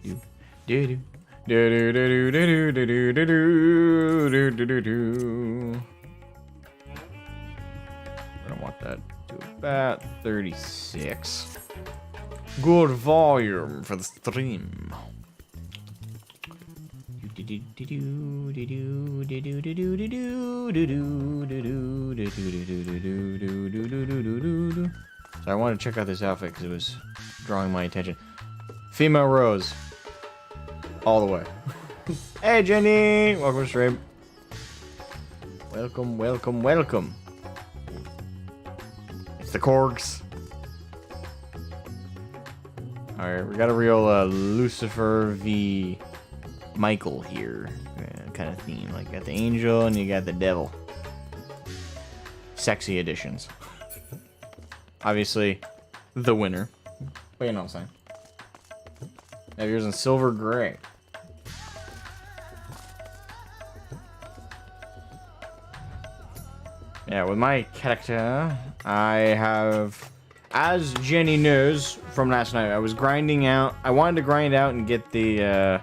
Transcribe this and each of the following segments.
do do do do do do do do do do do do. I don't want that to about 36. Good volume for the stream. So I want to check out this outfit because it was drawing my attention. Female Rose. All the way. Hey Jenny! Welcome to stream. Welcome, welcome, welcome. It's the Korgs. Alright, we got a real Lucifer v. Michael here. Kind of theme. Like, you got the angel and you got the devil. Sexy editions. Obviously, the winner. But you know what I'm saying. I have yours in silver gray. Yeah, with my character, I have, as Jenny knows from last night, I was grinding out. I wanted to grind out and get the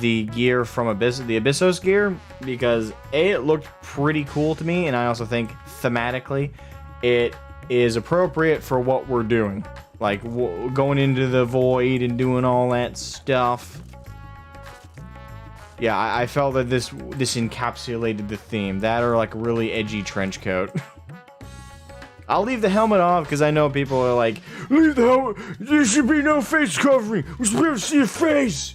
gear from the Abyssos gear because A, it looked pretty cool to me, and I also think thematically it is appropriate for what we're doing. Like going into the void and doing all that stuff. Yeah, I felt that this encapsulated the theme. That or like a really edgy trench coat. I'll leave the helmet off because I know people are like, leave the helmet, there should be no face covering. We're supposed to see your face.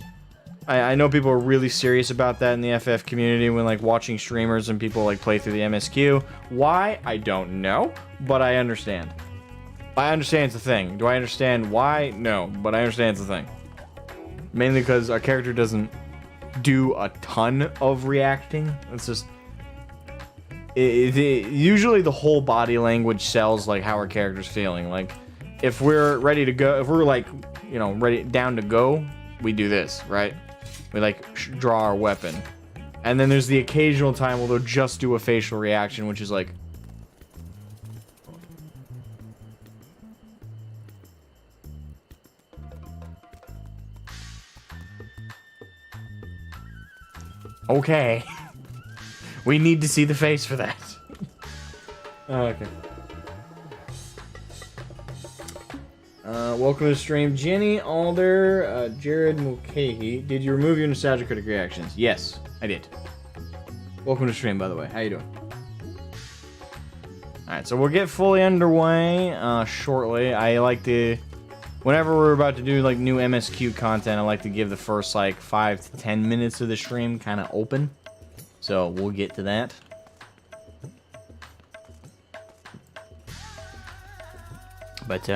I know people are really serious about that in the FF community when like watching streamers and people like play through the MSQ. Why? I don't know, but I understand. I understand it's a thing. Do I understand why? No, but I understand it's a thing. Mainly because our character doesn't do a ton of reacting. It's just usually the whole body language sells like how our character's feeling. Like if we're ready to go, if we're like, you know, ready down to go, we do this, right? We like draw our weapon. And then there's the occasional time where they'll just do a facial reaction, which is like okay. We need to see the face for that. Oh, okay. Welcome to the stream, Jenny, Alder, Jared Mulcahy. Did you remove your nostalgia critic reactions? Yes, I did. Welcome to the stream, by the way. How you doing? Alright, so we'll get fully underway shortly. I like to... Whenever we're about to do like new MSQ content, I like to give the first like 5 to 10 minutes of the stream kind of open. So we'll get to that. But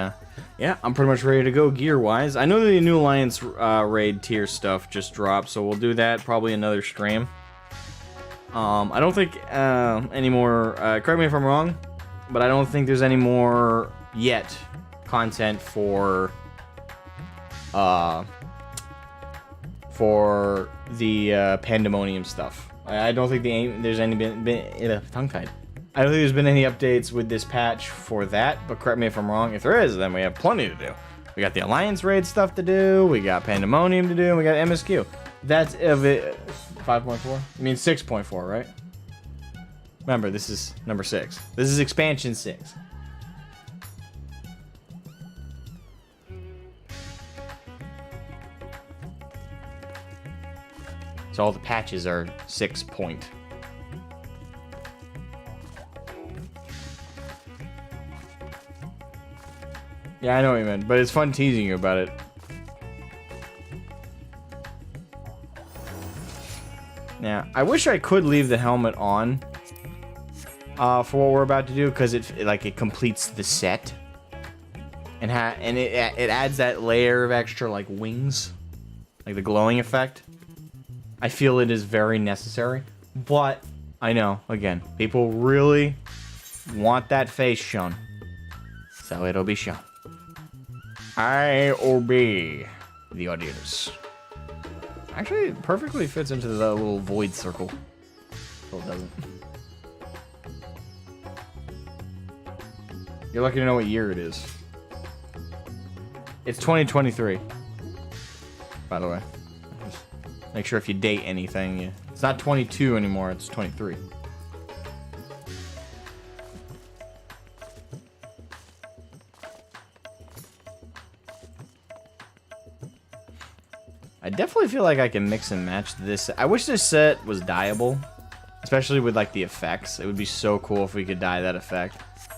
yeah, I'm pretty much ready to go gear-wise. I know that the new Alliance raid tier stuff just dropped, so we'll do that probably another stream. I don't think any more. Correct me if I'm wrong, but I don't think there's any more yet content for the Pandemonium stuff. I don't think there's any been tongue-tied. I don't think there's been any updates with this patch for that, but correct me if I'm wrong. If there is, then we have plenty to do. We got the Alliance raid stuff to do, we got Pandemonium to do, and we got MSQ. That's of it. 5.4? You mean 6.4, right? Remember, this is number 6. This is expansion 6. So all the patches are 6 point. Yeah, I know what you meant, but it's fun teasing you about it. Yeah, I wish I could leave the helmet on for what we're about to do, because it completes the set, and it adds that layer of extra like wings, like the glowing effect. I feel it is very necessary, but I know, again, people really want that face shown, so it'll be shown. I obey the orders. Actually, it perfectly fits into the little void circle. Well, it doesn't. You're lucky to know what year it is. It's 2023. by the way. Just make sure if you date anything, it's not 22 anymore, it's 23. I definitely feel like I can mix and match this. I wish this set was dyeable, especially with like the effects. It would be so cool if we could dye that effect.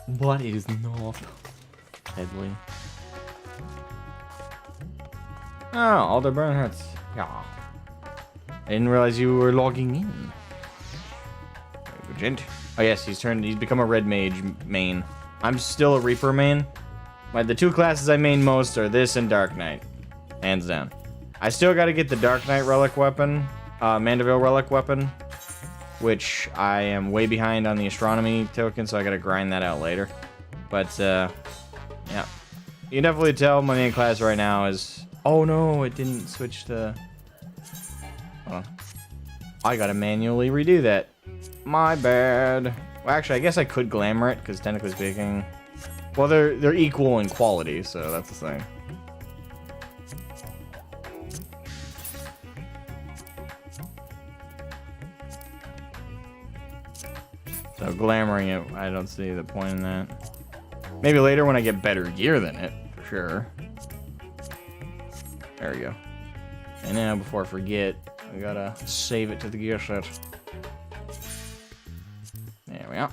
But it is not. Deadly. Oh, all the burn hurts. Yeah. I didn't realize you were logging in. Gent. Oh yes, he's become a red mage main. I'm still a Reaper main. The two classes I main most are this and Dark Knight. Hands down. I still got to get the Dark Knight relic weapon, Mandeville relic weapon, which I am way behind on the astronomy token, so I got to grind that out later. But, yeah. You can definitely tell my main class right now is... Oh no, it didn't switch the... Hold on. I got to manually redo that. My bad. Well, actually, I guess I could glamour it, because technically speaking... Well, they're equal in quality, so that's the thing. So glamoring it, I don't see the point in that. Maybe later when I get better gear than it, for sure. There we go. And now, before I forget, I gotta save it to the gear set. There we go.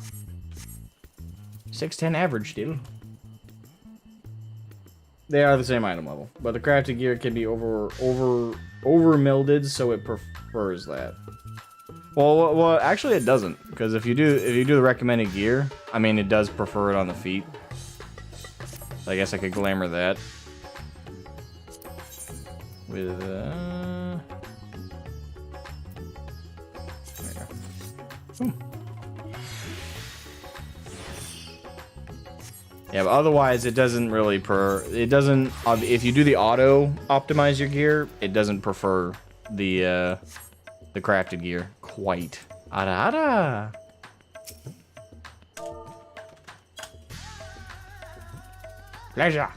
610 average still. They are the same item level, but the crafted gear can be over milded, so it prefers that. Well, actually it doesn't, because if you do the recommended gear, I mean it does prefer it on the feet. So I guess I could glamour that with there you go. Yeah, but otherwise it doesn't really if you do the auto optimize your gear, it doesn't prefer the crafted gear quite. Ara. Pleasure.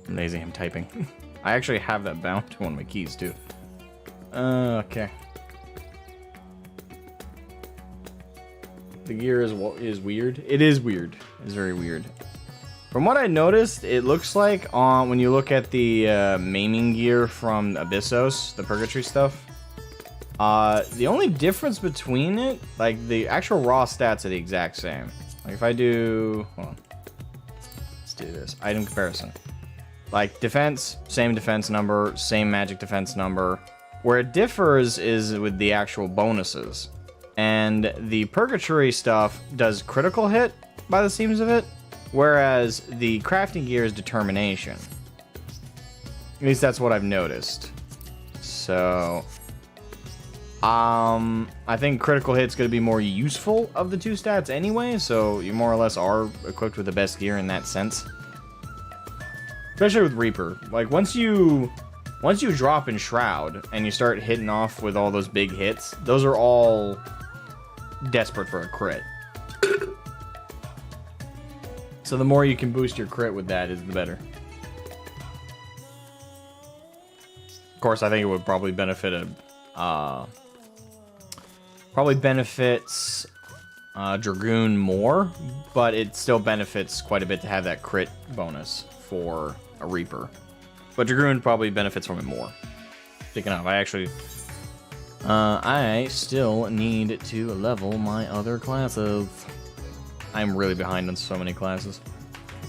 Amazing, I'm typing. I actually have that bound to one of my keys too. Okay. The gear is weird. It is weird. It's very weird. From what I noticed, it looks like when you look at the maiming gear from Abyssos, the Purgatory stuff, the only difference between it, like the actual raw stats are the exact same. Like if I do, hold on, let's do this item comparison. Like defense, same defense number, same magic defense number. Where it differs is with the actual bonuses. And the Purgatory stuff does critical hit, by the seams of it, whereas the crafting gear is determination. At least that's what I've noticed. So, I think critical hit's going to be more useful of the two stats anyway, so you more or less are equipped with the best gear in that sense. Especially with Reaper. Like, once you drop in Shroud and you start hitting off with all those big hits, those are all desperate for a crit. So the more you can boost your crit with that is the better. Of course, I think it would probably benefit benefits Dragoon more, but it still benefits quite a bit to have that crit bonus for a Reaper. But Dragoon probably benefits from it more. Speaking of, I still need to level my other classes. I'm really behind on so many classes.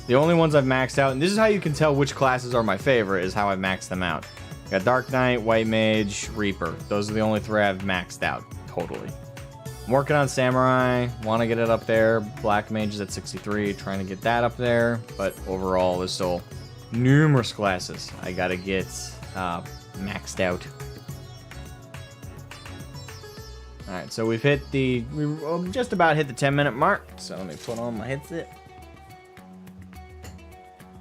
The only ones I've maxed out, and this is how you can tell which classes are my favorite, is how I've maxed them out. Got Dark Knight, White Mage, Reaper. Those are the only three I've maxed out, totally. I'm working on Samurai, want to get it up there. Black Mage is at 63, trying to get that up there. But overall, there's still numerous classes I gotta get maxed out. Alright, so we just about hit the 10-minute mark, so let me put on my headset.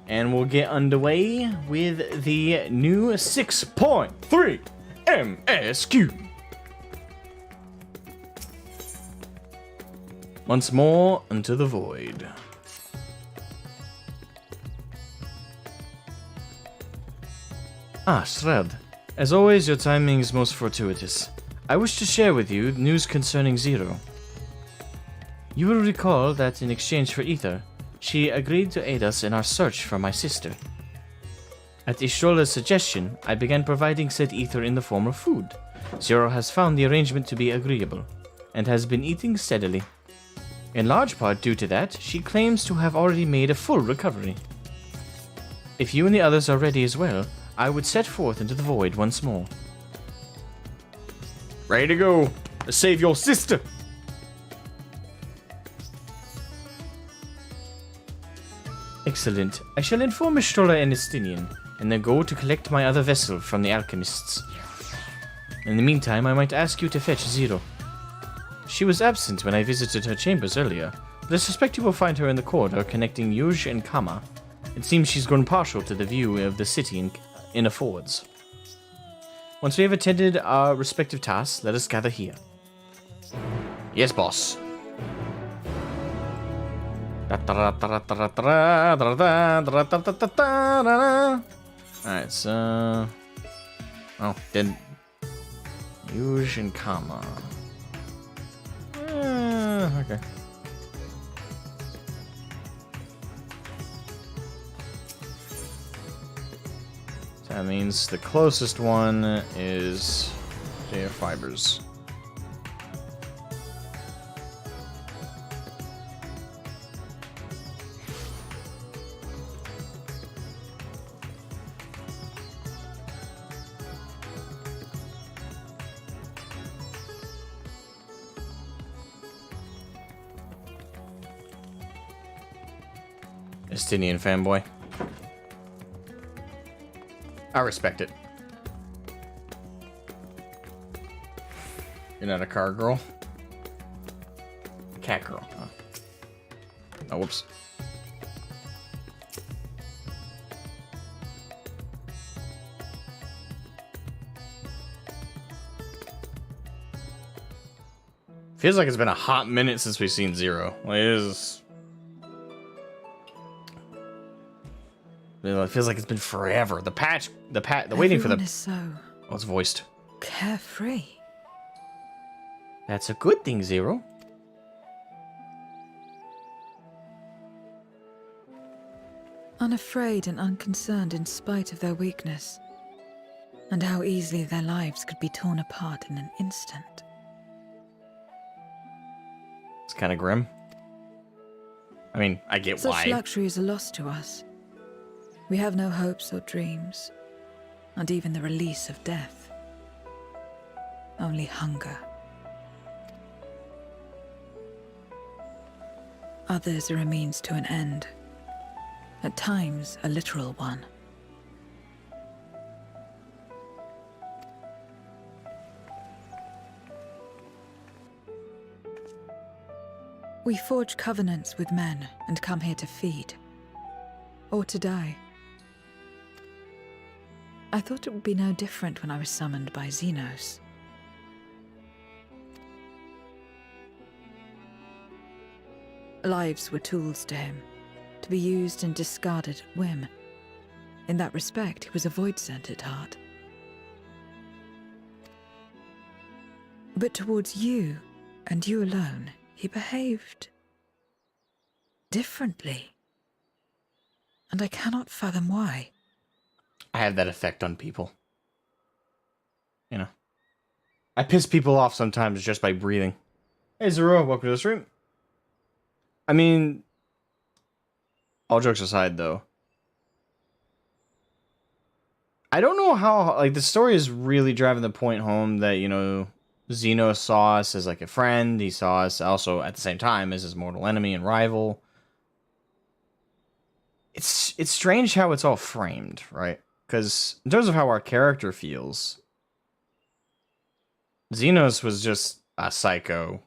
And we'll get underway with the new 6.3 MSQ. Once more into the void. Ah, Shred. As always, your timing is most fortuitous. I wish to share with you news concerning Zero. You will recall that in exchange for Ether, she agreed to aid us in our search for my sister. At Ishrola's suggestion, I began providing said Ether in the form of food. Zero has found the arrangement to be agreeable, and has been eating steadily. In large part due to that, she claims to have already made a full recovery. If you and the others are ready as well, I would set forth into the void once more. Ready to go. To save your sister. Excellent. I shall inform Ishtola and Estinian, and then go to collect my other vessel from the alchemists. In the meantime, I might ask you to fetch Zero. She was absent when I visited her chambers earlier, but I suspect you will find her in the corridor connecting Yuj and Kama. It seems she's grown partial to the view of the city in affords. Once we have attended our respective tasks, let us gather here. Yes, boss. Alright, so... Oh, then... Yuj and Kama. Okay. So that means the closest one is J of Fibers. Estinian fanboy. I respect it. You're not a car girl? Cat girl. Huh? Oh, whoops. Feels like it's been a hot minute since we've seen Zero. Like, it is... It feels like it's been forever. The waiting for the... Is so oh, it's voiced. carefree. That's a good thing, Zero. Unafraid and unconcerned in spite of their weakness. And how easily their lives could be torn apart in an instant. It's kind of grim. I mean, I get why. Such luxury is a loss to us. We have no hopes or dreams, not even the release of death. Only hunger. Others are a means to an end, at times a literal one. We forge covenants with men and come here to feed, or to die. I thought it would be no different when I was summoned by Xenos. Lives were tools to him, to be used and discarded at whim. In that respect, he was a void-sent at heart. But towards you, and you alone, he behaved differently. And I cannot fathom why. I have that effect on people. You know. I piss people off sometimes just by breathing. Hey, Zero, welcome to the stream. I mean, all jokes aside, though. I don't know how, like, the story is really driving the point home that, you know, Xeno saw us as, like, a friend. He saw us also, at the same time, as his mortal enemy and rival. It's strange how it's all framed, right? Because in terms of how our character feels, Xenos was just a psycho,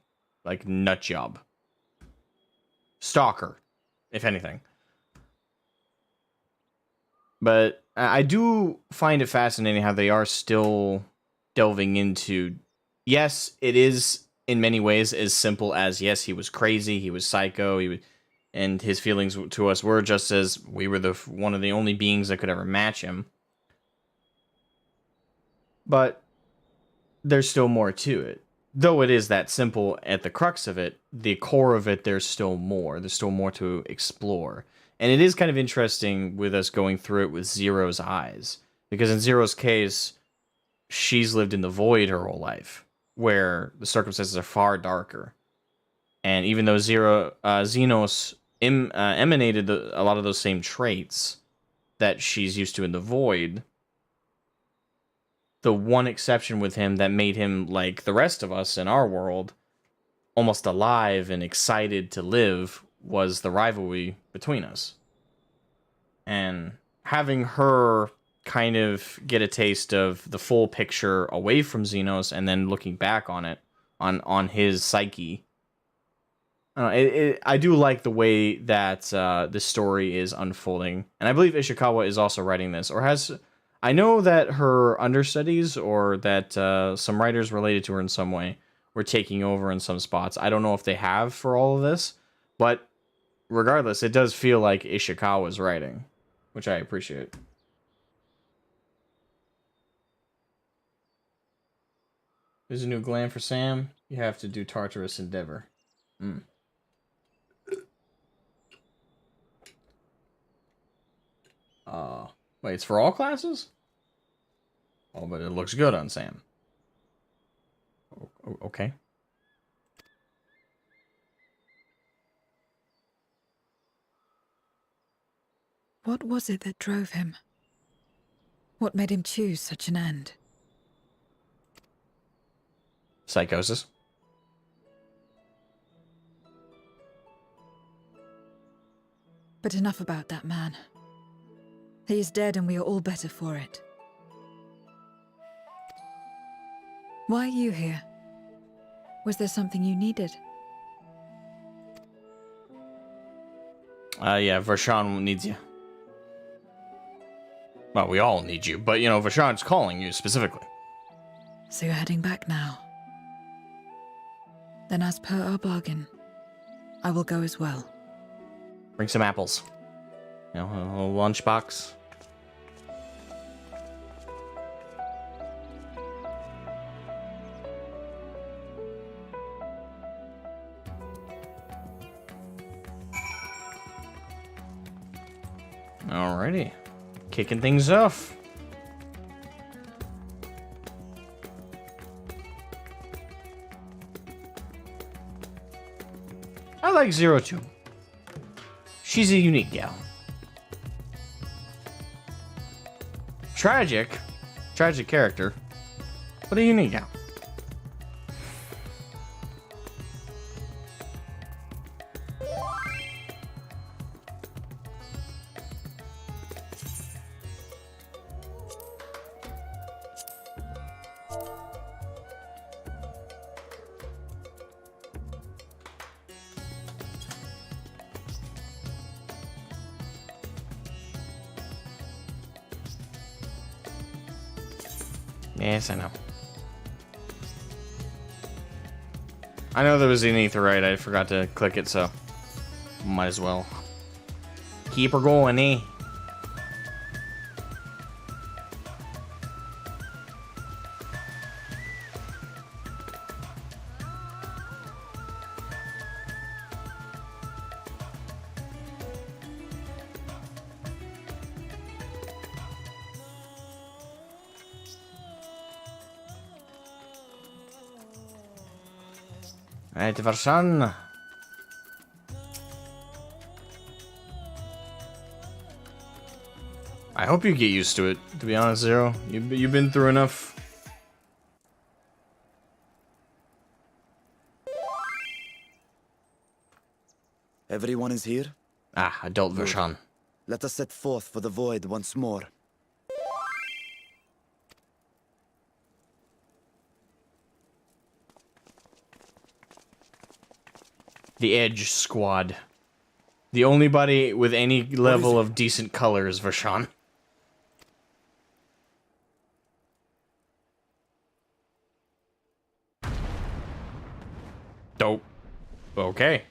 like, nut job. Stalker, if anything. But I do find it fascinating how they are still delving into, yes, it is in many ways as simple as, yes, he was crazy, he was psycho, and his feelings to us were just as we were one of the only beings that could ever match him. But there's still more to it. Though it is that simple at the crux of it, the core of it, there's still more. There's still more to explore. And it is kind of interesting with us going through it with Zero's eyes. Because in Zero's case, she's lived in the void her whole life, where the circumstances are far darker. And even though Xenos emanated a lot of those same traits that she's used to in the void, the one exception with him that made him, like the rest of us in our world, almost alive and excited to live was the rivalry between us. And having her kind of get a taste of the full picture away from Xenos and then looking back on it, on his psyche. I do like the way that this story is unfolding. And I believe Ishikawa is also writing this, or has... I know that her understudies, or that some writers related to her in some way, were taking over in some spots. I don't know if they have for all of this, but regardless, it does feel like Ishikawa's writing, which I appreciate. There's a new gland for Sam. You have to do Tartarus Endeavor. Wait, it's for all classes? Oh, but it looks good on Sam. Okay. What was it that drove him? What made him choose such an end? Psychosis. But enough about that man. He is dead and we are all better for it. Why are you here? Was there something you needed? Yeah, Vershawn needs you. Well, we all need you, but, you know, Vershawn's calling you specifically. So you're heading back now. Then as per our bargain, I will go as well. Bring some apples. You know, a little lunchbox. Alrighty. Kicking things off. I like Zero Two. She's a unique gal. Tragic character, but a unique gal. Yes, I know. I know there was an ether right. I forgot to click it, so might as well keep her going, eh? Right, Varshan. I hope you get used to it, to be honest, Zero. You've been through enough. Everyone is here? Ah, adult Varshan. Let us set forth for the void once more. The Edge Squad. The only body with any level of decent color is Varshan. Dope. Okay.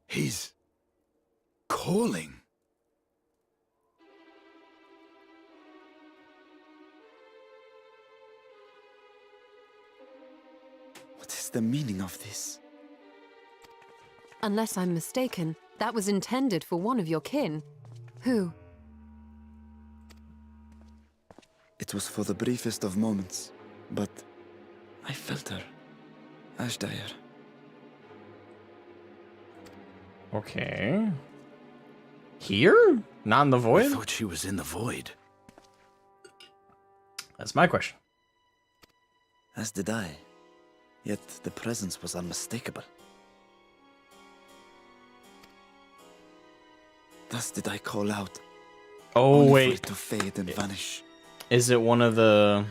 He's calling. What is the meaning of this? Unless I'm mistaken, that was intended for one of your kin. Who? It was for the briefest of moments, but I felt her. Ashdire. Okay. Here? Not in the I void? thought she was in the void. That's my question. As did I. Yet the presence was unmistakable. Thus did I call out. Oh, only for wait. it to fade and vanish. Is it one of the...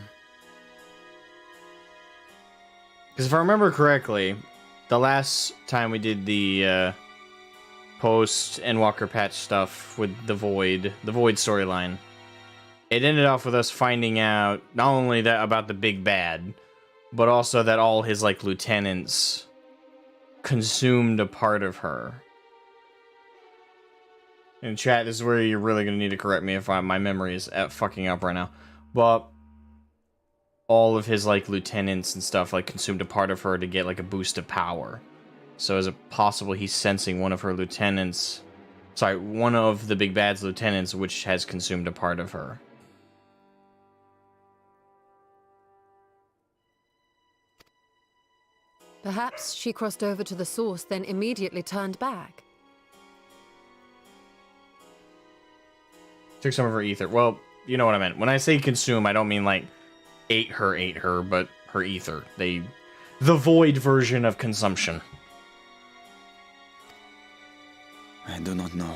Because if I remember correctly, the last time we did the post-Endwalker patch stuff with the Void storyline, it ended off with us finding out not only that about the big bad, but also that all his, like, lieutenants consumed a part of her. In chat, this is where you're really going to need to correct me if my memory is fucking up right now. But all of his, like, lieutenants and stuff, like, consumed a part of her to get, like, a boost of power. So is it possible he's sensing one of her lieutenants... Sorry, one of the Big Bad's lieutenants, which has consumed a part of her? Perhaps she crossed over to the source, then immediately turned back. Took some of her ether. Well, you know what I meant. When I say consume, I don't mean, like, ate her, but her ether. The Void version of consumption. I do not know.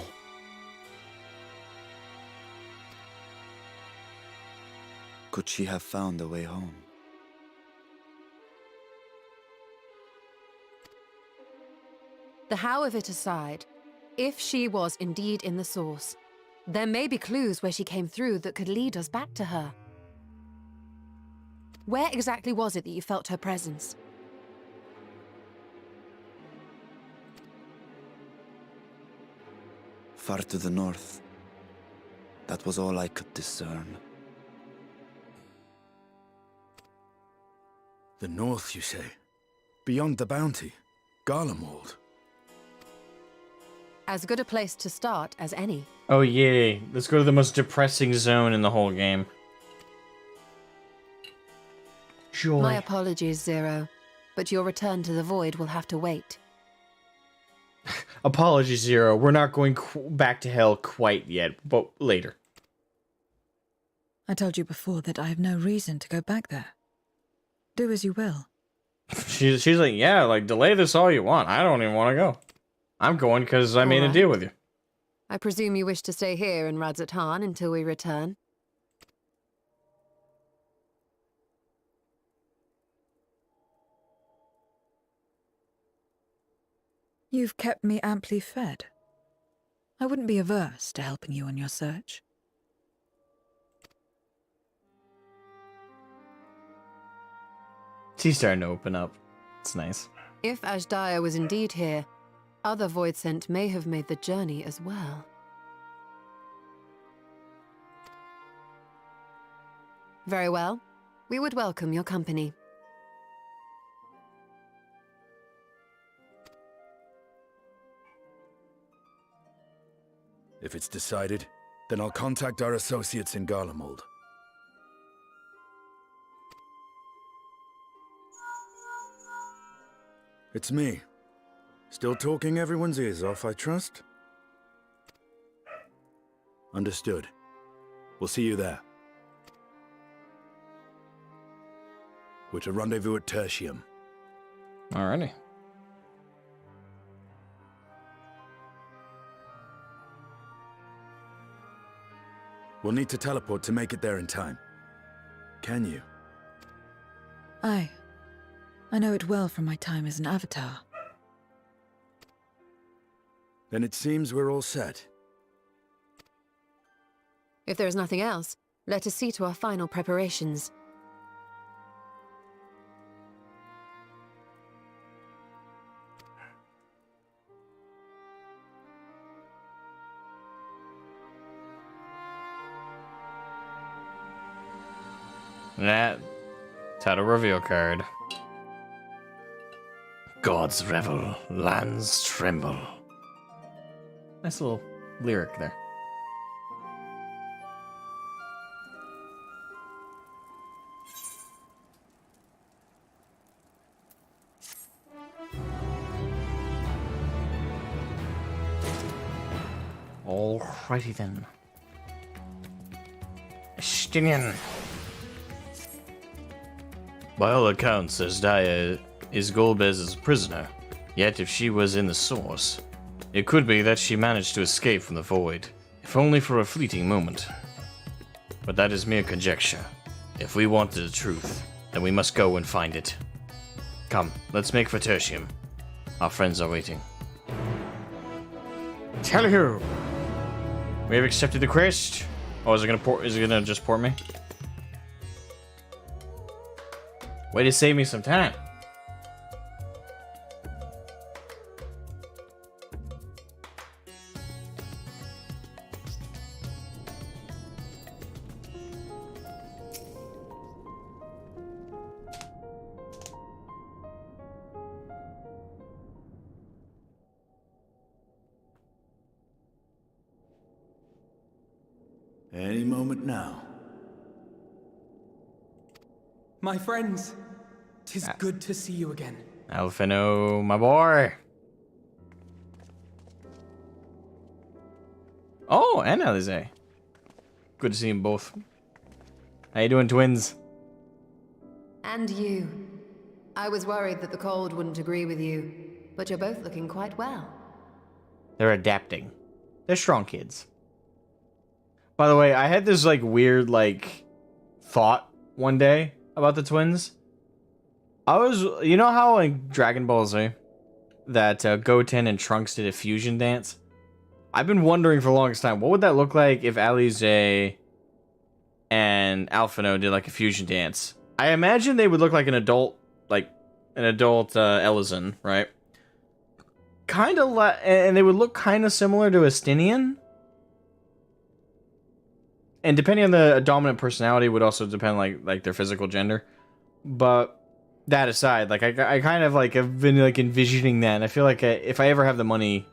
Could she have found a way home? The how of it aside, if she was indeed in the source, there may be clues where she came through that could lead us back to her. Where exactly was it that you felt her presence? Far to the north. That was all I could discern. The north, you say? Beyond the bounty? Garlemald? As good a place to start as any. Oh, yay. Let's go to the most depressing zone in the whole game. Joy. My apologies, Zero, but your return to the Void will have to wait. Apologies, Zero. We're not going back to hell quite yet, but later. I told you before that I have no reason to go back there. Do as you will. She's like, yeah, like, delay this all you want. I don't even want to go. I'm going because I made a deal with you. I presume you wish to stay here in Radzatan until we return? You've kept me amply fed. I wouldn't be averse to helping you on your search. She's starting to open up. It's nice. If Ashdire was indeed here, other Voidsent may have made the journey as well. Very well. We would welcome your company. If it's decided, then I'll contact our associates in Garlemald. It's me. Still talking everyone's ears off, I trust? Understood. We'll see you there. We're to rendezvous at Tertium. Alrighty. We'll need to teleport to make it there in time. Can you? Aye. I know it well from my time as an avatar. Then it seems we're all set. If there is nothing else, let us see to our final preparations. That title reveal card. Gods revel, lands tremble. Nice little lyric there. Alrighty then. Estinian. By all accounts, Asdaya is Golbez's prisoner. Yet if she was in the source, it could be that she managed to escape from the void, if only for a fleeting moment. But that is mere conjecture. If we wanted the truth, then we must go and find it. Come, let's make for Tertium. Our friends are waiting. Tell you, we have accepted the quest. Oh, is it gonna just port me? Way to save me some time. Any moment now. My friends, 'tis good to see you again. Alfino, my boy. Oh, and Alize. Good to see them both. How you doing, twins? And you. I was worried that the cold wouldn't agree with you, but you're both looking quite well. They're adapting. They're strong kids. By the way, I had this like weird like thought one day about the twins. You know how in Dragon Ball Z that Goten and Trunks did a fusion dance? I've been wondering for the longest time, what would that look like if Alize and Alphino did like a fusion dance? I imagine they would look like an adult Elizon, right? Kind of and they would look kind of similar to Estinian. And depending on the dominant personality would also depend like their physical gender. But that aside, like I kind of like have been like envisioning that. And I feel like if I ever have the money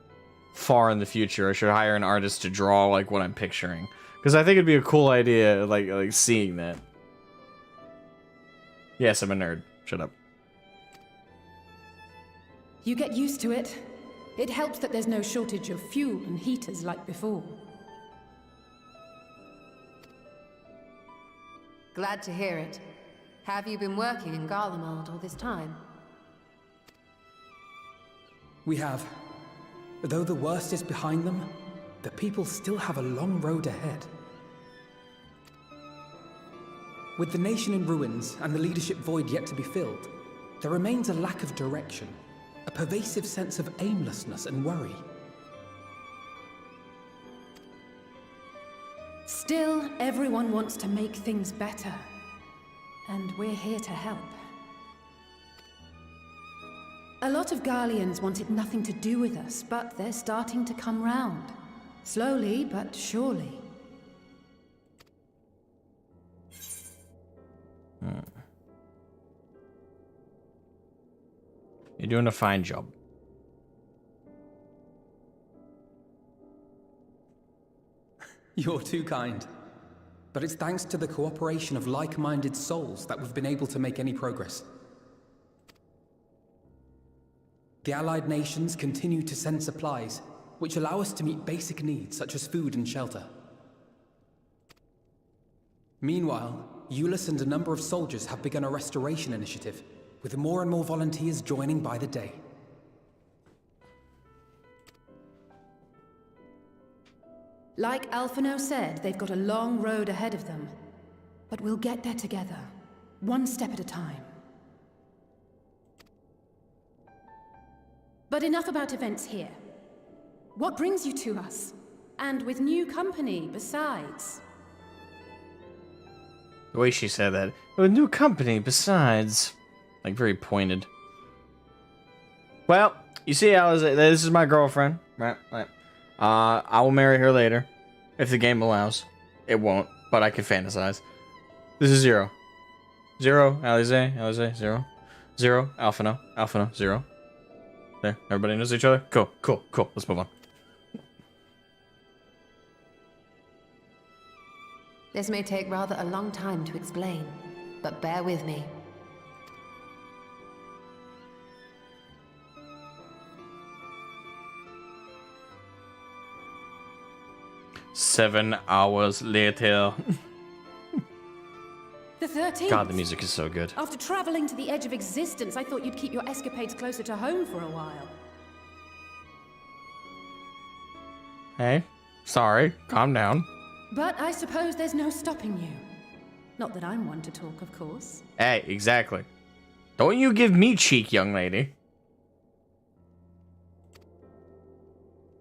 far in the future, I should hire an artist to draw like what I'm picturing, because I think it'd be a cool idea, like seeing that. Yes, I'm a nerd. Shut up. You get used to it. It helps that there's no shortage of fuel and heaters like before. Glad to hear it. Have you been working in Garlemald all this time? We have. Though the worst is behind them, the people still have a long road ahead. With the nation in ruins and the leadership void yet to be filled, there remains a lack of direction, a pervasive sense of aimlessness and worry. Still, everyone wants to make things better. And we're here to help. A lot of Garleans wanted nothing to do with us, but they're starting to come round. Slowly, but surely. You're doing a fine job. You're too kind. But it's thanks to the cooperation of like-minded souls that we've been able to make any progress. The allied nations continue to send supplies, which allow us to meet basic needs such as food and shelter. Meanwhile, Euless and a number of soldiers have begun a restoration initiative, with more and more volunteers joining by the day. Like Alphino said, they've got a long road ahead of them. But we'll get there together, one step at a time. But enough about events here. What brings you to us? And with new company, besides. The way she said that. A new company, besides. Like, very pointed. Well, you see, this is my girlfriend. Right. I will marry her later. If the game allows. It won't, but I can fantasize. This is 0. 0, Alize, 0. 0, Alphino, 0. There, everybody knows each other? Cool. Let's move on. This may take rather a long time to explain, but bear with me. Seven hours later. The 13th. God, the music is so good. After traveling to the edge of existence, I thought you'd keep your escapades closer to home for a while. Hey, sorry, calm down. But I suppose there's no stopping you. Not that I'm one to talk, of course. Hey, exactly. Don't you give me cheek, young lady.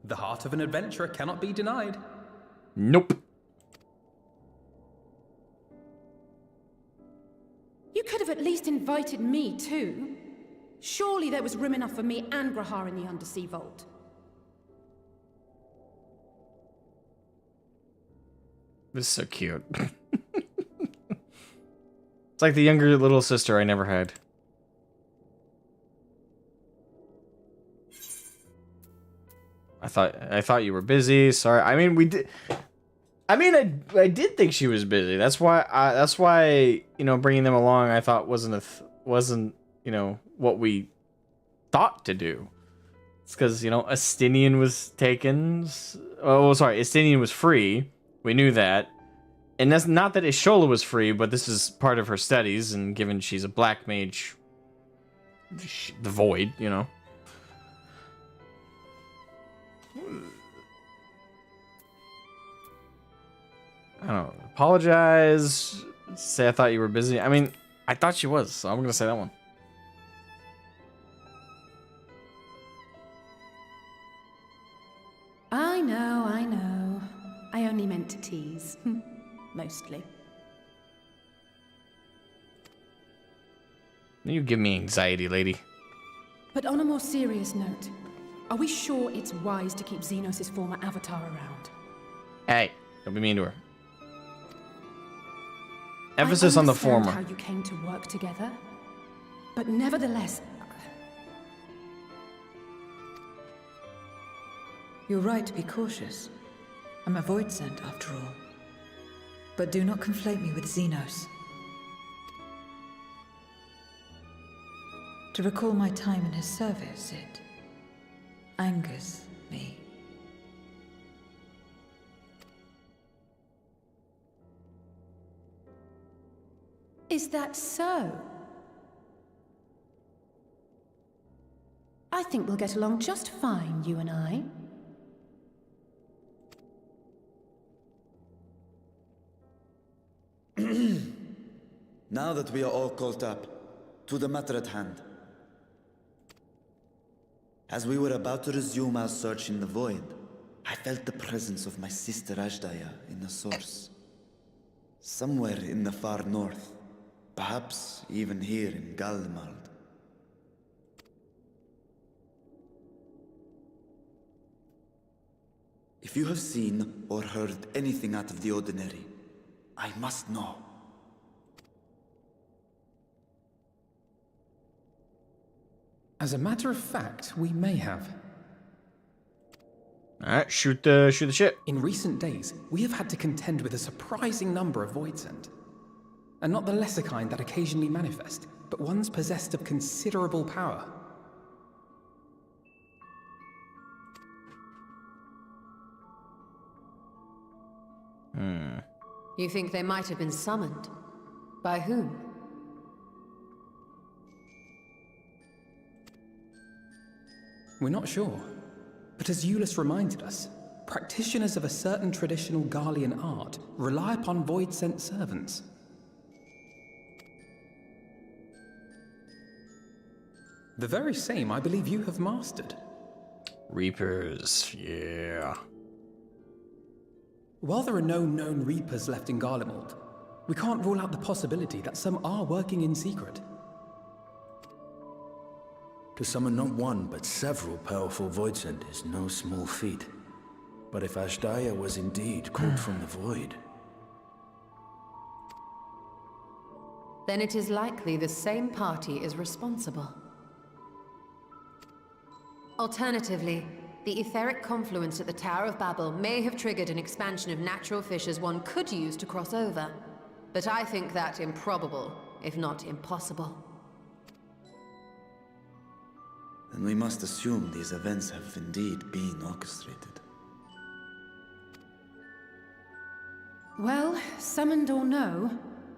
The heart of an adventurer cannot be denied. Nope. You could have at least invited me too. Surely there was room enough for me and Grahar in the undersea vault. This is so cute. It's like the younger little sister I never had. I thought you were busy. Sorry. I mean, we did. I mean, I did think she was busy. That's why you know, bringing them along I thought wasn't you know, what we thought to do. It's because, you know, Estinian was taken. Oh, sorry, Estinian was free. We knew that. And that's not that Ishola was free, but this is part of her studies, and given she's a black mage, the void, you know. I don't know. Apologize. Say I thought you were busy. I mean, I thought she was, so I'm gonna say that one. I know. I only meant to tease. Mostly. You give me anxiety, lady. But on a more serious note, are we sure it's wise to keep Xenos' former avatar around? Hey, don't be mean to her. Emphasis on the former. I understand how you came to work together, but nevertheless... You're right to be cautious. I'm a void sent, after all. But do not conflate me with Xenos. To recall my time in his service, it angers me. Is that so? I think we'll get along just fine, you and I. Now that we are all caught up, to the matter at hand. As we were about to resume our search in the void, I felt the presence of my sister Ajdaya in the source. Somewhere in the far north, perhaps even here in Galdemald. If you have seen or heard anything out of the ordinary, I must know. As a matter of fact, we may have. Alright, shoot the shit. In recent days, we have had to contend with a surprising number of Voidsent. And not the lesser kind that occasionally manifest, but ones possessed of considerable power. You think they might have been summoned? By whom? We're not sure. But as Euless reminded us, practitioners of a certain traditional Garlean art rely upon void-sent servants. The very same I believe you have mastered. Reapers, yeah. While there are no known Reapers left in Garlemald, we can't rule out the possibility that some are working in secret. To summon not one, but several powerful Voidsent is no small feat. But if Ashdaya was indeed called from the Void... Then it is likely the same party is responsible. Alternatively, the etheric confluence at the Tower of Babel may have triggered an expansion of natural fissures one could use to cross over. But I think that improbable, if not impossible. Then we must assume these events have indeed been orchestrated. Well, summoned or no,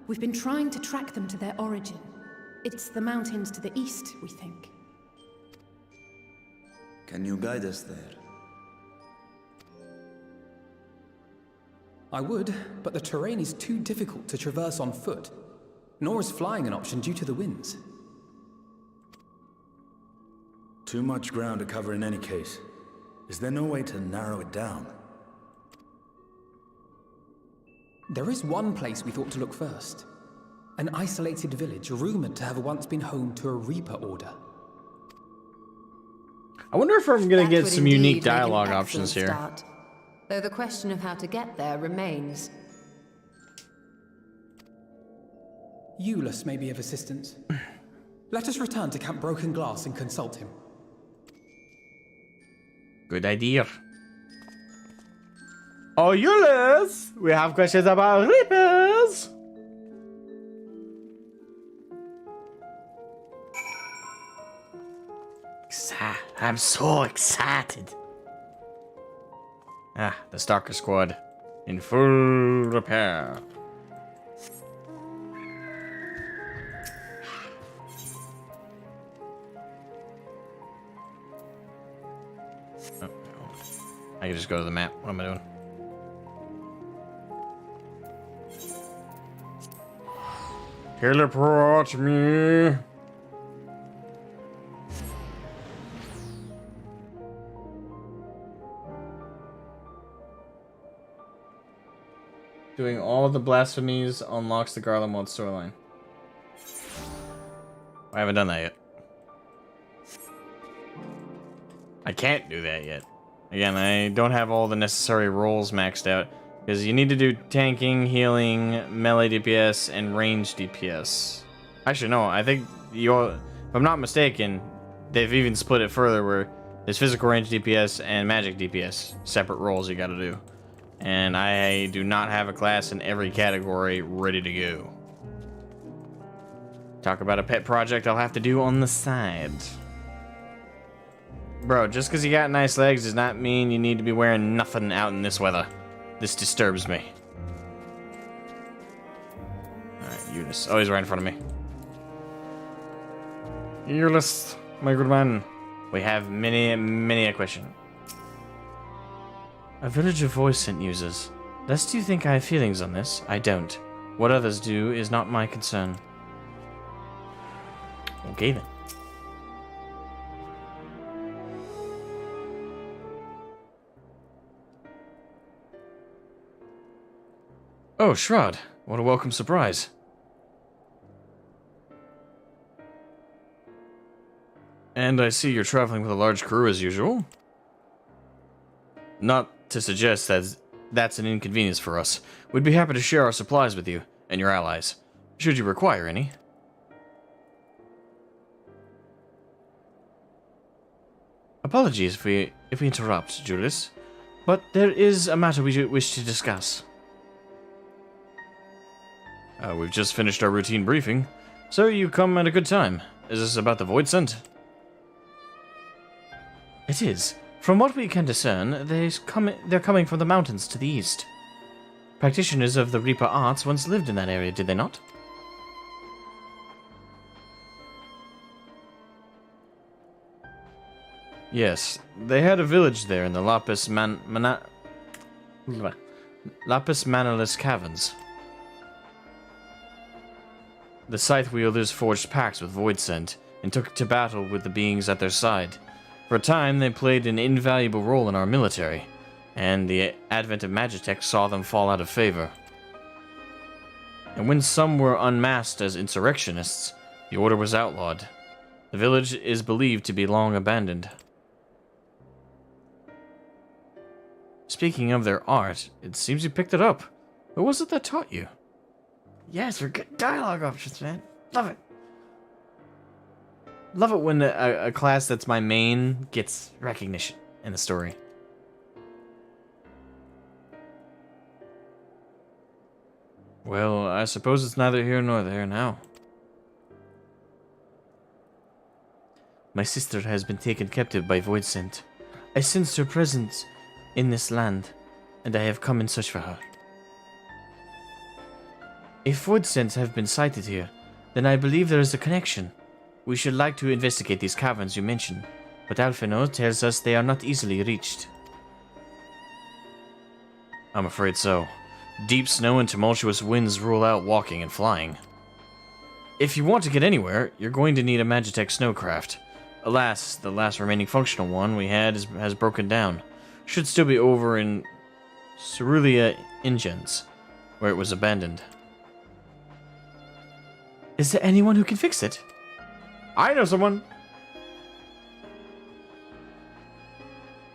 we've been trying to track them to their origin. It's the mountains to the east, we think. Can you guide us there? I would, but the terrain is too difficult to traverse on foot. Nor is flying an option due to the winds. Too much ground to cover in any case. Is there no way to narrow it down? There is one place we thought to look first. An isolated village rumored to have once been home to a Reaper order. I wonder if I'm gonna That get would some indeed unique make an dialogue excellent options here. start. Though the question of how to get there remains. Eulus may be of assistance. Let us return to Camp Broken Glass and consult him. Good idea. Oh, Euless! We have questions about Reapers! I'm so excited. Ah, the Stalker Squad. In full repair. Oh, I can just go to the map. What am I doing? Teleport me. Doing all the blasphemies unlocks the Garlemald storyline. I haven't done that yet. I can't do that yet. Again, I don't have all the necessary roles maxed out. Because you need to do tanking, healing, melee DPS, and range DPS. Actually, no, I think if I'm not mistaken, they've even split it further where there's physical range DPS and magic DPS. Separate roles you gotta do. And I do not have a class in every category ready to go. Talk about a pet project I'll have to do on the side. Bro, just because you got nice legs does not mean you need to be wearing nothing out in this weather. This disturbs me. Alright, Euless. Oh, he's right in front of me. Euless, my good man. We have many a question. A village of voice-sent users. Lest you think I have feelings on this, I don't. What others do is not my concern. Okay then. Oh, Shroud. What a welcome surprise. And I see you're traveling with a large crew as usual. Not to suggest that that's an inconvenience for us. We'd be happy to share our supplies with you and your allies, should you require any. Apologies if we interrupt, Julius, but there is a matter we wish to discuss. We've just finished our routine briefing, so you come at a good time. Is this about the Voidsent? It is. From what we can discern, they're coming from the mountains to the east. Practitioners of the Reaper arts once lived in that area, did they not? Yes, they had a village there in the Lapis Manalus Caverns. The Scythe wielders forged pacts with Voidsent and took to battle with the beings at their side. For a time, they played an invaluable role in our military, and the advent of Magitech saw them fall out of favor. And when some were unmasked as insurrectionists, the order was outlawed. The village is believed to be long abandoned. Speaking of their art, it seems you picked it up. Who was it that taught you? Yes, we're good dialogue options, man. Love it. Love it when a class that's my main gets recognition in the story. Well, I suppose it's neither here nor there now. My sister has been taken captive by Voidsent. I sensed her presence in this land, and I have come in search for her. If Voidsents have been sighted here, then I believe there is a connection. We should like to investigate these caverns you mentioned, but Alphino tells us they are not easily reached. I'm afraid so. Deep snow and tumultuous winds rule out walking and flying. If you want to get anywhere, you're going to need a Magitech snowcraft. Alas, the last remaining functional one we had has broken down. Should still be over in Cerulean Ingens, where it was abandoned. Is there anyone who can fix it? I know someone!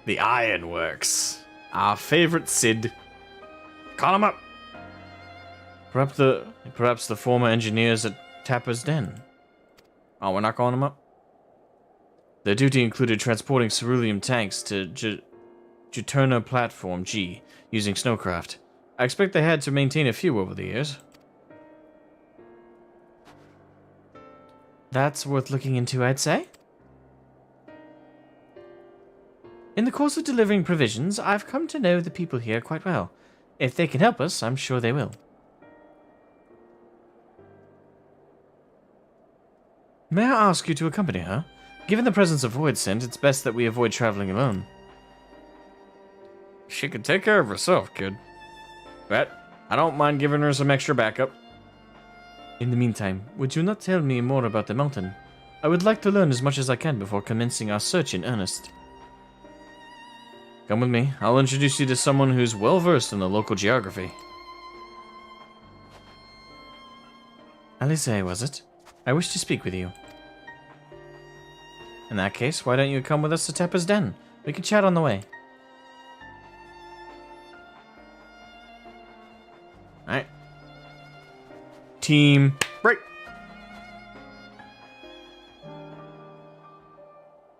The Ironworks. Our favorite Cid. Call him up! Perhaps the former engineers at Tapper's Den. Oh, we're not calling them up? Their duty included transporting cerulean tanks to Juturna Platform G using snowcraft. I expect they had to maintain a few over the years. That's worth looking into, I'd say. In the course of delivering provisions, I've come to know the people here quite well. If they can help us, I'm sure they will. May I ask you to accompany her? Given the presence of Voidsent, it's best that we avoid traveling alone. She can take care of herself, kid. But I don't mind giving her some extra backup. In the meantime, would you not tell me more about the mountain? I would like to learn as much as I can before commencing our search in earnest. Come with me. I'll introduce you to someone who's well-versed in the local geography. Alice, was it? I wish to speak with you. In that case, why don't you come with us to Tepper's Den? We can chat on the way. Alright. Team break!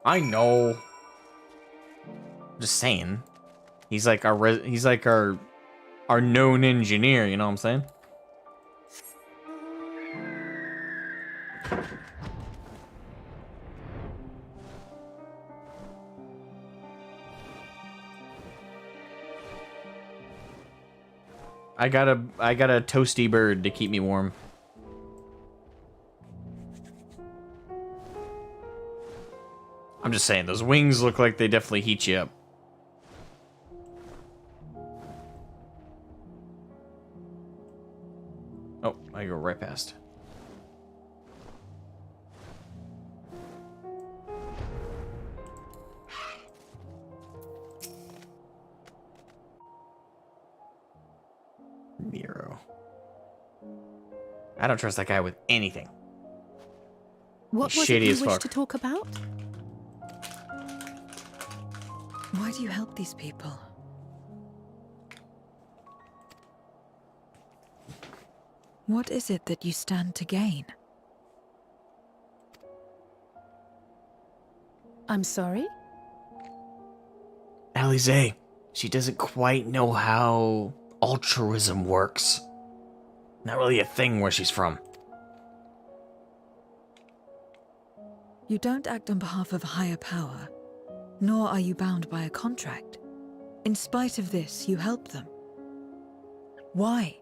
I know. I'm just saying. He's like our known engineer, you know what I'm saying? I got a toasty bird to keep me warm. I'm just saying, those wings look like they definitely heat you up. Oh, I go right past. Nero. I don't trust that guy with anything. What He's was shady it as you wished fuck. to talk about? Why do you help these people? What is it that you stand to gain? I'm sorry? Alize, she doesn't quite know how altruism works. Not really a thing where she's from. You don't act on behalf of a higher power, nor are you bound by a contract. In spite of this, you help them. Why?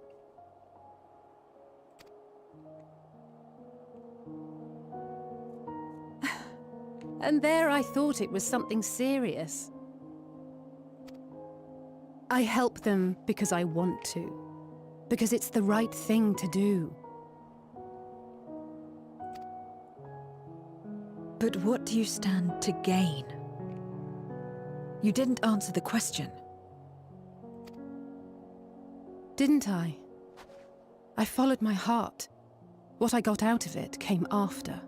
And there I thought it was something serious. I help them because I want to. Because it's the right thing to do. But what do you stand to gain? You didn't answer the question. Didn't I? I followed my heart. What I got out of it came after.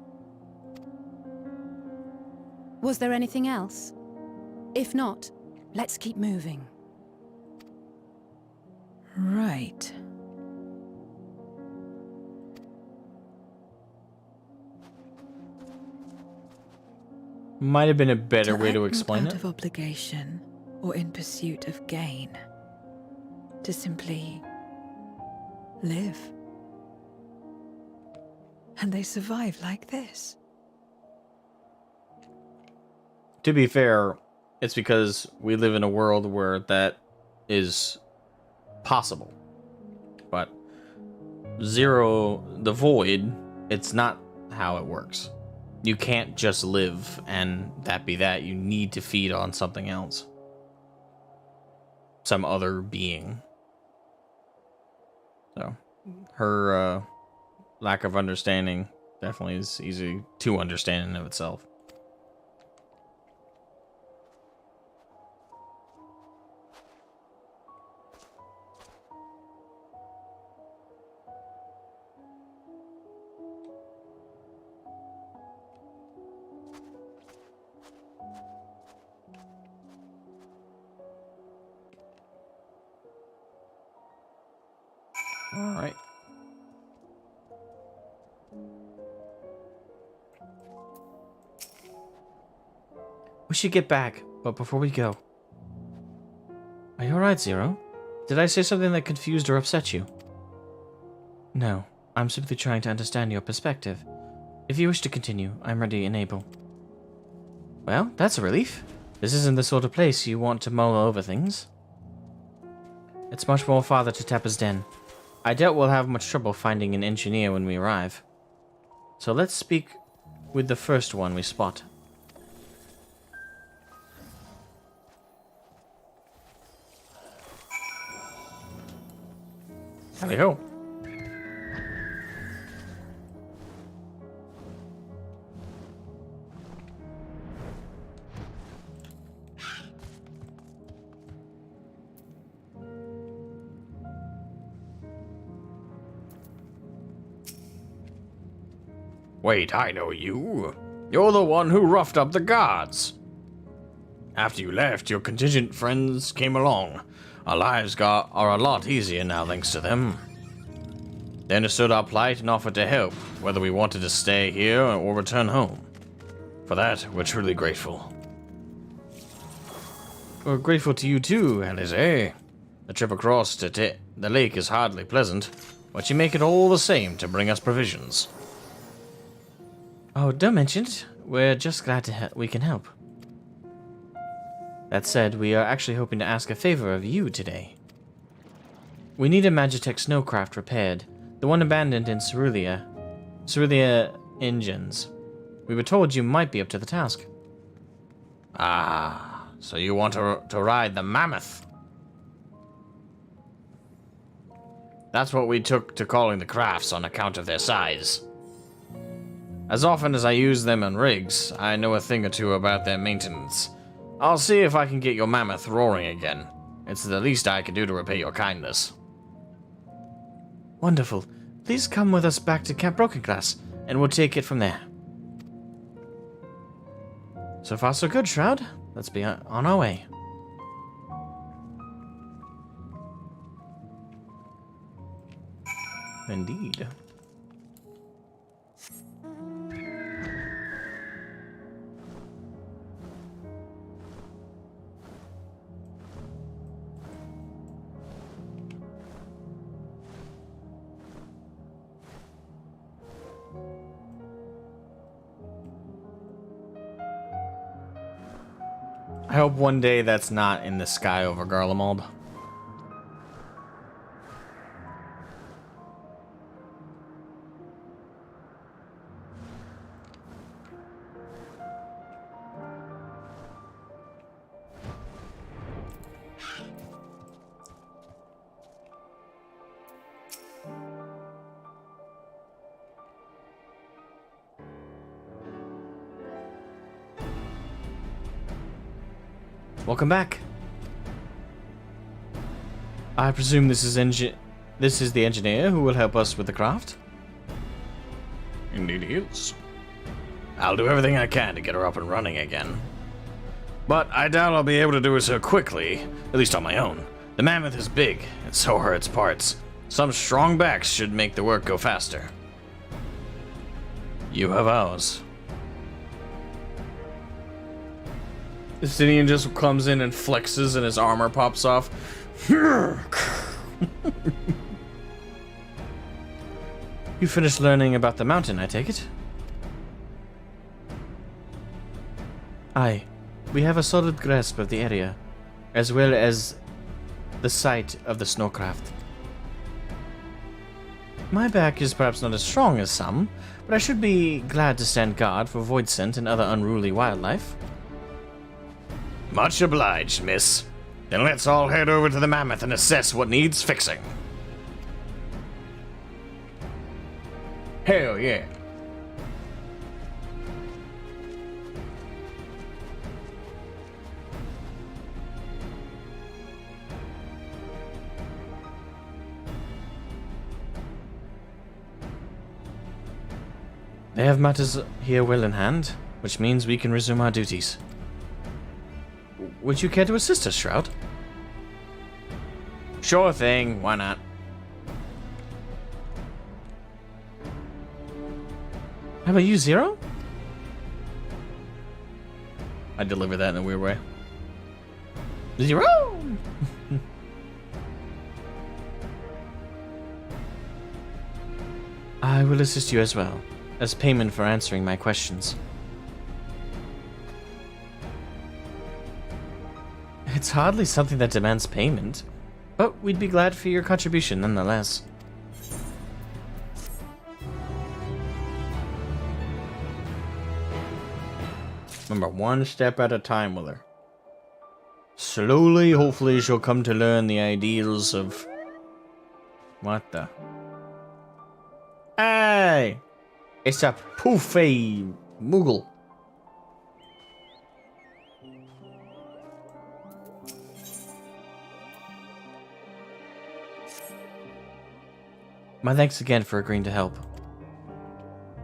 Was there anything else? If not, let's keep moving. Right. Might have been a better way to act explain not out it. of obligation or in pursuit of gain. To simply live. And they survive like this. To be fair, it's because we live in a world where that is possible. But the void, it's not how it works. You can't just live and that be that. You need to feed on something else. Some other being. So, her lack of understanding definitely is easy to understand in of itself. All right. We should get back, but before we go... Are you alright, Zero? Did I say something that confused or upset you? No, I'm simply trying to understand your perspective. If you wish to continue, I'm ready and able. Well, that's a relief. This isn't the sort of place you want to mull over things. It's much more farther to Tapper's Den. I doubt we'll have much trouble finding an engineer when we arrive. So let's speak with the first one we spot. Howdy-ho. Wait, I know you. You're the one who roughed up the guards. After you left, your contingent friends came along. Our lives are a lot easier now thanks to them. They understood our plight and offered to help, whether we wanted to stay here or return home. For that, we're truly grateful. We're grateful to you too, Alize. The trip across to the lake is hardly pleasant, but you make it all the same to bring us provisions. Oh, don't mention it. We're just glad we can help. That said, we are actually hoping to ask a favor of you today. We need a Magitech snowcraft repaired, the one abandoned in Cerulia engines. We were told you might be up to the task. Ah, so you want to ride the mammoth? That's what we took to calling the crafts on account of their size. As often as I use them on rigs, I know a thing or two about their maintenance. I'll see if I can get your mammoth roaring again. It's the least I can do to repay your kindness. Wonderful. Please come with us back to Camp Broken Glass, and we'll take it from there. So far so good, Shroud. Let's be on our way. Indeed. I hope one day that's not in the sky over Garlemald. welcome back. I presume this is the engineer who will help us with the craft? Indeed he is. I'll do everything I can to get her up and running again. But I doubt I'll be able to do it so quickly, at least on my own. The mammoth is big, and so are its parts. Some strong backs should make the work go faster. You have ours. Justinian just comes in and flexes and his armor pops off. You finished learning about the mountain, I take it? Aye. We have a solid grasp of the area, as well as the site of the snowcraft. My back is perhaps not as strong as some, but I should be glad to stand guard for void scent and other unruly wildlife. Much obliged, miss. Then let's all head over to the mammoth and assess what needs fixing. Hell yeah. They have matters here well in hand, which means we can resume our duties. Would you care to assist us, Shroud? Sure thing, why not? How about you, Zero? I deliver that in a weird way. Zero! I will assist you as well, as payment for answering my questions. It's hardly something that demands payment, but we'd be glad for your contribution nonetheless. Remember, one step at a time with her. Slowly, hopefully, she'll come to learn the ideals of... What the... Hey! It's a poofy Moogle. My thanks again for agreeing to help.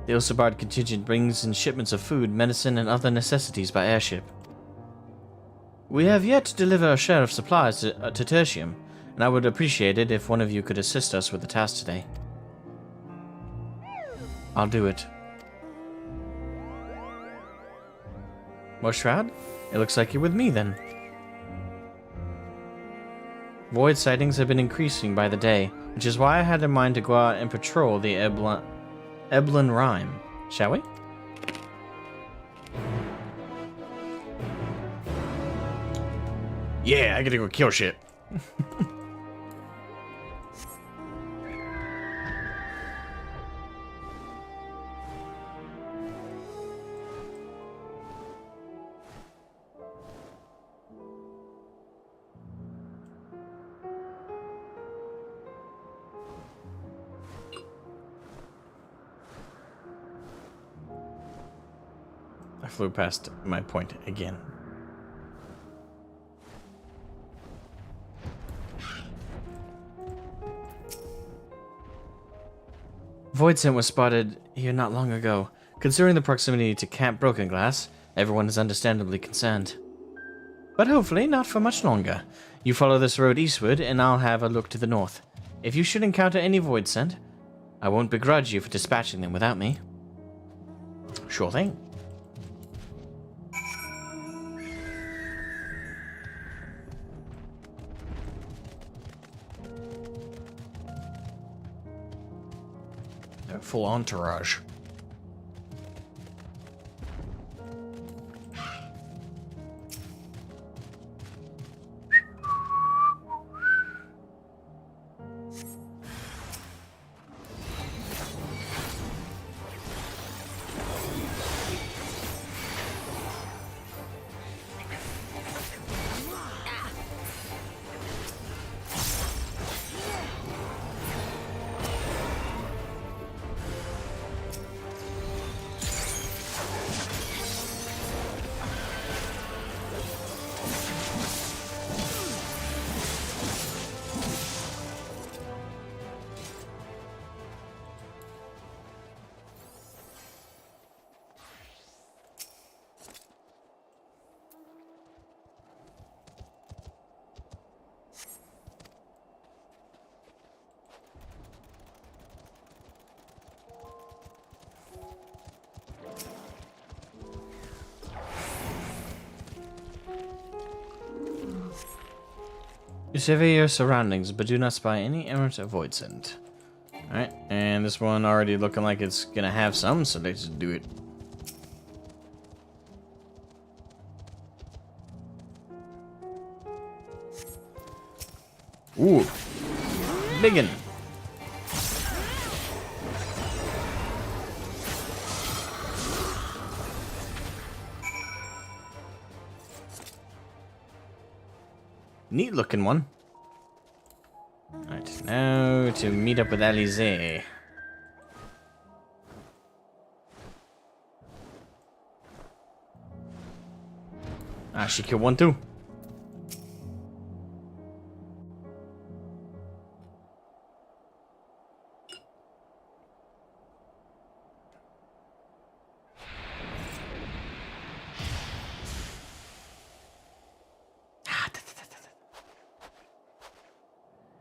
The Osabard contingent brings in shipments of food, medicine, and other necessities by airship. We have yet to deliver a share of supplies to Tertium, and I would appreciate it if one of you could assist us with the task today. I'll do it. Well, Shroud, it looks like you're with me then. Void sightings have been increasing by the day, which is why I had in mind to go out and patrol the Eblin Rime. Shall we? Yeah, I gotta go kill shit. I flew past my point again. Void scent was spotted here not long ago. Considering the proximity to Camp Broken Glass, everyone is understandably concerned. But hopefully not for much longer. You follow this road eastward, and I'll have a look to the north. If you should encounter any void scent, I won't begrudge you for dispatching them without me. Sure thing. Full entourage. You survey your surroundings, but do not spy any errant void scent. Alright, and this one already looking like it's gonna have some, so let's just do it. Ooh, biggin. Neat looking one. Alright, now to meet up with Alize. Ah, she killed one too.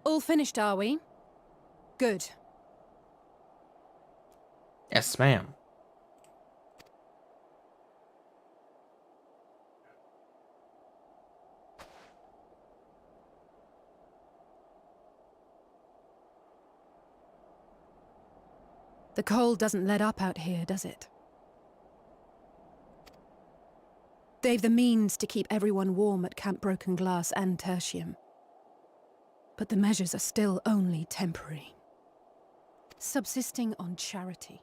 All finished, are we? Good. Yes, ma'am. The cold doesn't let up out here, does it? They've the means to keep everyone warm at Camp Broken Glass and Tertium. But the measures are still only temporary. Subsisting on charity.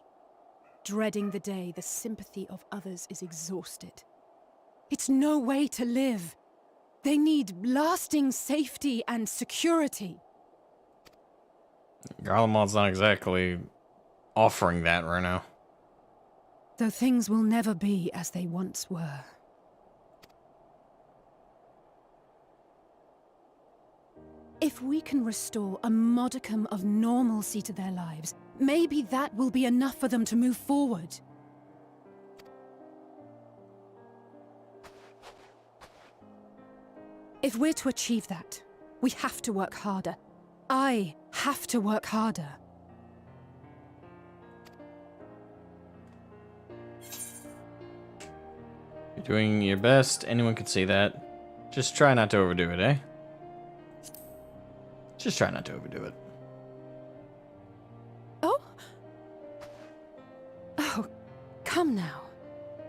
Dreading the day the sympathy of others is exhausted. It's no way to live. They need lasting safety and security. Garlemald's not exactly offering that right now. Though things will never be as they once were. If we can restore a modicum of normalcy to their lives, maybe that will be enough for them to move forward. If we're to achieve that, we have to work harder. I have to work harder. You're doing your best. Anyone could say that. Just try not to overdo it, eh? Just try not to overdo it. Oh? Oh, come now.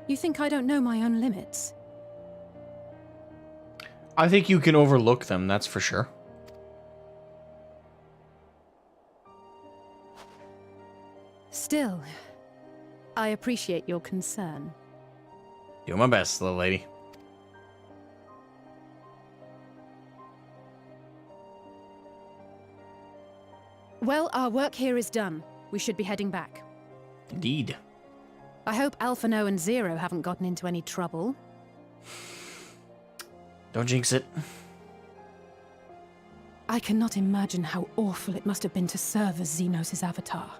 You think I don't know my own limits? I think you can overlook them, that's for sure. Still, I appreciate your concern. Do my best, little lady. Well, our work here is done. We should be heading back. Indeed. I hope Alphano and Zero haven't gotten into any trouble. Don't jinx it. I cannot imagine how awful it must have been to serve as Xenos' avatar.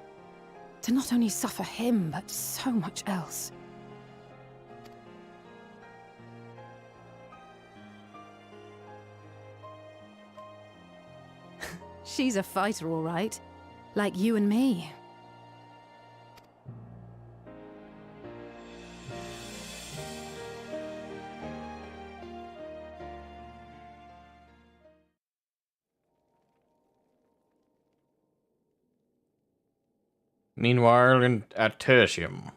To not only suffer him, but so much else. She's a fighter, all right. Like you and me. Meanwhile, at Tertium.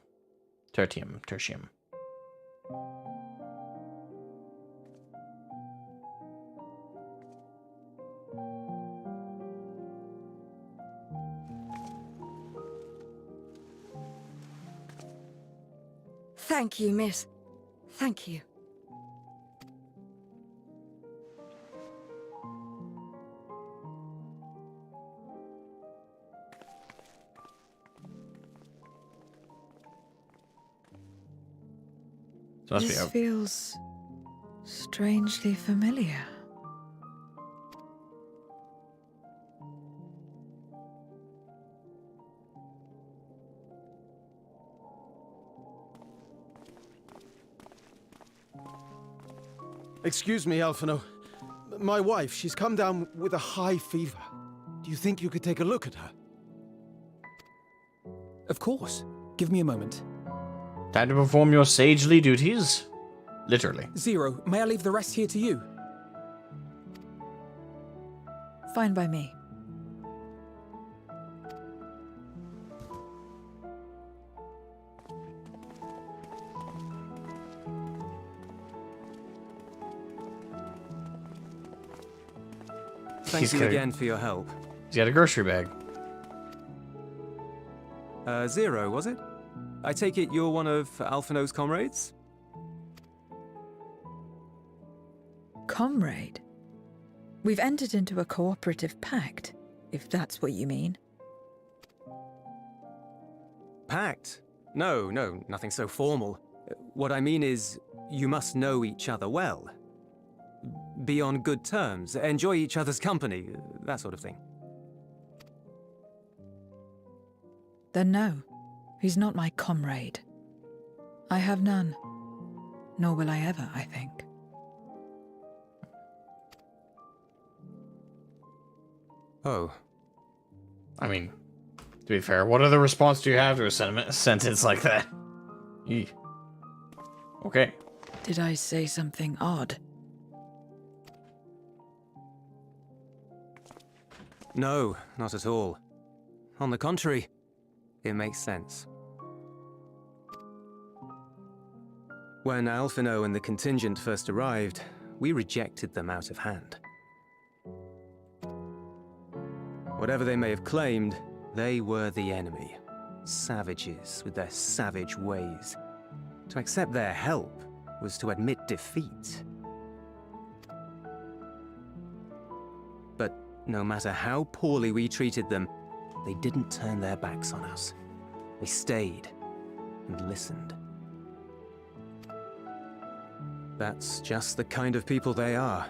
Thank you, miss. Thank you. So must be This out. feels strangely familiar. Excuse me, Alphano. My wife, she's come down with a high fever. Do you think you could take a look at her? Of course. Give me a moment. Time to perform your sagely duties. Literally. Zero, may I leave the rest here to you? Fine by me. Thank you again for your help. He's got a grocery bag. Zero, was it? I take it you're one of Alphino's comrades? Comrade? We've entered into a cooperative pact, if that's what you mean. Pact? No, nothing so formal. What I mean is, you must know each other well. Be on good terms, enjoy each other's company, that sort of thing. Then no, he's not my comrade. I have none. Nor will I ever, I think. Oh. I mean, to be fair, what other response do you have to a sentence like that? Eeh. Okay. Did I say something odd? No, not at all. On the contrary, it makes sense. When Alphino and the contingent first arrived, we rejected them out of hand. Whatever they may have claimed, they were the enemy. Savages with their savage ways. To accept their help was to admit defeat. But no matter how poorly we treated them, they didn't turn their backs on us. They stayed and listened. That's just the kind of people they are.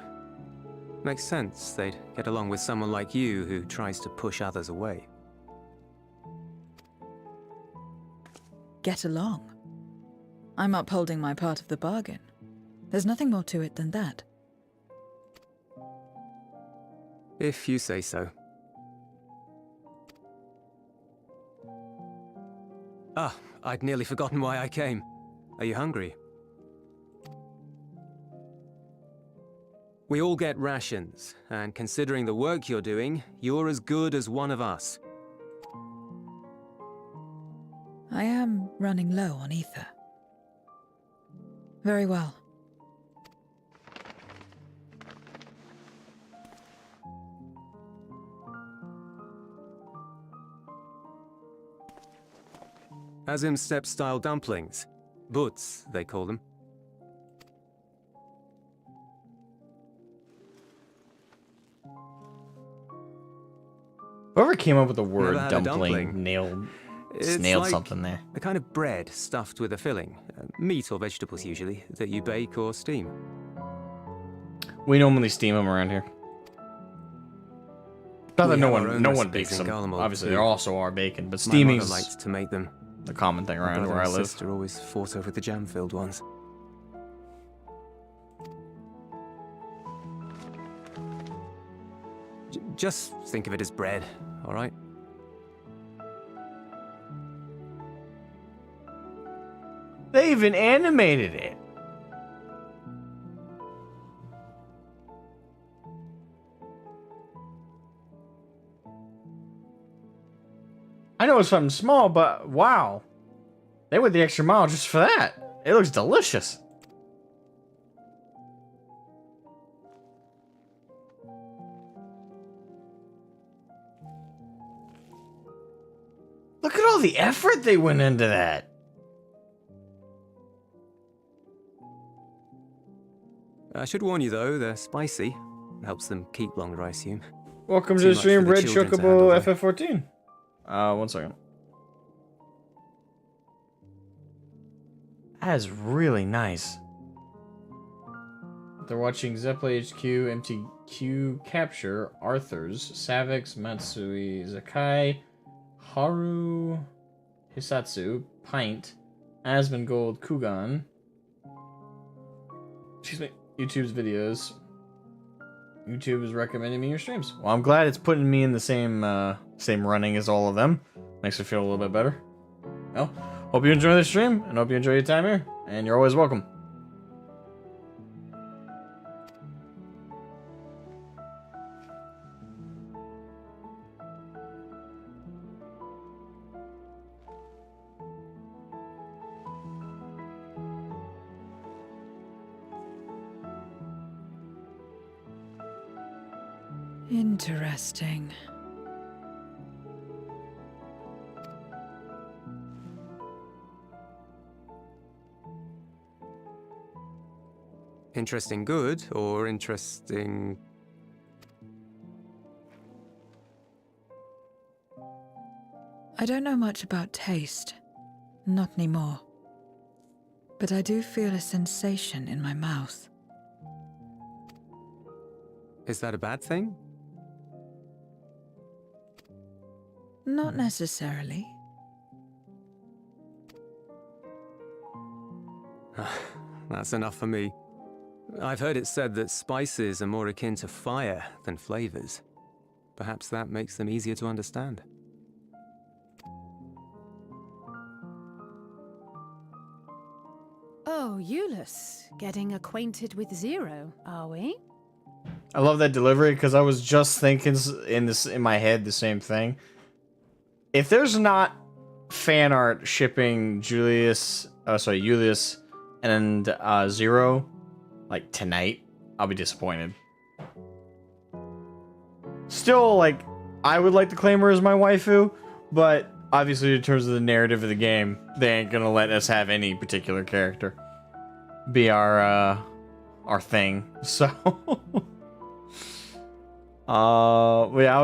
Makes sense they'd get along with someone like you who tries to push others away. Get along. I'm upholding my part of the bargain. There's nothing more to it than that. If you say so. Ah, I'd nearly forgotten why I came. Are you hungry? We all get rations, and considering the work you're doing, you're as good as one of us. I am running low on ether. Very well. Azim step-style dumplings. Butts, they call them. Whoever came up with the word Never had a dumpling nailed It's nailed like something there. a kind of bread stuffed with a filling. Meat or vegetables usually, that you bake or steam. We normally steam them around here. Not that We no have our own one recipes bakes in them. Garlemald, Obviously, too. there also are bacon, but My steaming's mother liked to make them. the common thing My around brother where I and live. sister always fought over the jam-filled ones. Just think of it as bread, all right? They even animated it. I know it's something small, but wow. They went the extra mile just for that. It looks delicious. Look at all the effort they went into that. I should warn you though, they're spicy. Helps them keep longer, I assume. Welcome Too to the much stream, for the Red children to handle, Chocobo though. FF14. 1 second. That is really nice. They're watching Zeppelin HQ, MTQ Capture, Arthur's, Savix, Matsui, Zakai, Haru, Hisatsu, Pint, Asmongold, Kugan. Excuse me. YouTube's videos. YouTube is recommending me your streams. Well, I'm glad it's putting me in the same running as all of them. Makes me feel a little bit better. Well, hope you enjoy the stream, and hope you enjoy your time here. And you're always welcome. Interesting. Interesting good, or interesting... I don't know much about taste. Not anymore. But I do feel a sensation in my mouth. Is that a bad thing? Not necessarily. That's enough for me. I've heard it said that spices are more akin to fire than flavors. Perhaps that makes them easier to understand. Oh, Euless, getting acquainted with Zero, are we? I love that delivery because I was just thinking in my head the same thing. If there's not fan art shipping Julius, and Zero, like tonight, I'll be disappointed. Still, like, I would like to claim her as my waifu, but obviously in terms of the narrative of the game, they ain't gonna let us have any particular character be our thing. So, yeah,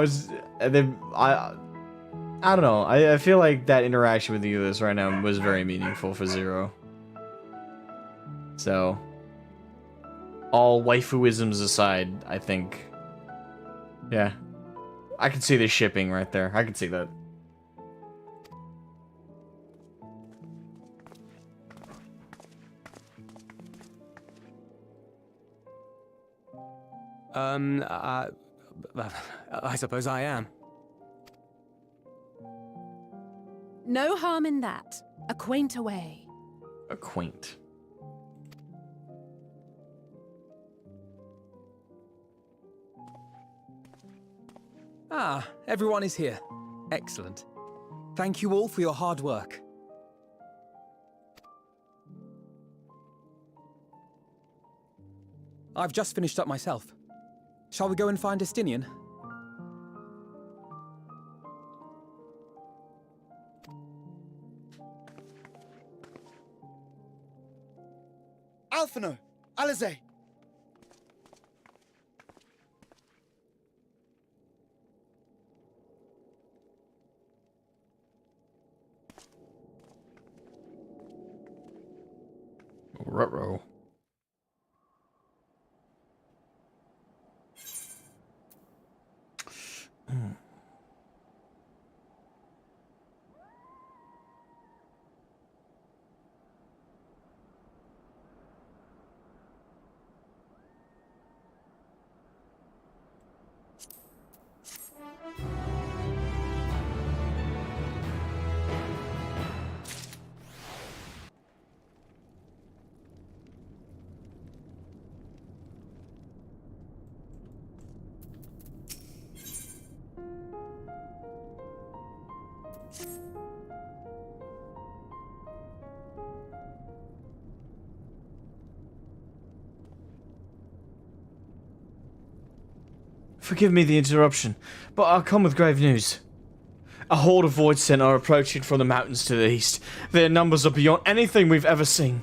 I don't know. I feel like that interaction with Euless right now was very meaningful for Zero. So, all waifuisms aside, I think, yeah, I can see the shipping right there. I can see that. I suppose I am. No harm in that. Acquaint away. Acquaint. Ah, everyone is here. Excellent. Thank you all for your hard work. I've just finished up myself. Shall we go and find Estinian? Alphino! Alize! Ruh-roh. Forgive me the interruption, but I'll come with grave news. A horde of Voidsent are approaching from the mountains to the east. Their numbers are beyond anything we've ever seen.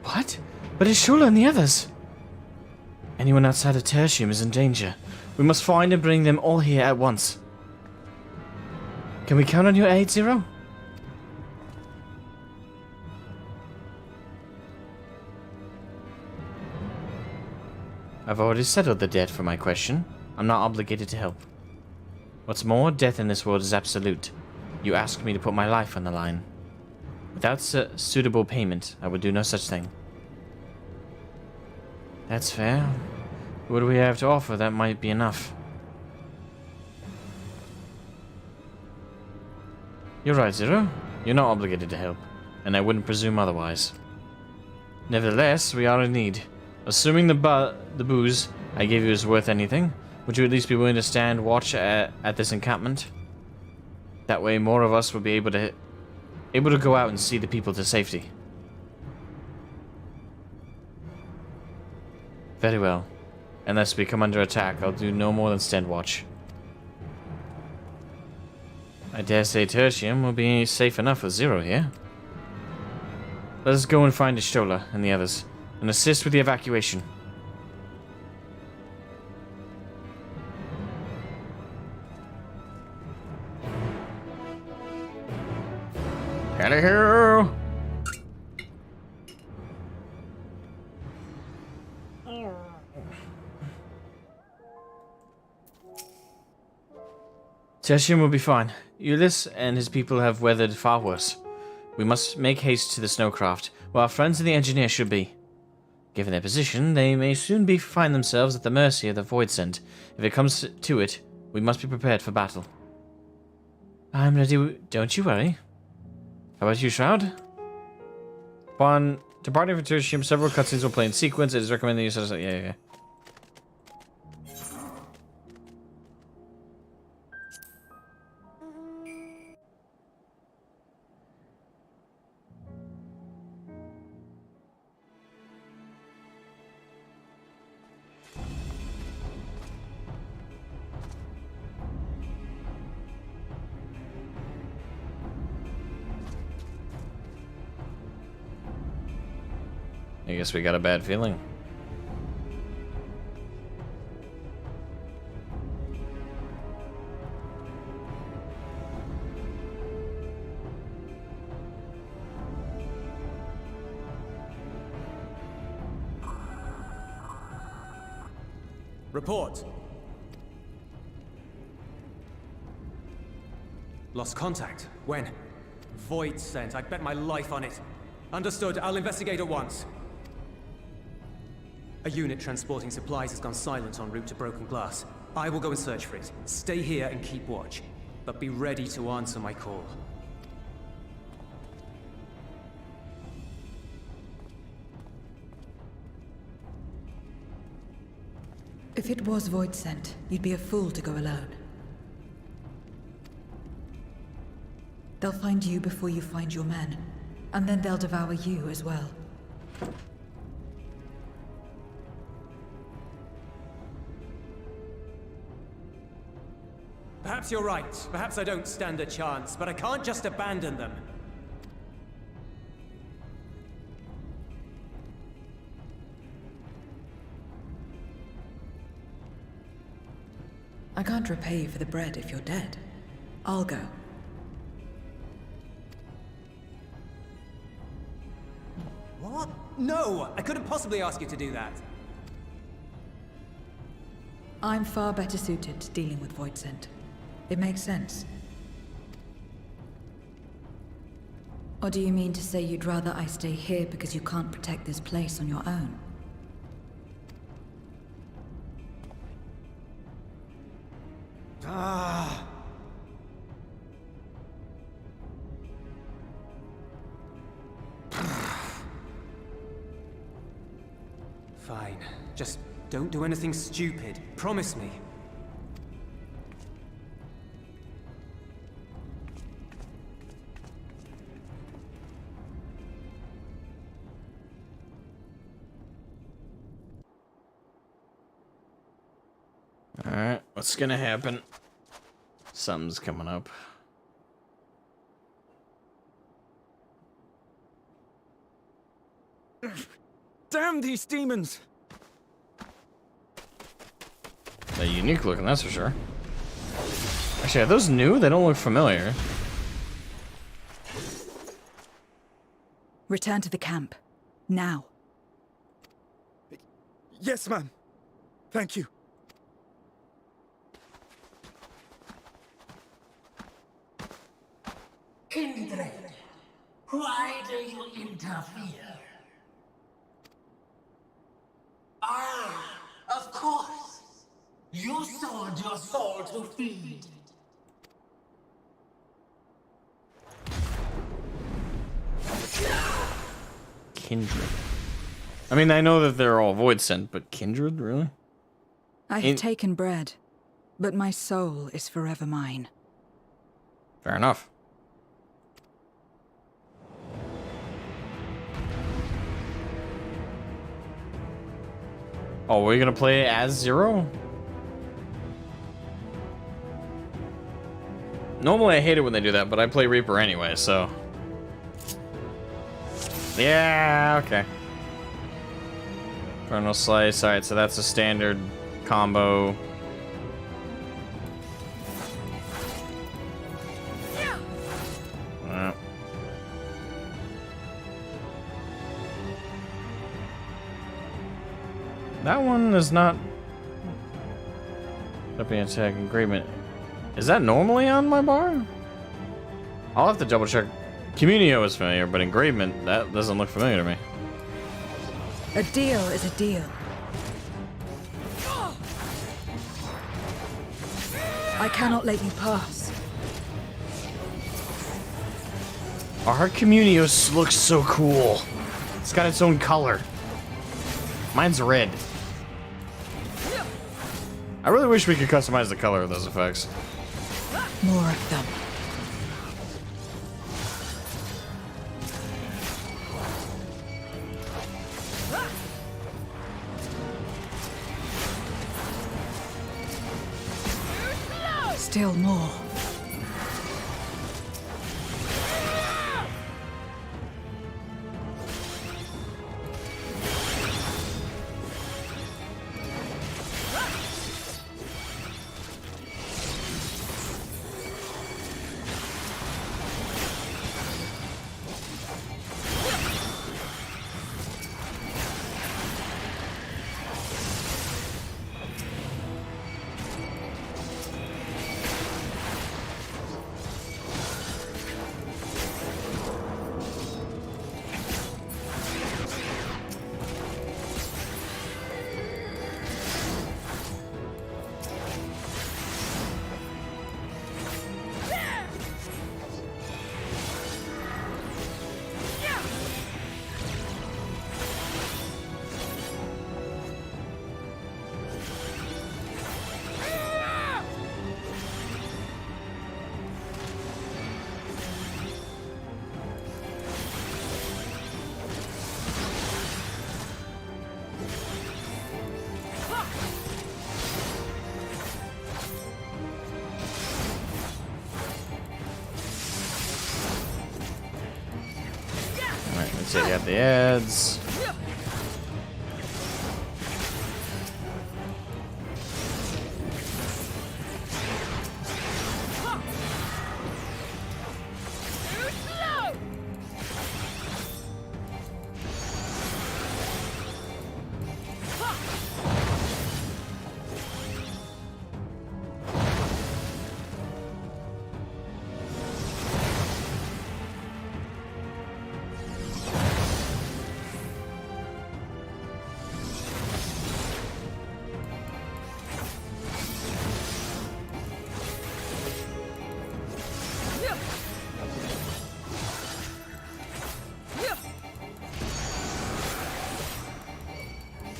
What? But it's Shula and the others. Anyone outside of Tertium is in danger. We must find and bring them all here at once. Can we count on your aid, Zero? I've already settled the debt for my question. I'm not obligated to help. What's more, death in this world is absolute. You asked me to put my life on the line. Without suitable payment, I would do no such thing. That's fair. What do we have to offer that might be enough? You're right, Zero. You're not obligated to help, and I wouldn't presume otherwise. Nevertheless, we are in need. Assuming the booze I gave you is worth anything, would you at least be willing to stand watch at this encampment? That way more of us will be able to able to go out and see the people to safety. Very well. Unless we come under attack, I'll do no more than stand watch. I dare say Tertium will be safe enough with Zero here. Let us go and find Ishtola and the others, and assist with the evacuation. Hello. Tertium will be fine. Ulyss and his people have weathered far worse. We must make haste to the snowcraft, where our friends and the engineer should be. Given their position, they may soon find themselves at the mercy of the Voidsent. If it comes to it, we must be prepared for battle. I'm ready, don't you worry. How about you, Shroud? Upon departing from Tertium, several cutscenes will play in sequence. It is recommended you set yeah. I guess we got a bad feeling. Report. Lost contact. When? Voidsent. I'd bet my life on it. Understood. I'll investigate at once. A unit transporting supplies has gone silent en route to Broken Glass. I will go and search for it. Stay here and keep watch. But be ready to answer my call. If it was Voidsent, you'd be a fool to go alone. They'll find you before you find your men, and then they'll devour you as well. Perhaps you're right. Perhaps I don't stand a chance, but I can't just abandon them. I can't repay you for the bread if you're dead. I'll go. What? No! I couldn't possibly ask you to do that. I'm far better suited to dealing with Voidsent. It makes sense. Or do you mean to say you'd rather I stay here because you can't protect this place on your own? Fine. Just don't do anything stupid. Promise me. Alright, what's gonna happen? Something's coming up. Damn these demons! They're unique looking, that's for sure. Actually, are those new? They don't look familiar. Return to the camp. Now. Yes, ma'am. Thank you. Kindred, why do you interfere? Ah, of course. You sold your soul to feed. Kindred. I mean, I know that they're all Voidsent, but Kindred, really? I have taken bread, but my soul is forever mine. Fair enough. Oh, we're gonna play as Zero? Normally I hate it when they do that, but I play Reaper anyway, so... Yeah, okay. Frontal Slice, alright, so that's a standard combo. That one is not... Jumping attack engravement. Is that normally on my bar? I'll have to double check. Communio is familiar, but engravement, that doesn't look familiar to me. A deal is a deal. I cannot let you pass. Our Communio looks so cool. It's got its own color. Mine's red. I really wish we could customize the color of those effects. More of them. Still more. Take out the ads.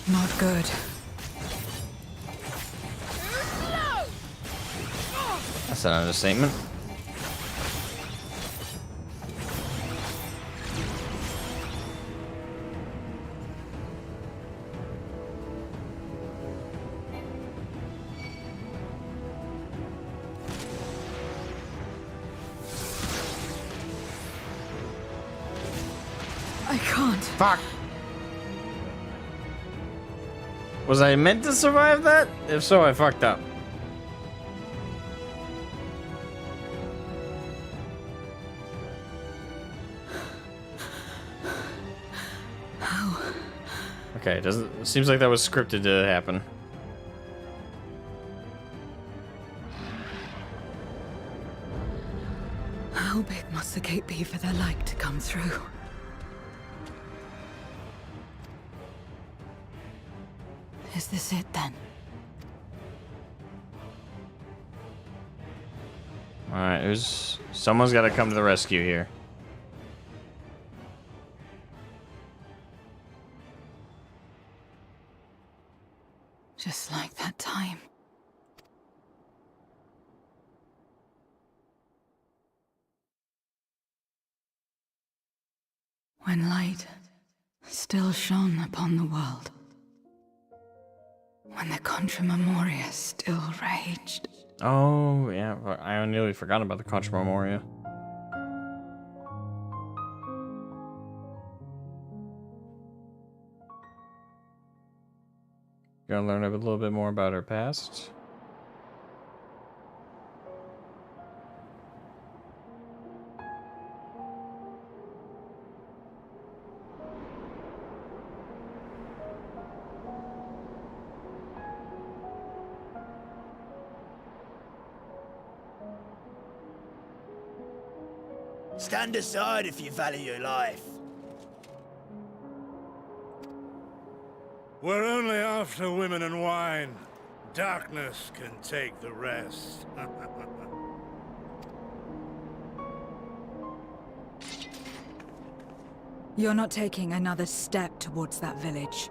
Not good. That's an understatement. I can't. Fuck. Was I meant to survive that? If so, I fucked up. How? Okay, doesn't seems like that was scripted to happen. How big must the gate be for their light to come through? Is this it then? Alright, someone's gotta come to the rescue here. Just like that time. When light still shone upon the world. when the Contra Memoria still raged. Oh, yeah. I nearly forgot about the Contra Memoria. Gonna learn a little bit more about her past. Stand aside if you value your life. We're only after women and wine. Darkness can take the rest. You're not taking another step towards that village.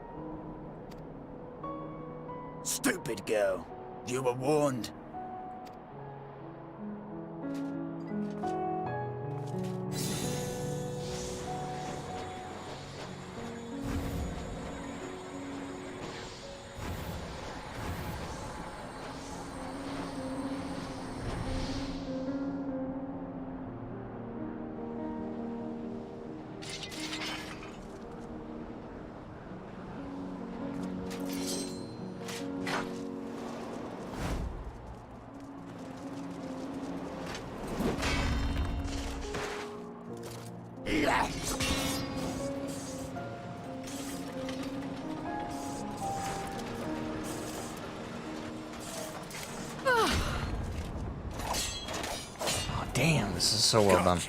Stupid girl. You were warned. Oh, damn, this is so well done.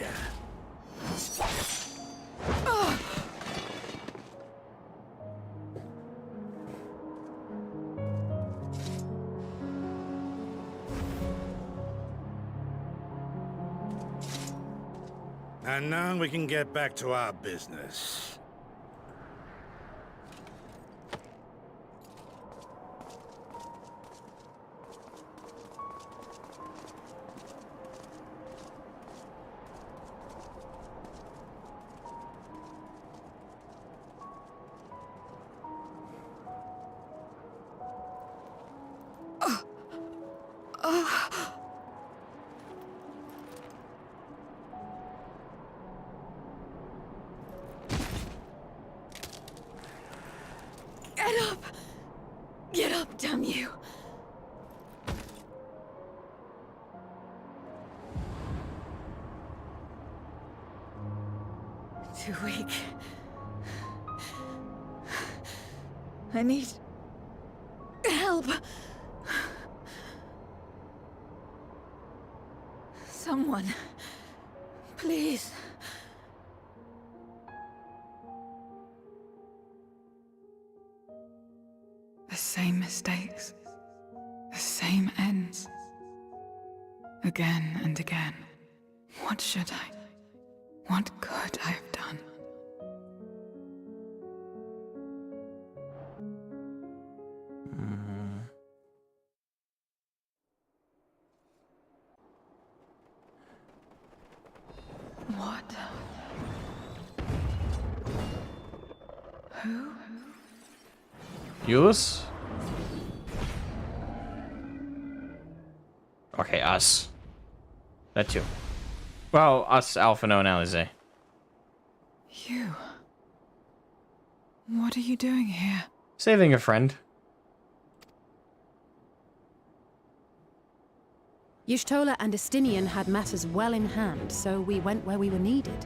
And now we can get back to our business. Get up! Get up, damn you! Too weak. I need help. Someone, please. The same mistakes, the same ends. Again and again. What should I? What could I have done? What? Who? Euless? Okay, us. That too. Well, us, Alphino and Alize. You? What are you doing here? Saving a friend. Y'shtola and Estinian had matters well in hand, so we went where we were needed.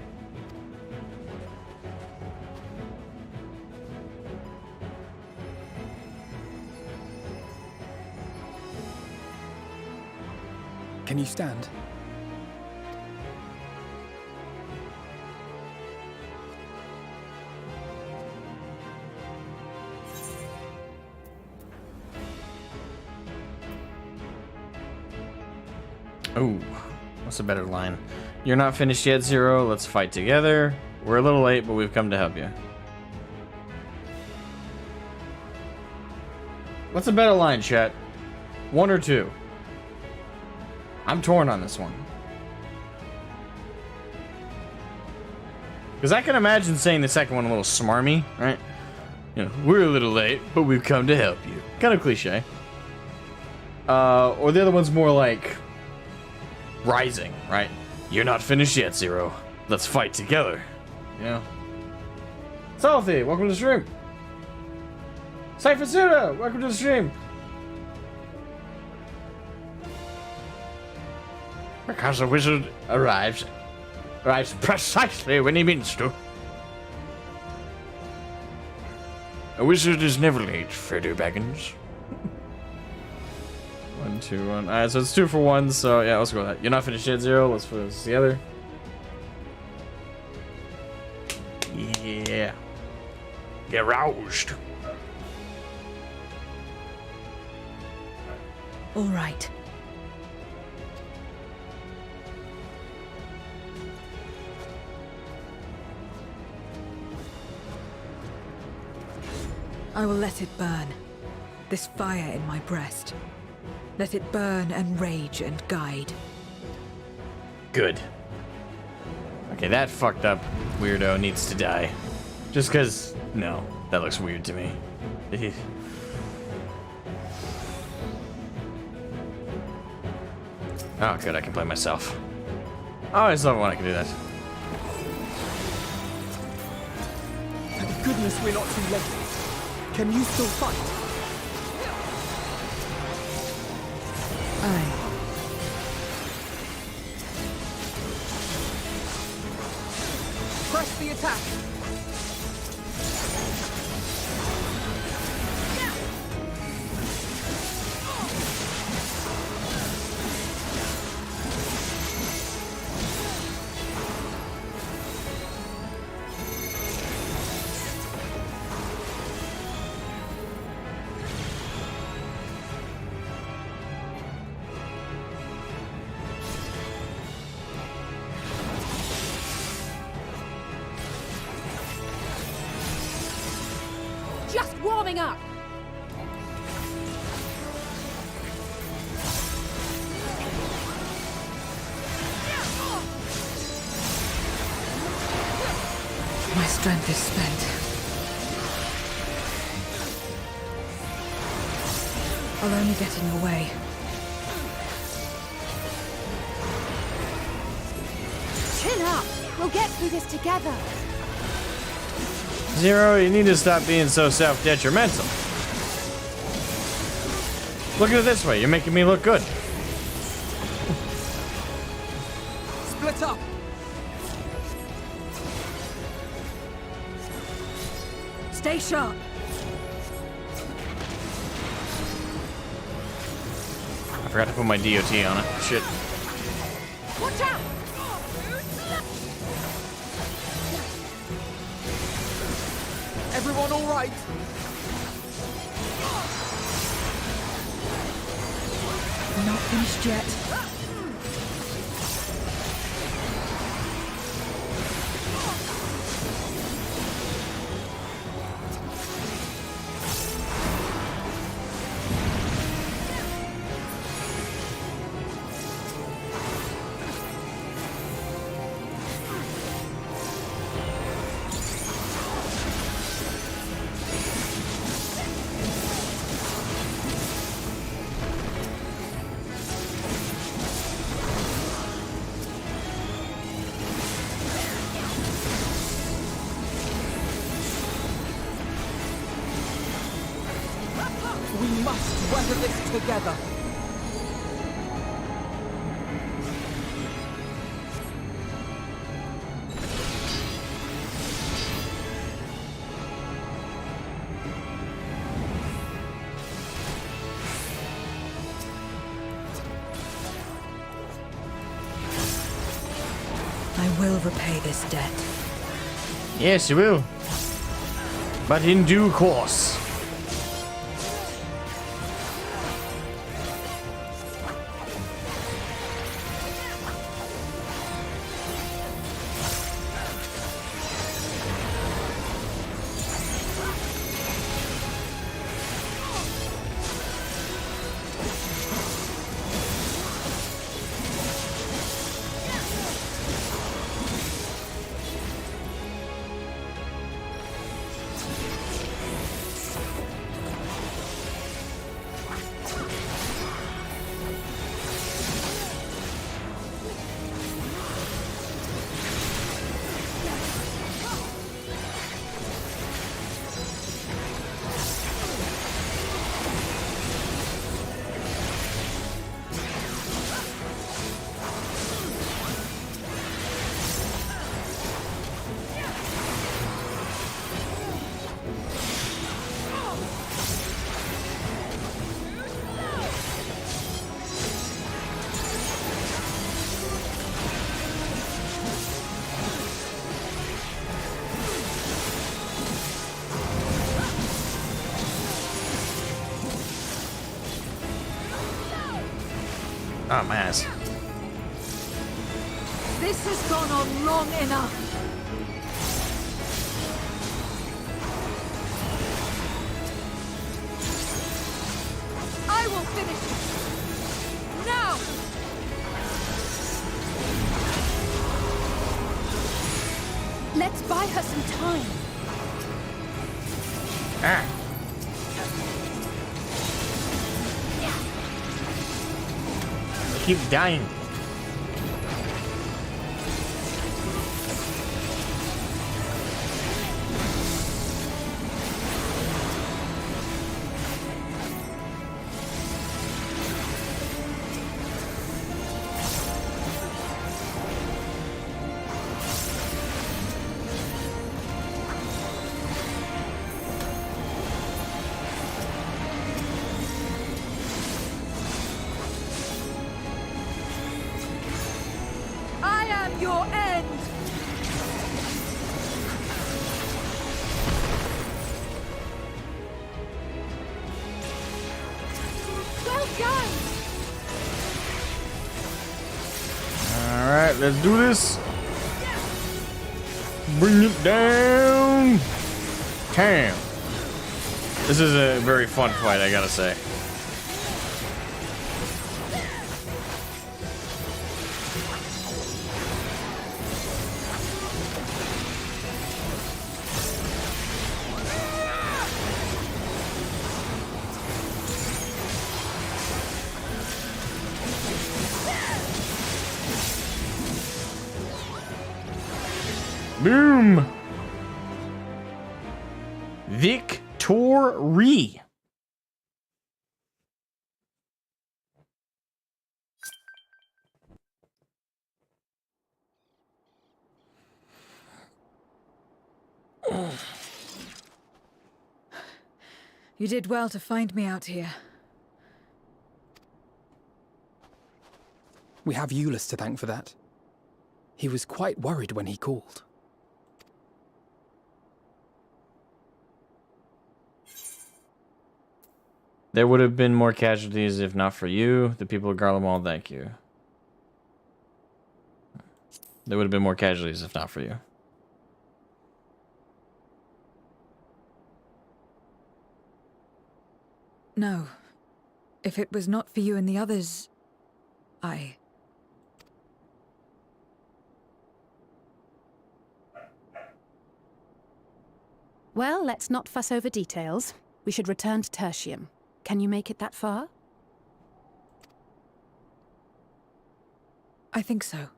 Can you stand? Ooh, what's a better line? You're not finished yet, Zero. Let's fight together. We're a little late, but we've come to help you. What's a better line, chat? One or two? I'm torn on this one. Because I can imagine saying the second one a little smarmy, right? You know, we're a little late, but we've come to help you. Kind of cliche. Or the other one's more like rising, right? You're not finished yet, Zero. Let's fight together. You know? Salty, welcome to the stream. Cypher Zero, welcome to the stream. Because the wizard arrives precisely when he means to. A wizard is never late, Frodo Baggins. 1, 2, 1. Alright, so it's 2 for 1, so yeah, let's go with that. You're not finished yet, Zero. Let's put this together. Yeah. Get roused. All right. I will let it burn. This fire in my breast. Let it burn and rage and guide. Good. Okay, that fucked up weirdo needs to die. Just cause, no, that looks weird to me. Oh, good, I can play myself. Oh, I just love it when I can do that. Thank goodness we're not too late. Can you still fight? Aye. Press the attack! Just warming up! My strength is spent. I'll only get in your way. Chin up! We'll get through this together! Zero, you need to stop being so self-detrimental. Look at it this way, you're making me look good. Split up! Stay sharp. I forgot to put my DOT on it. Shit. Watch out! Everyone all right? Not finished yet. We must weather this together. I will repay this debt. Yes, you will. But in due course. Oh, my ass. This has gone on long enough. I will finish it. Now! Let's buy her some time. Ah. Keep dying. I am your end! Well done! Alright, let's do this. Bring it down. Damn. This is a very fun fight, I gotta say. Boom! Victory! You did well to find me out here. We have Euless to thank for that. He was quite worried when he called. There would have been more casualties if not for you. The people of Garlemald, thank you. There would have been more casualties if not for you. No. If it was not for you and the others, Well, let's not fuss over details. We should return to Tertium. Can you make it that far? I think so.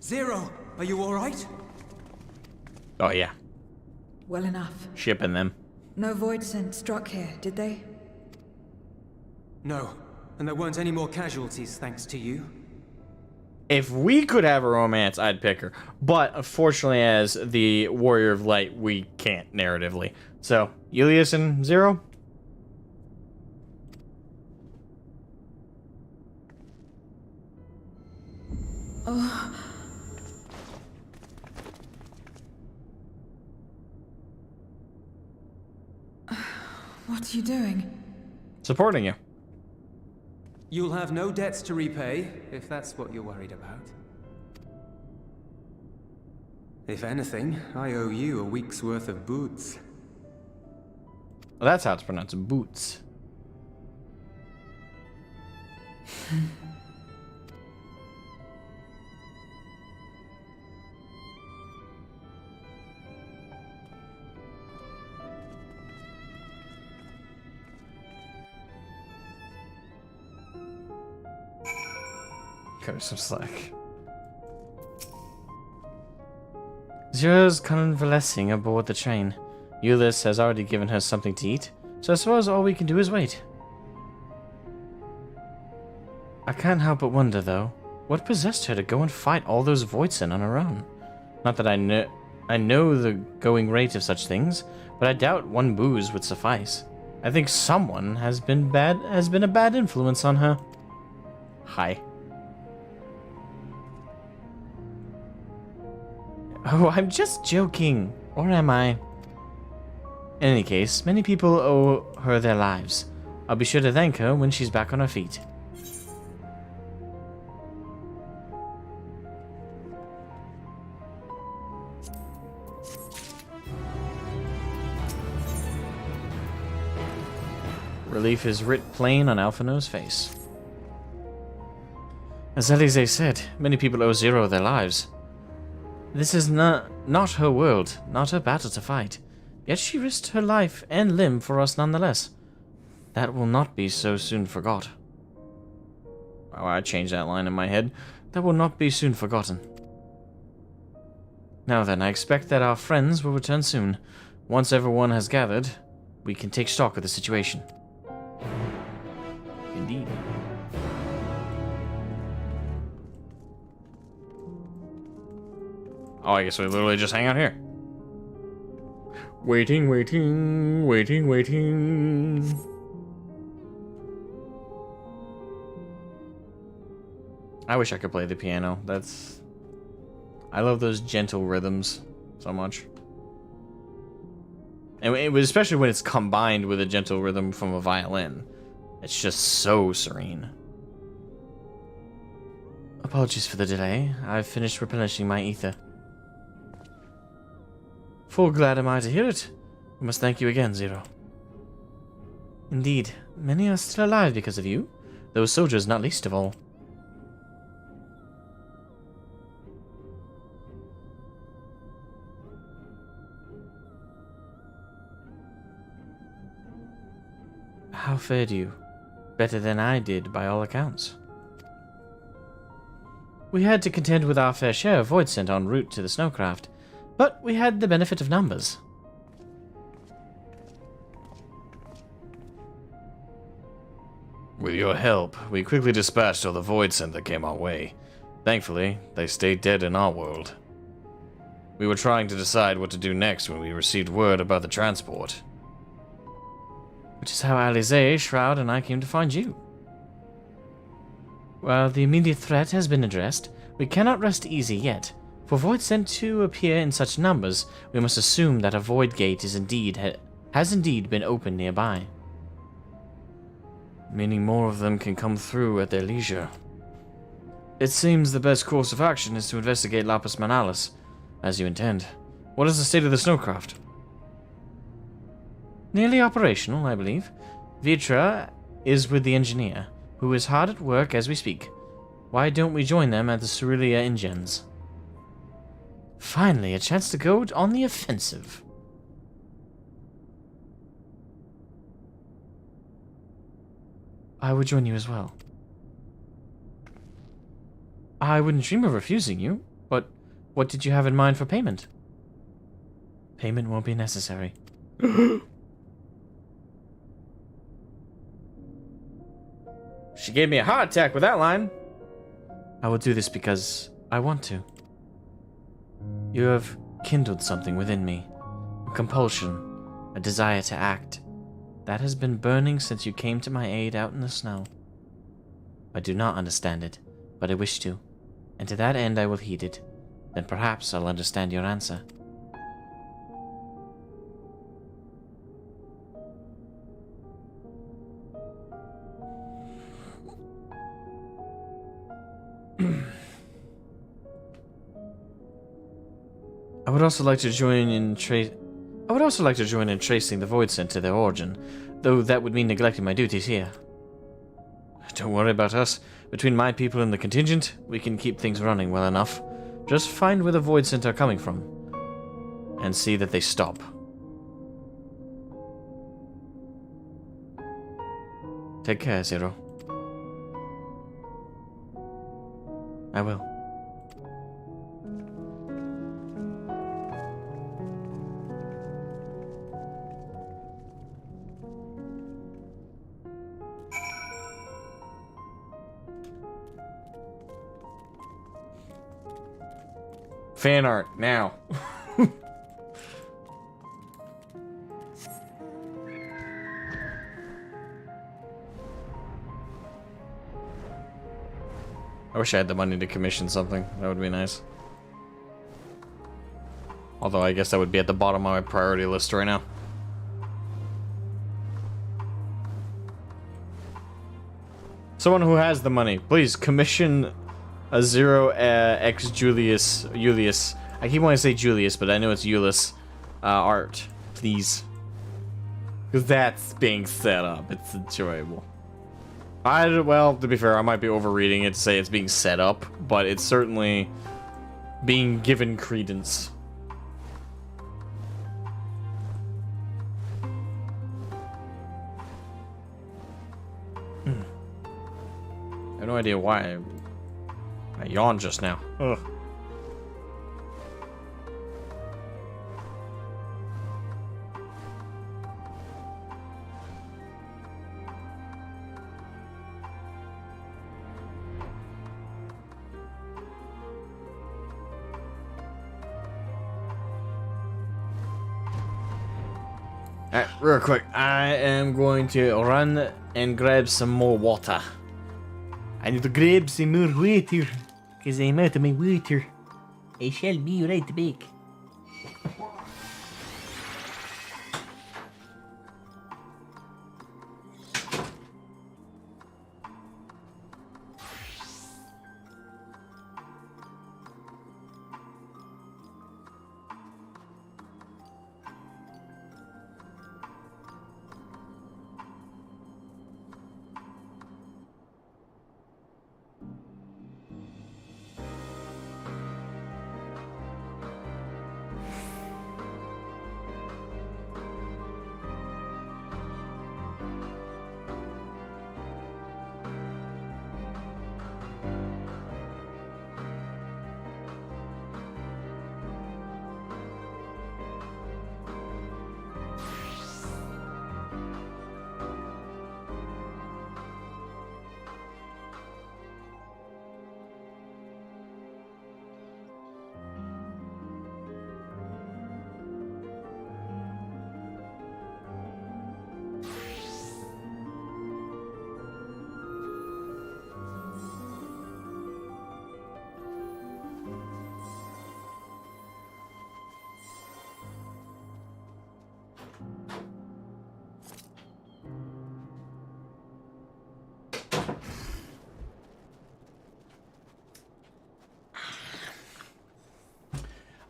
Zero, are you all right? Oh, yeah. Well enough. Shipping them. No void scent struck here, did they? No, and there weren't any more casualties thanks to you. If we could have a romance, I'd pick her. But unfortunately, as the Warrior of Light, we can't narratively. So, Julius and Zero? Oh. What are you doing? Supporting you. You'll have no debts to repay, if that's what you're worried about. If anything, I owe you a week's worth of boots. Well, that's how it's pronounced. Boots. Cut her some slack. Zero's convalescing aboard the train. Euless has already given her something to eat, so I suppose all we can do is wait. I can't help but wonder, though, what possessed her to go and fight all those Voidsen on her own? Not that I know the going rate of such things, but I doubt one booze would suffice. I think someone has been a bad influence on her. Hi. Oh, I'm just joking. Or am I? In any case, many people owe her their lives. I'll be sure to thank her when she's back on her feet. Relief is writ plain on Alphino's face. As Elise said, many people owe Zero their lives. This is not her world, not her battle to fight. Yet she risked her life and limb for us nonetheless. That will not be so soon forgot. Oh, I changed that line in my head. That will not be soon forgotten. Now then, I expect that our friends will return soon. Once everyone has gathered, we can take stock of the situation. Indeed. Oh, I guess we literally just hang out here. Waiting, waiting, waiting, waiting. I wish I could play the piano. I love those gentle rhythms so much. And it was especially when it's combined with a gentle rhythm from a violin. It's just so serene. Apologies for the delay. I've finished replenishing my ether. Full glad am I to hear it. I must thank you again, Zero. Indeed, many are still alive because of you. Those soldiers not least of all. How fared you? Better than I did, by all accounts. We had to contend with our fair share of void sent en route to the snowcraft, but we had the benefit of numbers. With your help, we quickly dispatched all the void sent that came our way. Thankfully, they stayed dead in our world. We were trying to decide what to do next when we received word about the transport. Which is how Alize, Shroud, and I came to find you. While the immediate threat has been addressed, we cannot rest easy yet. For void sent to appear in such numbers, we must assume that a void gate has indeed been opened nearby. Meaning more of them can come through at their leisure. It seems the best course of action is to investigate Lapis Manalis, as you intend. What is the state of the snowcraft? Nearly operational, I believe. Vitra is with the engineer, who is hard at work as we speak. Why don't we join them at the Cerulia Ingens? Finally, a chance to go on the offensive. I would join you as well. I wouldn't dream of refusing you, but what did you have in mind for payment? Payment won't be necessary. She gave me a heart attack with that line. I will do this because I want to. You have kindled something within me. A compulsion, a desire to act. That has been burning since you came to my aid out in the snow. I do not understand it, but I wish to. And to that end I will heed it. Then perhaps I'll understand your answer. I would also like to join in tracing the void sent to their origin, though that would mean neglecting my duties here. Don't worry about us. Between my people and the contingent, we can keep things running well enough. Just find where the void sent are coming from, and see that they stop. Take care, Zero. I will. Fan art, now. I wish I had the money to commission something. That would be nice. Although I guess that would be at the bottom of my priority list right now. Someone who has the money, please commission a 0x Julius. I keep wanting to say Julius, but I know it's Euless art, please. Because that's being set up. It's enjoyable. Well, to be fair, I might be overreading it to say it's being set up, but it's certainly being given credence. I have no idea why I yawned just now. Ugh. Alright, real quick, I am going to run and grab some more water. I need to grab some more water, because I'm out of my water. I shall be right back.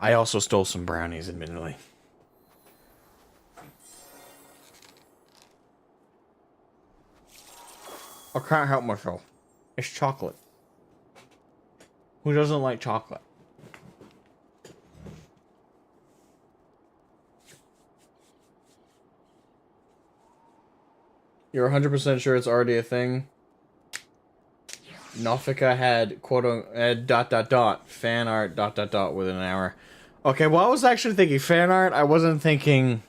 I also stole some brownies, admittedly. I can't help myself. It's chocolate. Who doesn't like chocolate? You're 100% sure it's already a thing? Nofika had fan art within an hour. Okay, well, I was actually thinking fan art. I wasn't thinking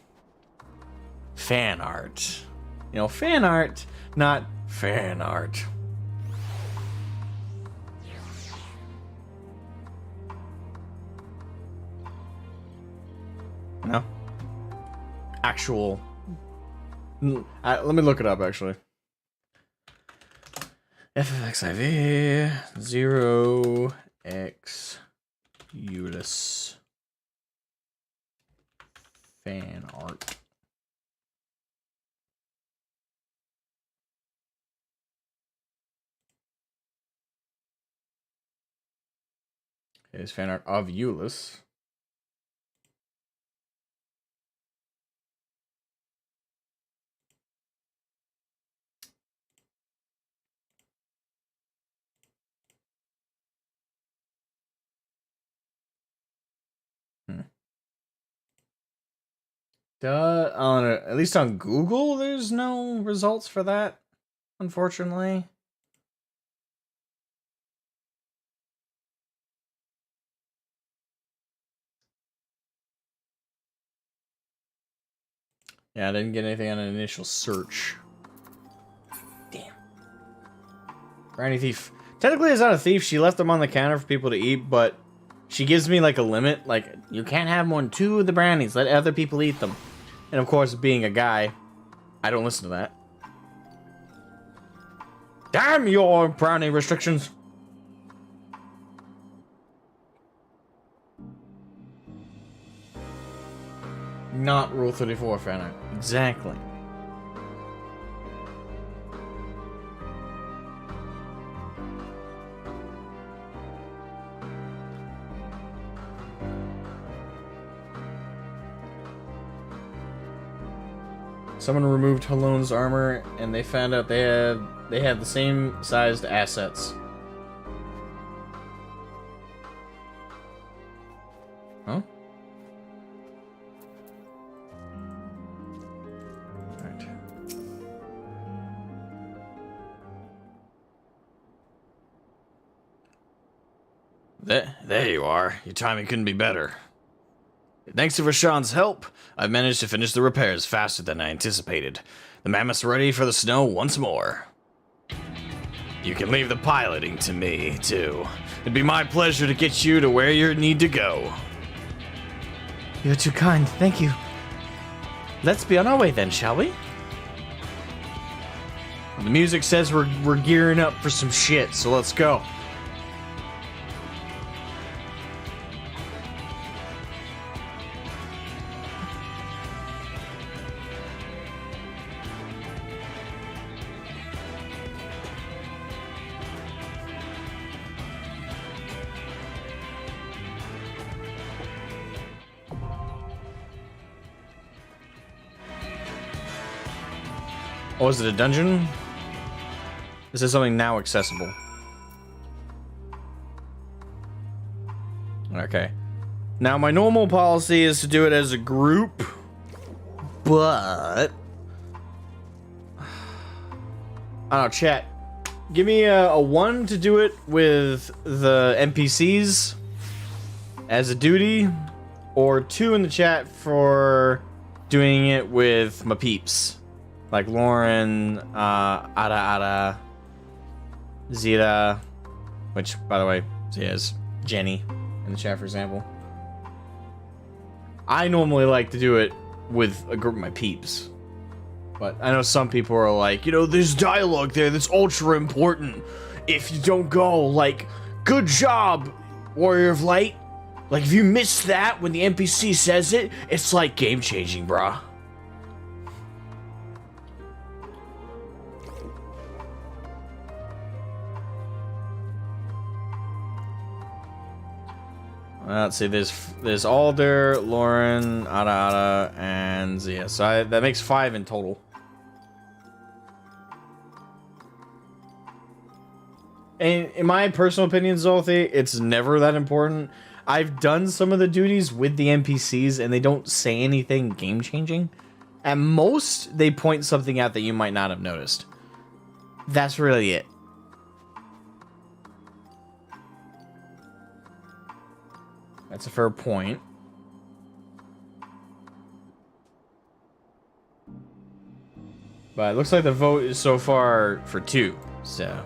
fan art. You know, fan art, not fan art. No? Actual. Let me look it up, actually. ffxiv 0x Ulyss fan art. Okay, it's fan art of Ulyss. At least on Google, there's no results for that, unfortunately. Yeah, I didn't get anything on an initial search. Damn. Brownie thief. Technically, it's not a thief. She left them on the counter for people to eat, but she gives me like a limit. Like, you can't have more than 2 of the brownies. Let other people eat them. And of course, being a guy, I don't listen to that. Damn your brownie restrictions. Not Rule 34 fan art. Exactly. Someone removed Halone's armor, and they found out they had the same sized assets. Huh? Alright. There you are. Your timing couldn't be better. Thanks to Rashawn's help, I've managed to finish the repairs faster than I anticipated. The mammoth's ready for the snow once more. You can leave the piloting to me, too. It'd be my pleasure to get you to where you need to go. You're too kind, thank you. Let's be on our way then, shall we? The music says we're gearing up for some shit, so let's go. Oh, is it a dungeon? This is something now accessible. Okay. Now, my normal policy is to do it as a group, but... I don't know, chat. Give me a 1 to do it with the NPCs as a duty, or 2 in the chat for doing it with my peeps. Like Lauren, Ada, Zeta, which, by the way, is Jenny in the chat, for example. I normally like to do it with a group of my peeps. But I know some people are like, you know, there's dialogue there that's ultra important. If you don't go, like, good job, Warrior of Light. Like, if you miss that when the NPC says it, it's like game-changing, brah. Let's see, there's Alder, Lauren, Ada, and Zia. So that makes 5 in total. And in my personal opinion, Zolthi, it's never that important. I've done some of the duties with the NPCs, and they don't say anything game-changing. At most, they point something out that you might not have noticed. That's really it. That's a fair point. But it looks like the vote is so far for 2, so...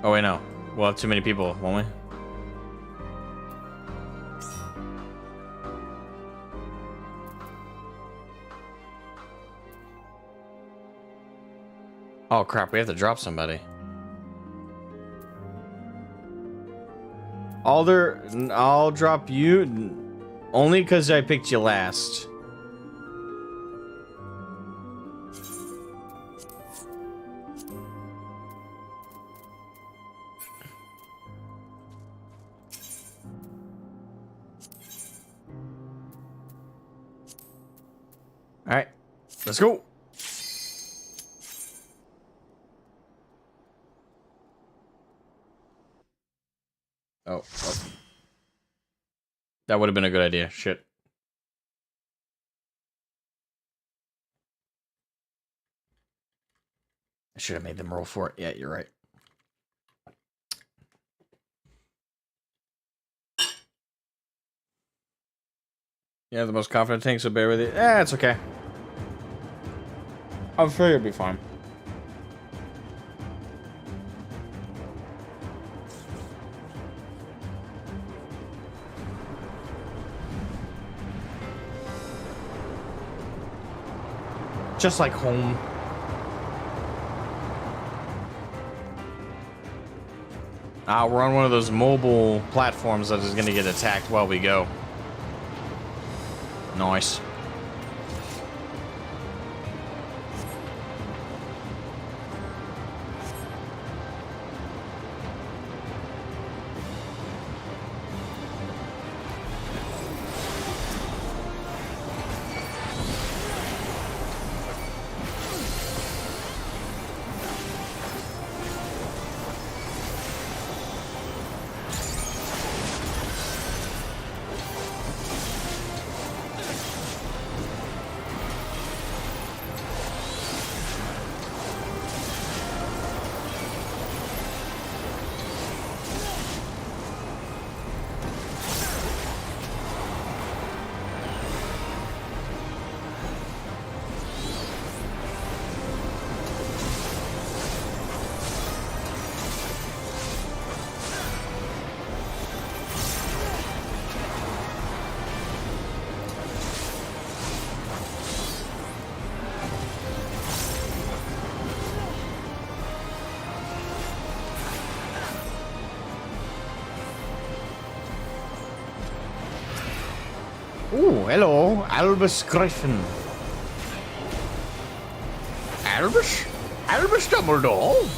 Oh wait, no. We'll have too many people, won't we? Oh crap, we have to drop somebody. Alder, I'll drop you only because I picked you last. All right, let's go. Oh. That would have been a good idea. Shit. I should have made them roll for it. Yeah, you're right. Yeah, the most confident tank, so bear with it. It's okay. I'm sure you'll be fine. Just like home. We're on one of those mobile platforms that is going to get attacked while we go. Nice. Ooh, hello, Albus Griffin. Albus? Albus Dumbledore?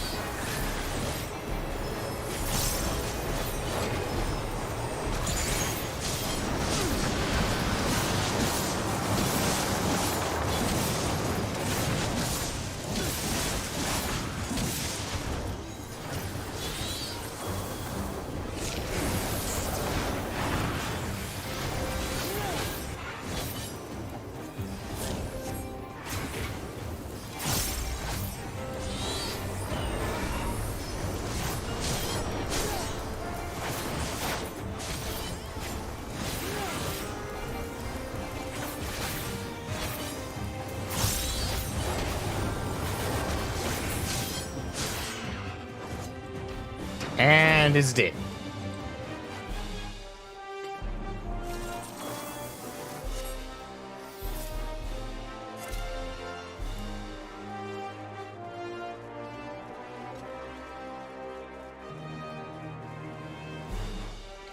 And it's dead.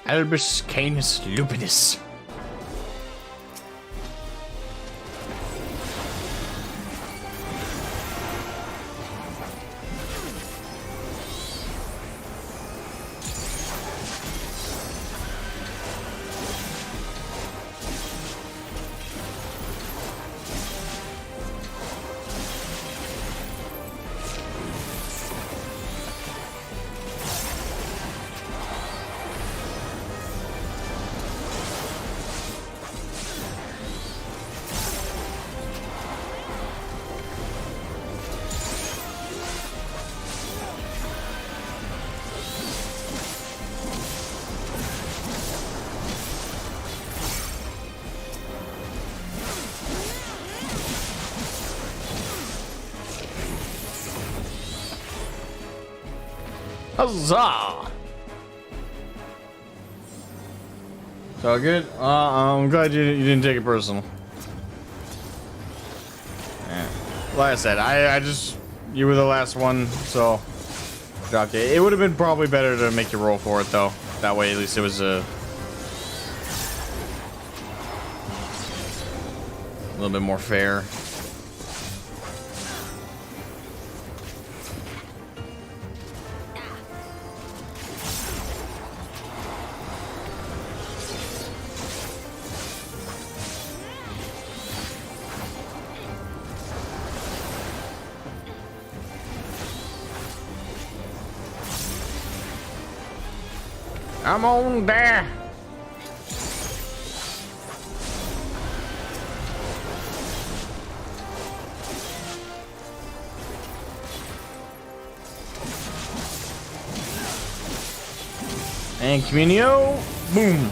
Albus Canis Lupinus. Huzzah! So good. I'm glad you didn't take it personal. Yeah. Like I said, I just you were the last one, so dropped it. It would have been probably better to make you roll for it though. That way, at least it was a little bit more fair. I'm on there. And Communio, boom.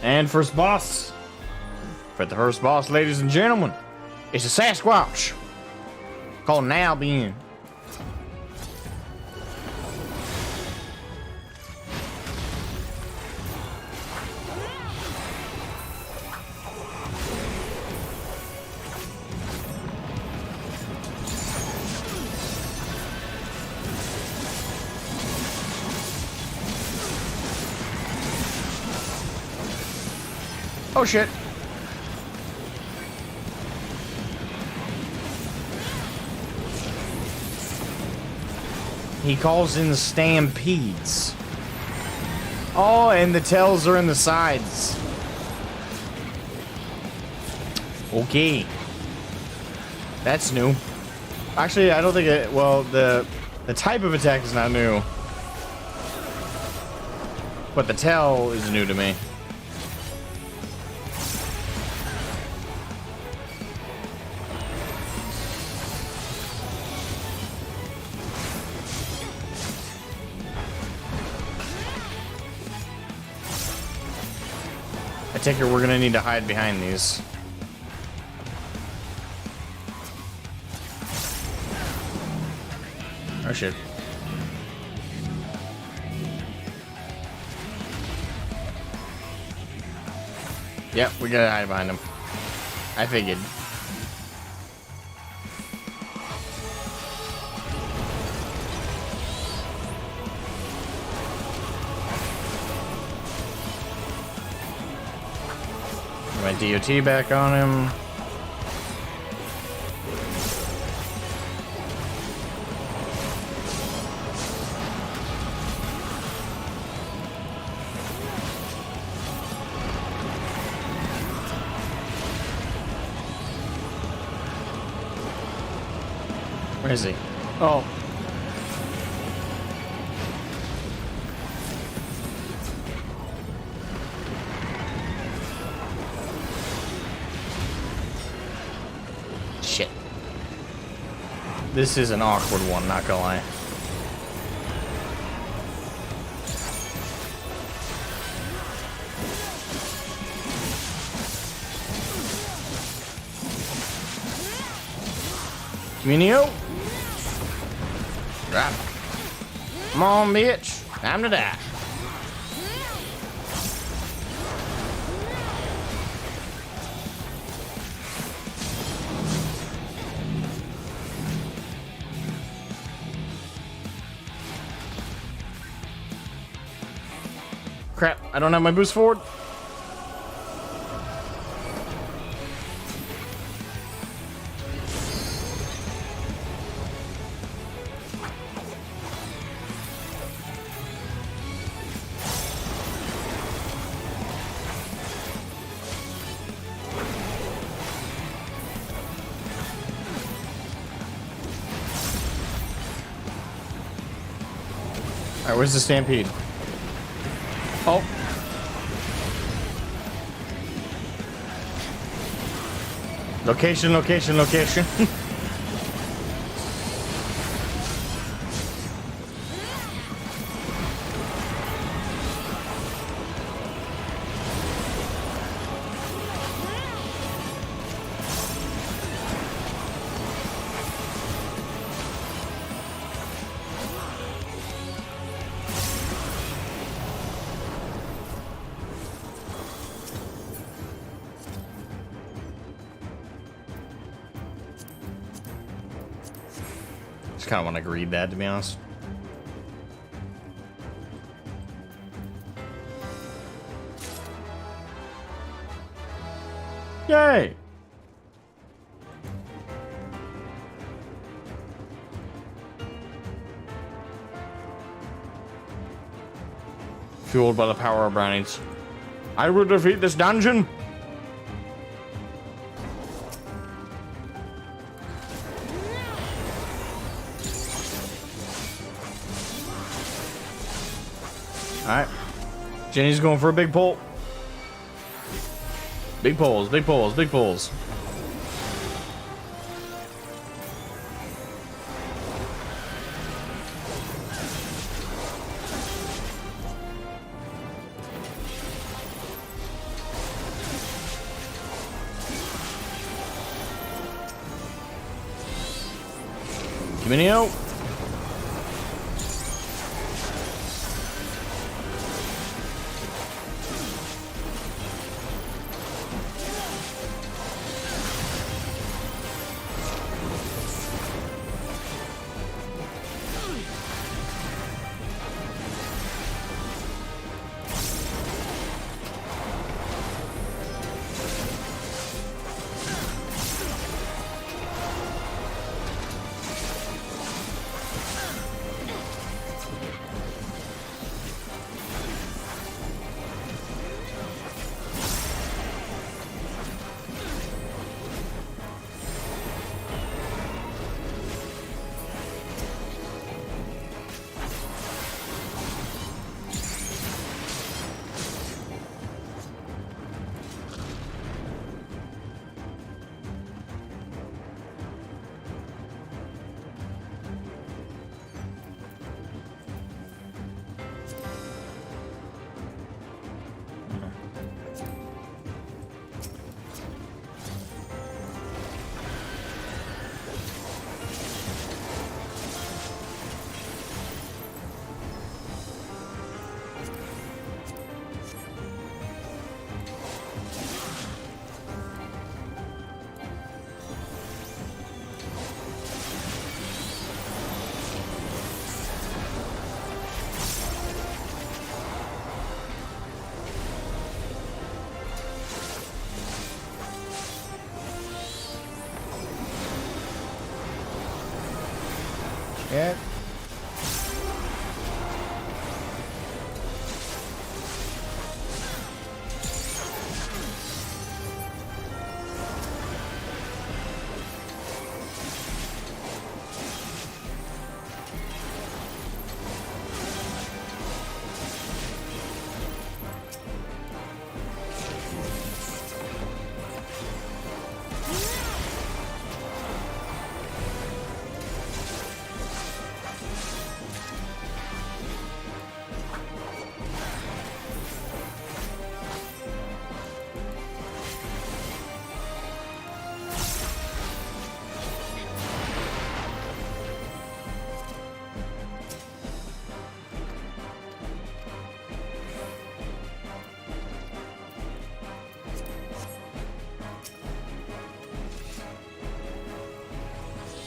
And first boss. For the first boss, ladies and gentlemen, it's a Sasquatch called an Albion. Oh shit. He calls in stampedes. Oh, and the tails are in the sides. Okay. That's new. Actually, I don't think it... Well, the type of attack is not new. But the tail is new to me. I take it we're gonna need to hide behind these. Oh shit. Yep, we gotta hide behind him. I figured. My DOT back on him. Where is he? Oh. Shit. This is an awkward one, not gonna lie. Minio. Drop. Come on, bitch. Time to die. Crap, I don't have my boost forward. Alright, where's the stampede? Oh. Location, location, location. Just kind of want to read that, to be honest. Yay! Fueled by the power of brownies. I will defeat this dungeon! Alright. Jenny's going for a big pull. Big pulls, big pulls, big pulls. Minio.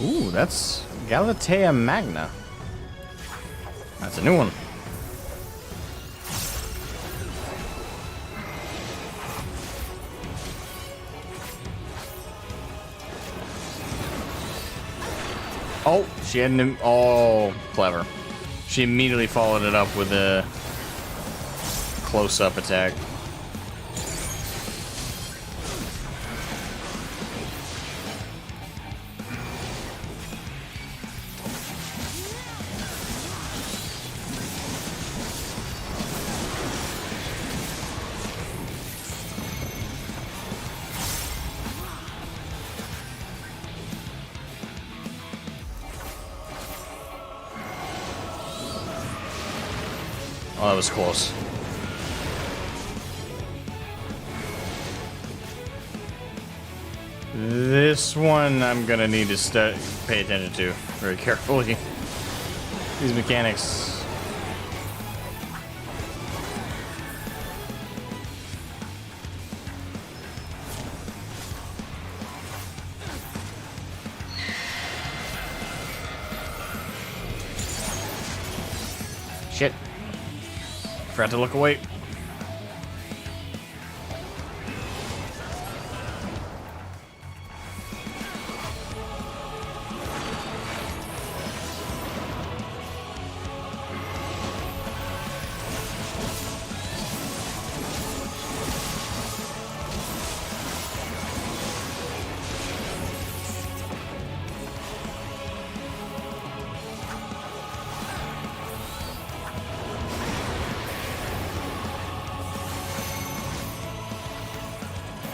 Ooh, that's Galatea Magna. That's a new one. Oh, she had an... Oh, clever. She immediately followed it up with a close-up attack. Oh, that was close. This one I'm gonna need to pay attention to very carefully. These mechanics. Shit. Forgot to look away.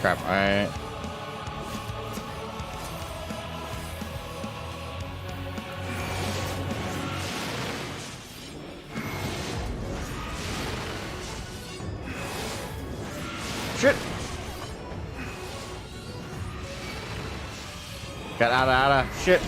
Crap, alright. Shit! Got out of shit.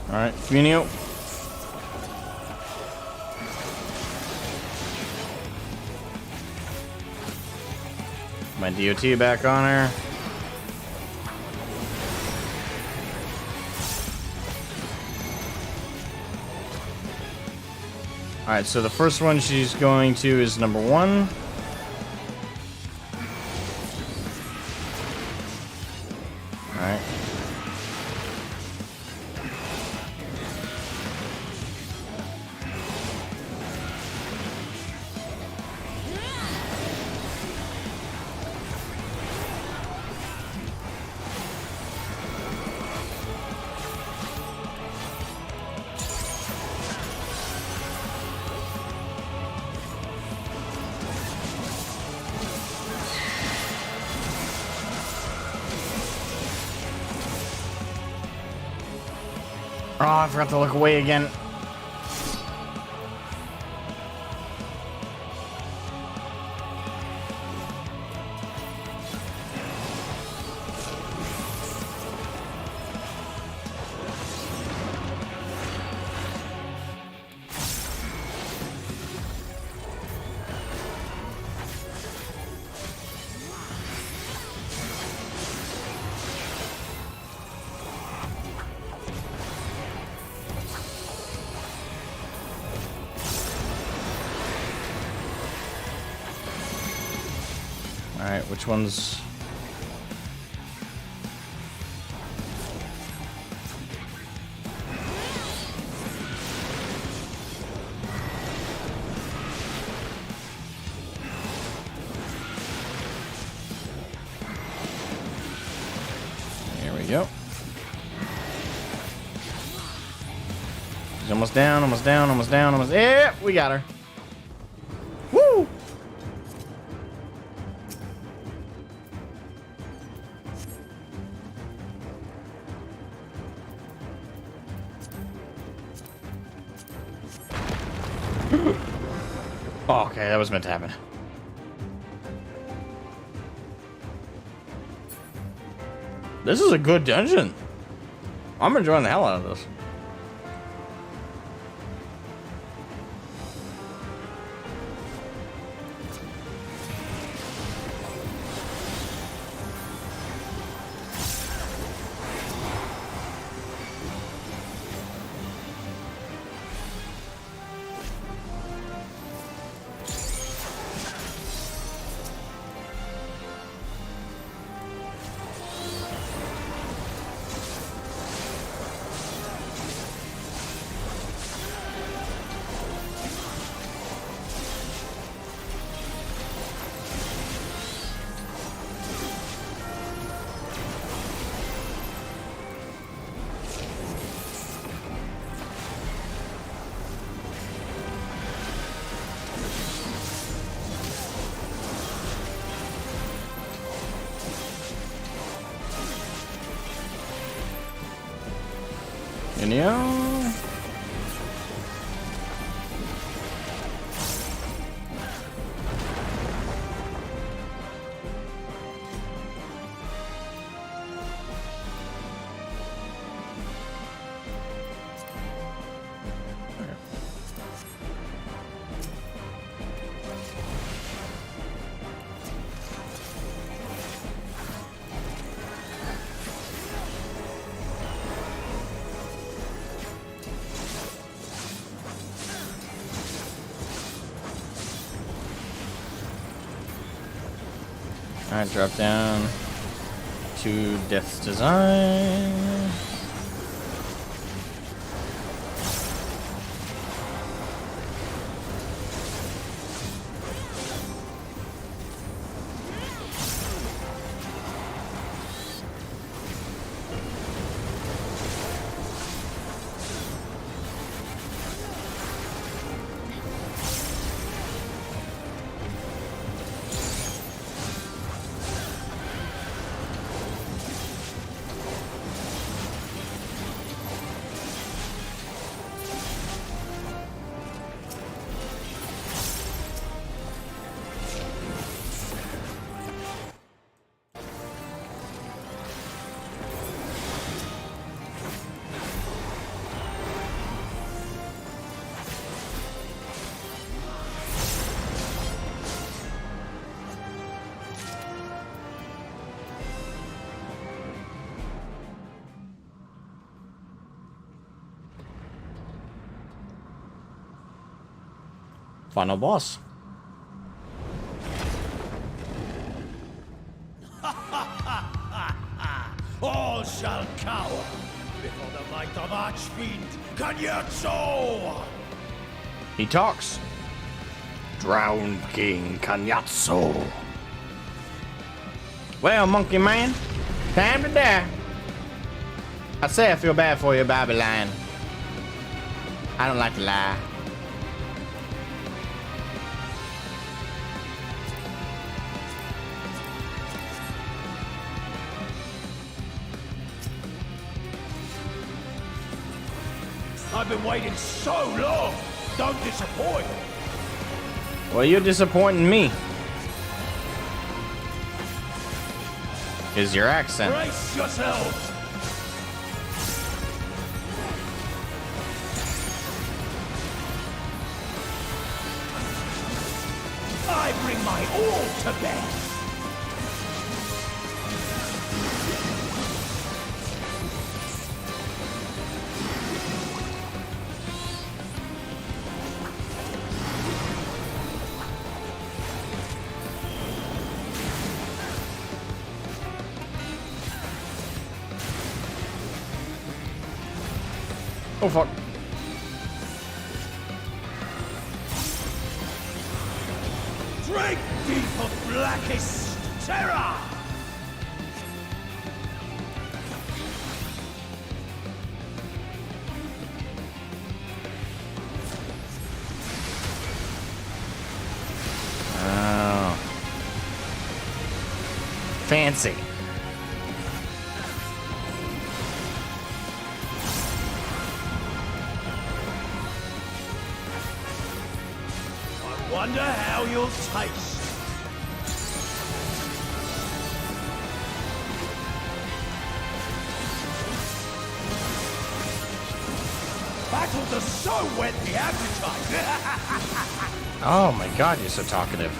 Alright, Funio. My DOT back on her. Alright, so the first one she's going to is number 1. Alright. Oh, I forgot to look away again. Alright, which one's... There we go. She's almost down, almost down, almost down, almost... Yeah, we got her. Woo! Oh, okay, that was meant to happen. This is a good dungeon. I'm enjoying the hell out of this. You know? Alright, drop down to Death's Design. Final boss. All shall cower before the might of Archfiend Kanyatso! He talks. Drowned King Kanyatso. Well, monkey man, time to die. I say I feel bad for you, Babylon. I don't like to lie. I've been waiting so long. Don't disappoint. Well, you're disappointing me. Is your accent. Brace yourselves. I bring my all to bear. Oh fuck. Drink deep of blackest terror! Oh. Fancy. Wonder how you'll taste. Battles are so whet the appetite. Oh my god, you're so talkative.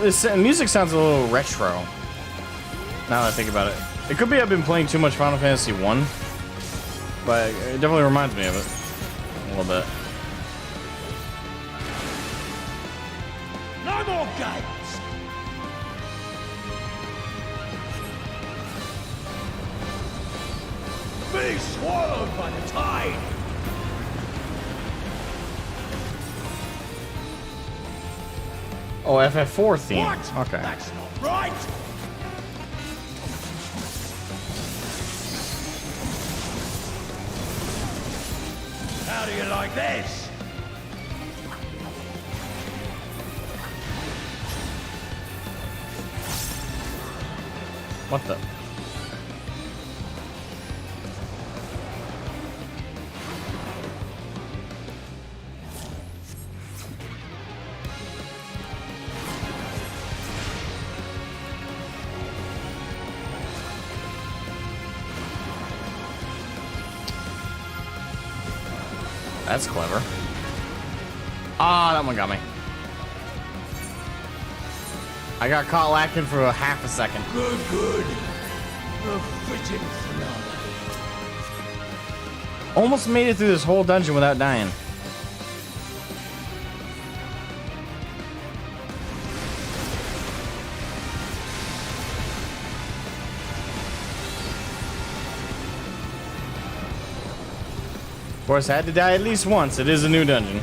This music sounds a little retro. Now that I think about it. It could be I've been playing too much Final Fantasy 1, but it definitely reminds me of it. A little bit. No more games! Be swallowed by the tide! Oh, FF4 theme. What? Okay. That's not right! How do you like this? What the? That's clever. Ah, that one got me. I got caught lacking for a half a second. Good, good. A fitting finale. Almost made it through this whole dungeon without dying. Of course, I had to die at least once. It is a new dungeon.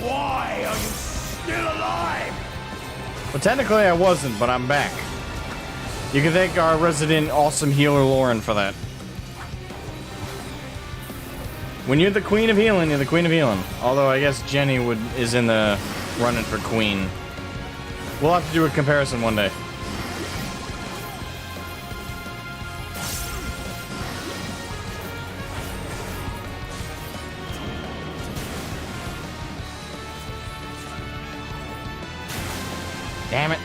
Why are you still alive? Well, technically I wasn't, but I'm back. You can thank our resident awesome healer Lauren for that. When you're the queen of healing, you're the queen of healing. Although I guess Jenny is in the running for queen. We'll have to do a comparison one day. Damn it.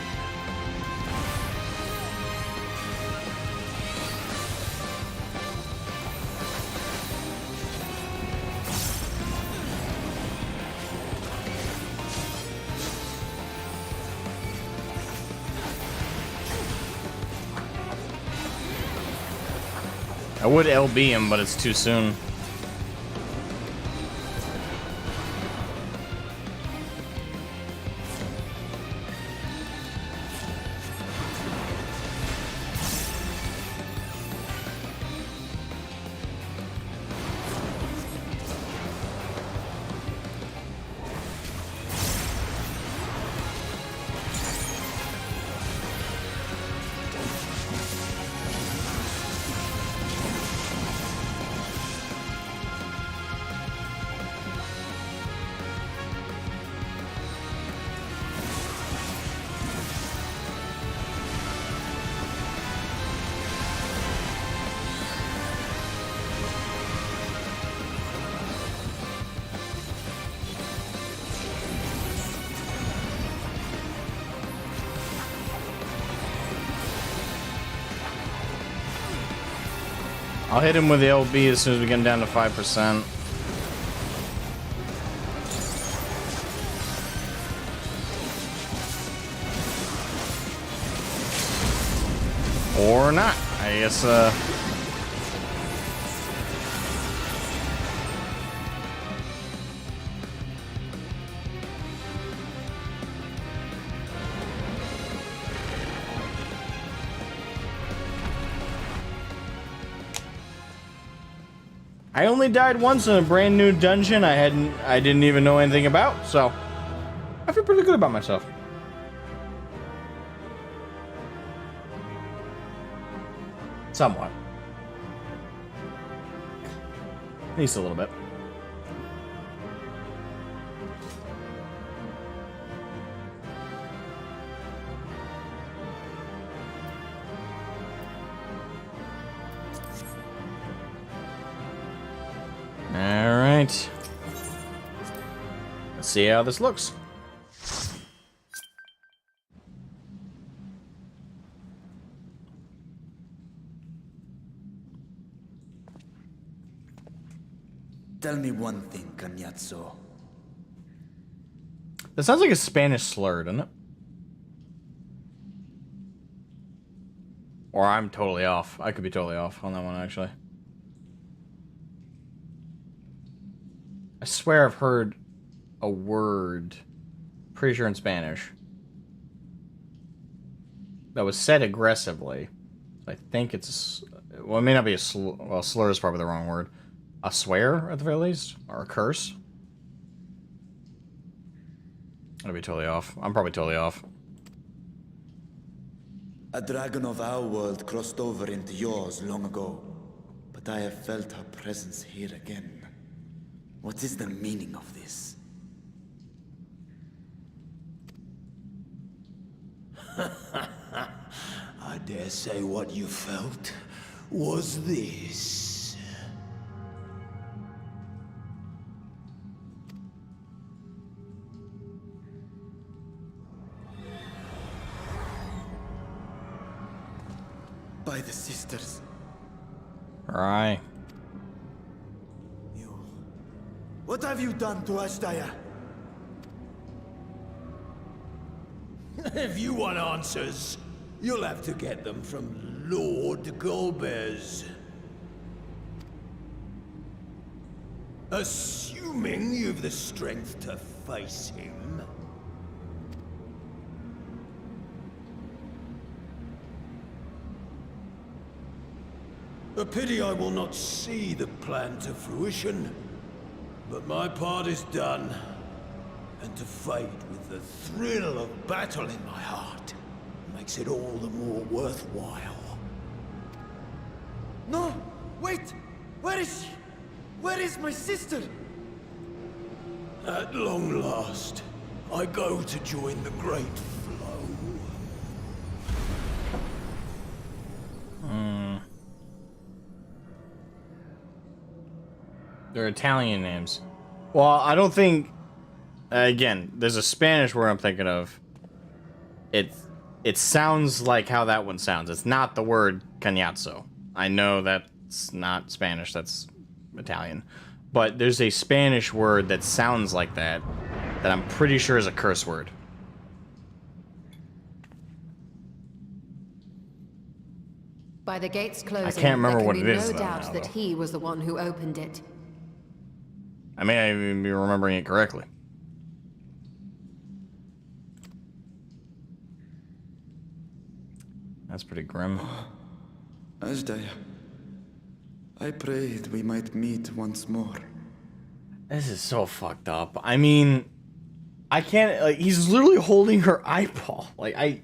I would LB him, but it's too soon. I'll hit him with the LB as soon as we get him down to 5%. Or not. I guess, I only died once in a brand new dungeon I didn't even know anything about, so I feel pretty good about myself. Somewhat. At least a little bit. Alright. Let's see how this looks. Tell me one thing, Cañazzo. That sounds like a Spanish slur, doesn't it? Or I'm totally off. I could be totally off on that one, actually. I swear I've heard a word, pretty sure in Spanish, that was said aggressively. I think it's, well, it may not be a slur, well, slur is probably the wrong word. A swear, at the very least? Or a curse? I'd be totally off. I'm probably totally off. A dragon of our world crossed over into yours long ago, but I have felt her presence here again. What is the meaning of this? I dare say what you felt was this. By the sisters. Right. What have you done to Ashdaya? If you want answers, you'll have to get them from Lord Golbez. Assuming you've the strength to face him. A pity I will not see the plan to fruition. But my part is done, and to fight with the thrill of battle in my heart makes it all the more worthwhile. No! Wait! Where is she? Where is my sister? At long last, I go to join the great flow. They're Italian names. Well, I don't think... again, there's a Spanish word I'm thinking of. It sounds like how that one sounds. It's not the word cañazzo. I know that's not Spanish, that's Italian. But there's a Spanish word that sounds like that I'm pretty sure is a curse word. By the gates closing, I can't remember there what can it be is, no though, doubt now, that though. he was the one who opened it. I may not even be remembering it correctly. That's pretty grim. Ashdaya, I prayed we might meet once more. This is so fucked up. I mean, I can't, like, he's literally holding her eyeball. Like,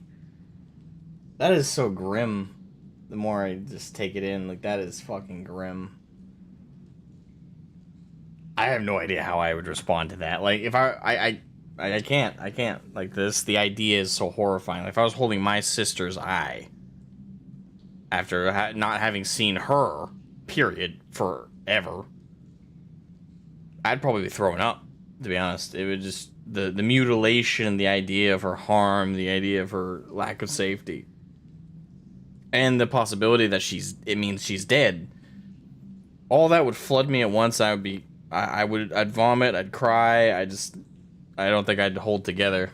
that is so grim. The more I just take it in, like, that is fucking grim. I have no idea how I would respond to that. Like, if I can't. Like, the idea is so horrifying. Like, if I was holding my sister's eye, after not having seen her, period, forever, I'd probably be throwing up, to be honest. It would just, the mutilation, the idea of her harm, the idea of her lack of safety, and the possibility that it means she's dead. All that would flood me at once. I'd vomit, I'd cry, I don't think I'd hold together.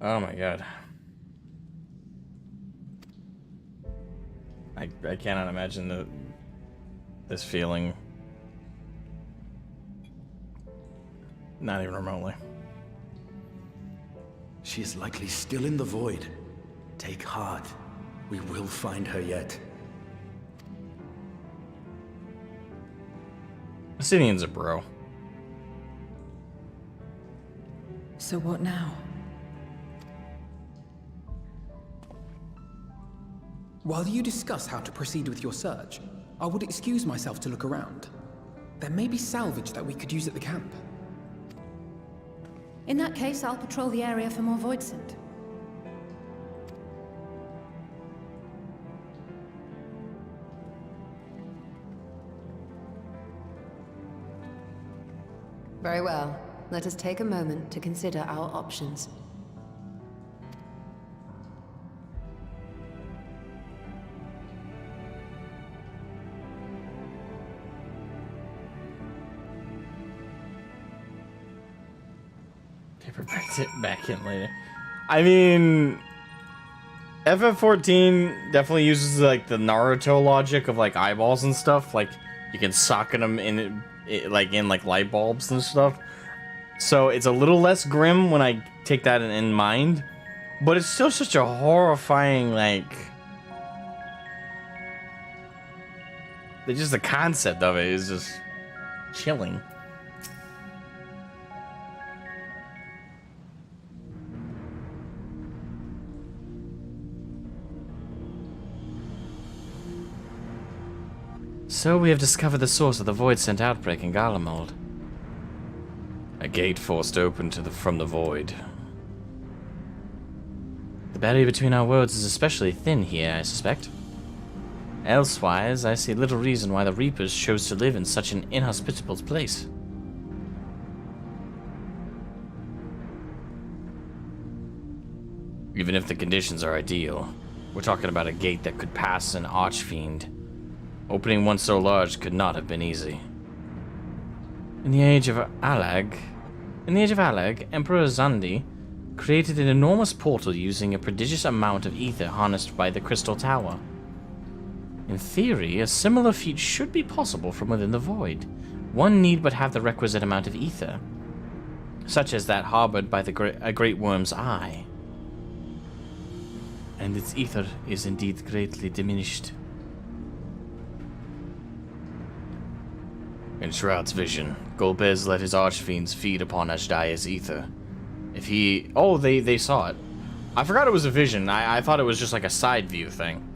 Oh my god. I cannot imagine this feeling. Not even remotely. She is likely still in the void. Take heart. We will find her yet. Obsidian's a bro. So what now? While you discuss how to proceed with your search, I would excuse myself to look around. There may be salvage that we could use at the camp. In that case, I'll patrol the area for more void scent. Very well. Let us take a moment to consider our options. Take her back in later. I mean, FF14 definitely uses like the Naruto logic of like eyeballs and stuff. Like you can socket them in like light bulbs and stuff. So it's a little less grim when I take that in mind, but it's still such a horrifying like. Just the concept of it is just chilling. So we have discovered the source of the void scent outbreak in Garlemald. A gate forced open from the void. The barrier between our worlds is especially thin here, I suspect. Elsewise, I see little reason why the Reapers chose to live in such an inhospitable place. Even if the conditions are ideal, we're talking about a gate that could pass an archfiend. Opening one so large could not have been easy. In the age of Alag, Emperor Zandi created an enormous portal using a prodigious amount of ether harnessed by the Crystal Tower. In theory, a similar feat should be possible from within the void. One need but have the requisite amount of ether, such as that harbored by a great worm's eye. And its ether is indeed greatly diminished. In Shroud's vision, Golbez let his archfiends feed upon Ashdaya's ether. If he... Oh, they saw it. I forgot it was a vision. I thought it was just like a side view thing.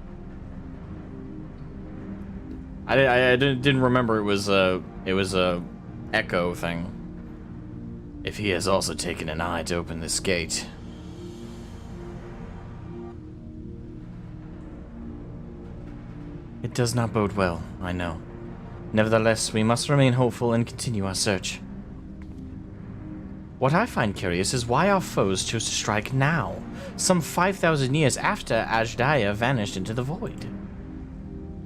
I didn't remember it was a echo thing. If he has also taken an eye to open this gate. It does not bode well, I know. Nevertheless, we must remain hopeful and continue our search. What I find curious is why our foes chose to strike now, some 5,000 years after Ashdaya vanished into the void.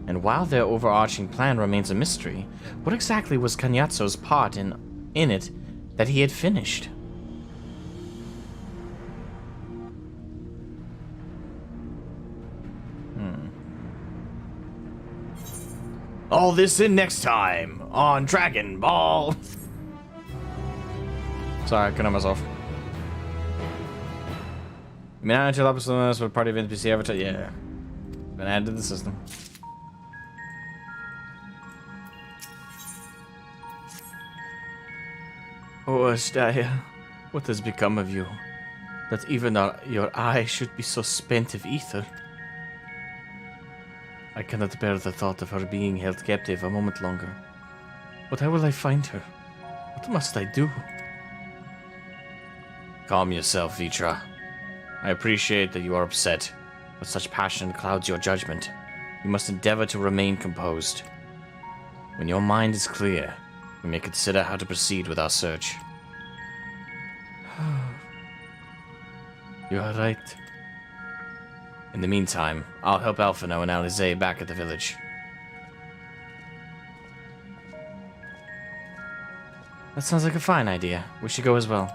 And while their overarching plan remains a mystery, what exactly was Kanyatso's part in it that he had finished? All this in next time on Dragon Ball. Sorry, I couldn't help myself. I mean, I until episodes with party of NPC avatar. Yeah, been added to the system. Oh, Ashdaya, what has become of you? That even your eye should be so spent of ether. I cannot bear the thought of her being held captive a moment longer. But how will I find her? What must I do? Calm yourself, Vitra. I appreciate that you are upset, but such passion clouds your judgment. You must endeavor to remain composed. When your mind is clear, we may consider how to proceed with our search. You are right. In the meantime, I'll help Alphino and Alize back at the village. That sounds like a fine idea. We should go as well.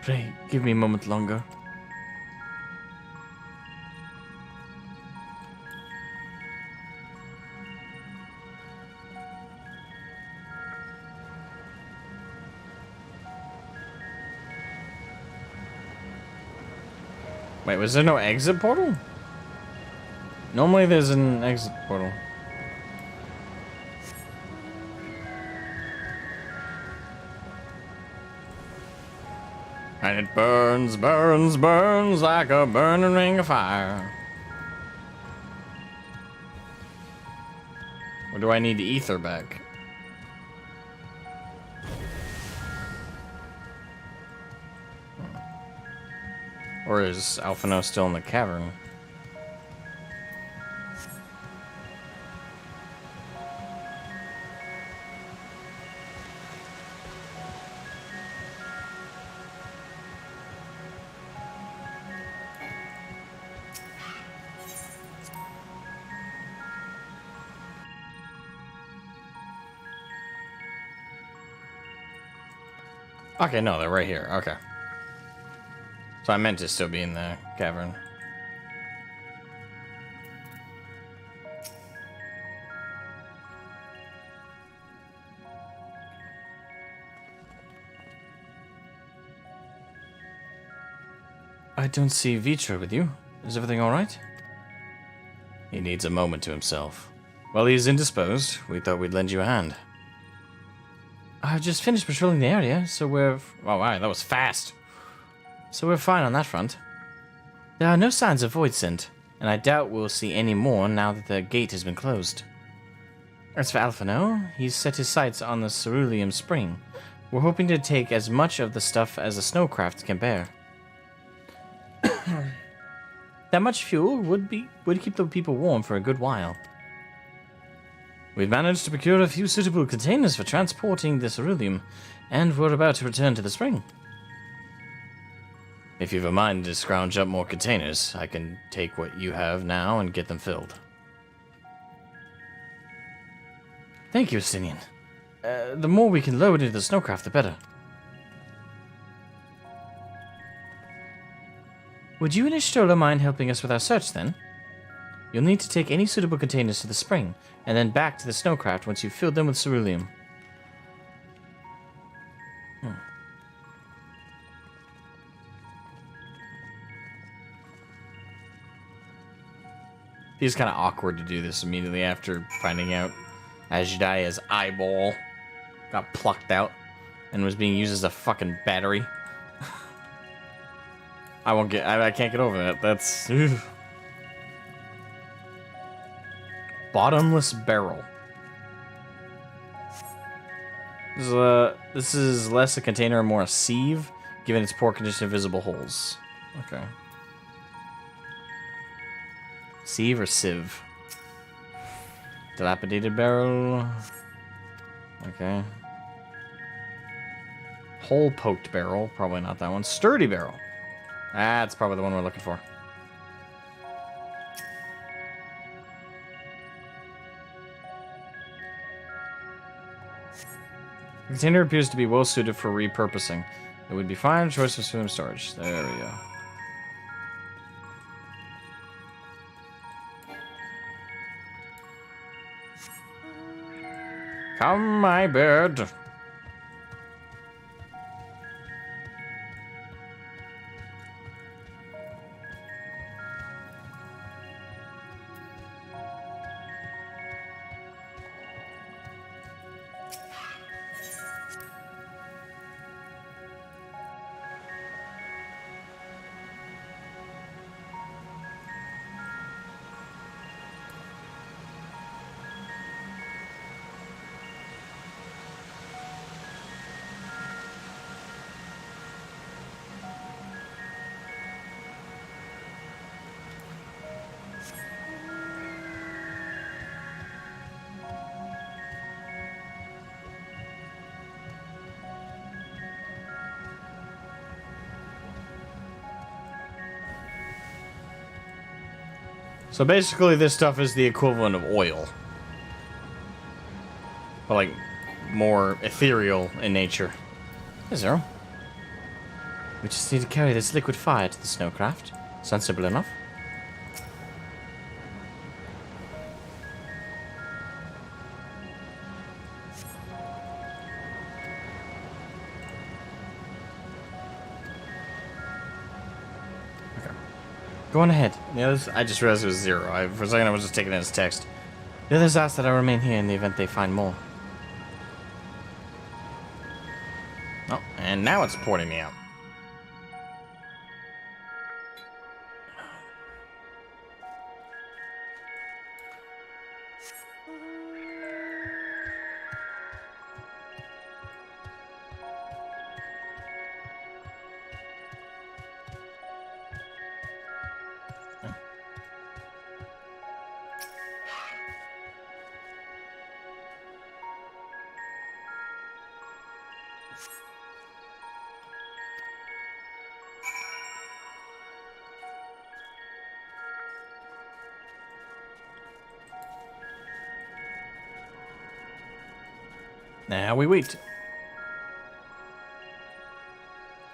Pray, give me a moment longer. Wait, was there no exit portal? Normally there's an exit portal. And it burns, burns, burns like a burning ring of fire. Or do I need ether back? Or is Alphino still in the cavern? Okay, no, they're right here. Okay. So I meant to still be in the cavern. I don't see Vitra with you. Is everything alright? He needs a moment to himself. While he's indisposed, we thought we'd lend you a hand. I've just finished patrolling the area, so we're... Oh, wow, that was fast. So we're fine on that front. There are no signs of void scent, and I doubt we'll see any more now that the gate has been closed. As for Alphino, he's set his sights on the cerulean spring. We're hoping to take as much of the stuff as a snowcraft can bear. That much fuel would keep the people warm for a good while. We've managed to procure a few suitable containers for transporting the ceruleum, and we're about to return to the spring. If you've a mind to scrounge up more containers, I can take what you have now and get them filled. Thank you, Sinian. The more we can load into the snowcraft, the better. Would you and Ishtola mind helping us with our search, then? You'll need to take any suitable containers to the spring, and then back to the snowcraft once you've filled them with ceruleum. Feels kind of awkward to do this immediately after finding out Ajdaya's eyeball got plucked out and was being used as a fucking battery. I can't get over that. That's... Ugh. Bottomless barrel. This is less a container and more a sieve, given its poor condition of visible holes. Okay. Sieve or sieve? Dilapidated barrel. Okay. Hole-poked barrel. Probably not that one. Sturdy barrel. That's probably the one we're looking for. The container appears to be well suited for repurposing. It would be fine choice for swim storage. There we go. Come, my bird. So basically this stuff is the equivalent of oil. But like, more ethereal in nature. Hey, Zero. We just need to carry this liquid fire to the snowcraft. Sounds simple enough. Go on ahead. The others, I just realized it was 0. For a second I was just taking it as text. The others ask that I remain here in the event they find more. Oh, and now it's porting me out. Now we wait.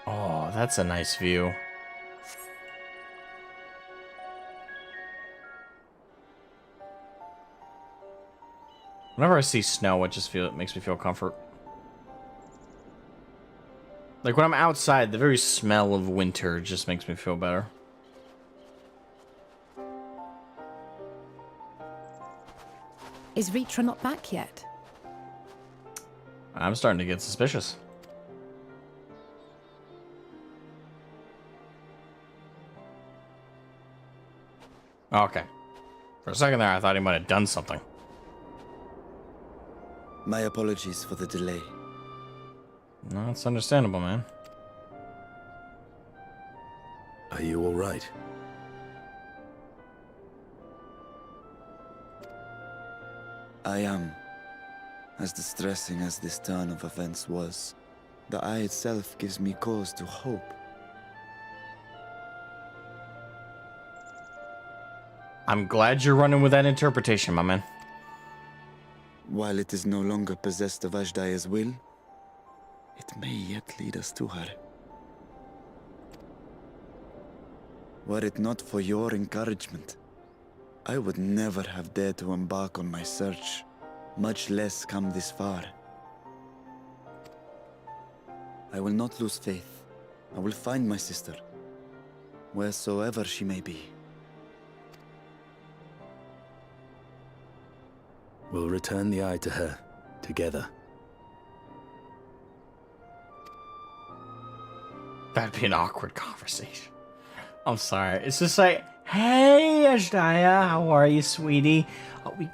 Oh, that's a nice view. Whenever I see snow, it makes me feel comfort. Like when I'm outside, the very smell of winter just makes me feel better. Is Ritra not back yet? I'm starting to get suspicious. Okay. For a second there, I thought he might have done something. My apologies for the delay. No, it's understandable, man. Are you all right? I am. As distressing as this turn of events was, the eye itself gives me cause to hope. I'm glad you're running with that interpretation, my man. While it is no longer possessed of Ashdaya's will, it may yet lead us to her. Were it not for your encouragement, I would never have dared to embark on my search, much less come this far. I will not lose faith. I will find my sister, wheresoever she may be. We'll return the eye to her, together. That'd be an awkward conversation. I'm sorry. It's just like, hey, Ashdaya, how are you, sweetie? Oh, we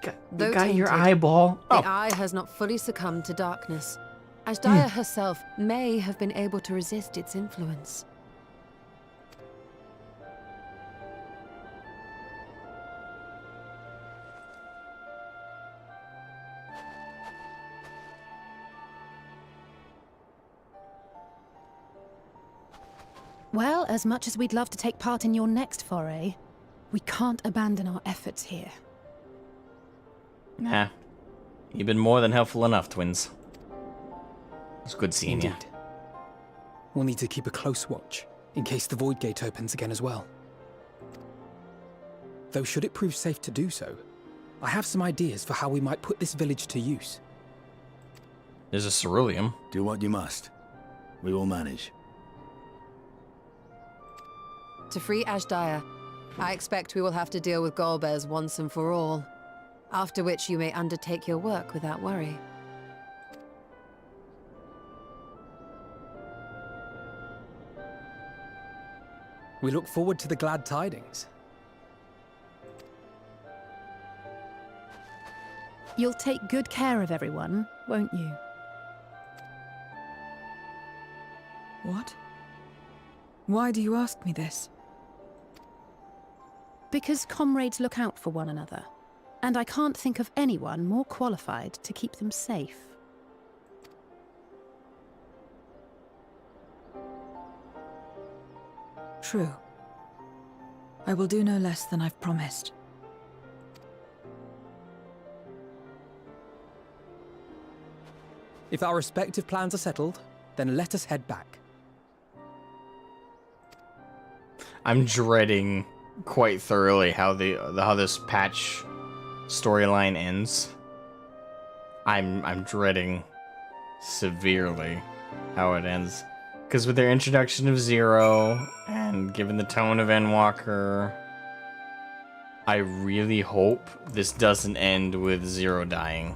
got your eyeball. The eye has not fully succumbed to darkness. Ashdaya herself may have been able to resist its influence. Well, as much as we'd love to take part in your next foray, we can't abandon our efforts here. Nah. You've been more than helpful enough, twins. It's good seeing you. We'll need to keep a close watch, in case the Void Gate opens again as well. Though should it prove safe to do so, I have some ideas for how we might put this village to use. There's a ceruleum. Do what you must. We will manage. To free Ashdaya, I expect we will have to deal with Golbez once and for all. After which you may undertake your work without worry. We look forward to the glad tidings. You'll take good care of everyone, won't you? What? Why do you ask me this? Because comrades look out for one another, and I can't think of anyone more qualified to keep them safe. True. I will do no less than I've promised. If our respective plans are settled, then let us head back. I'm dreading quite thoroughly how this patch storyline ends. I'm dreading severely how it ends. Because with their introduction of Zero, and given the tone of Endwalker, I really hope this doesn't end with Zero dying.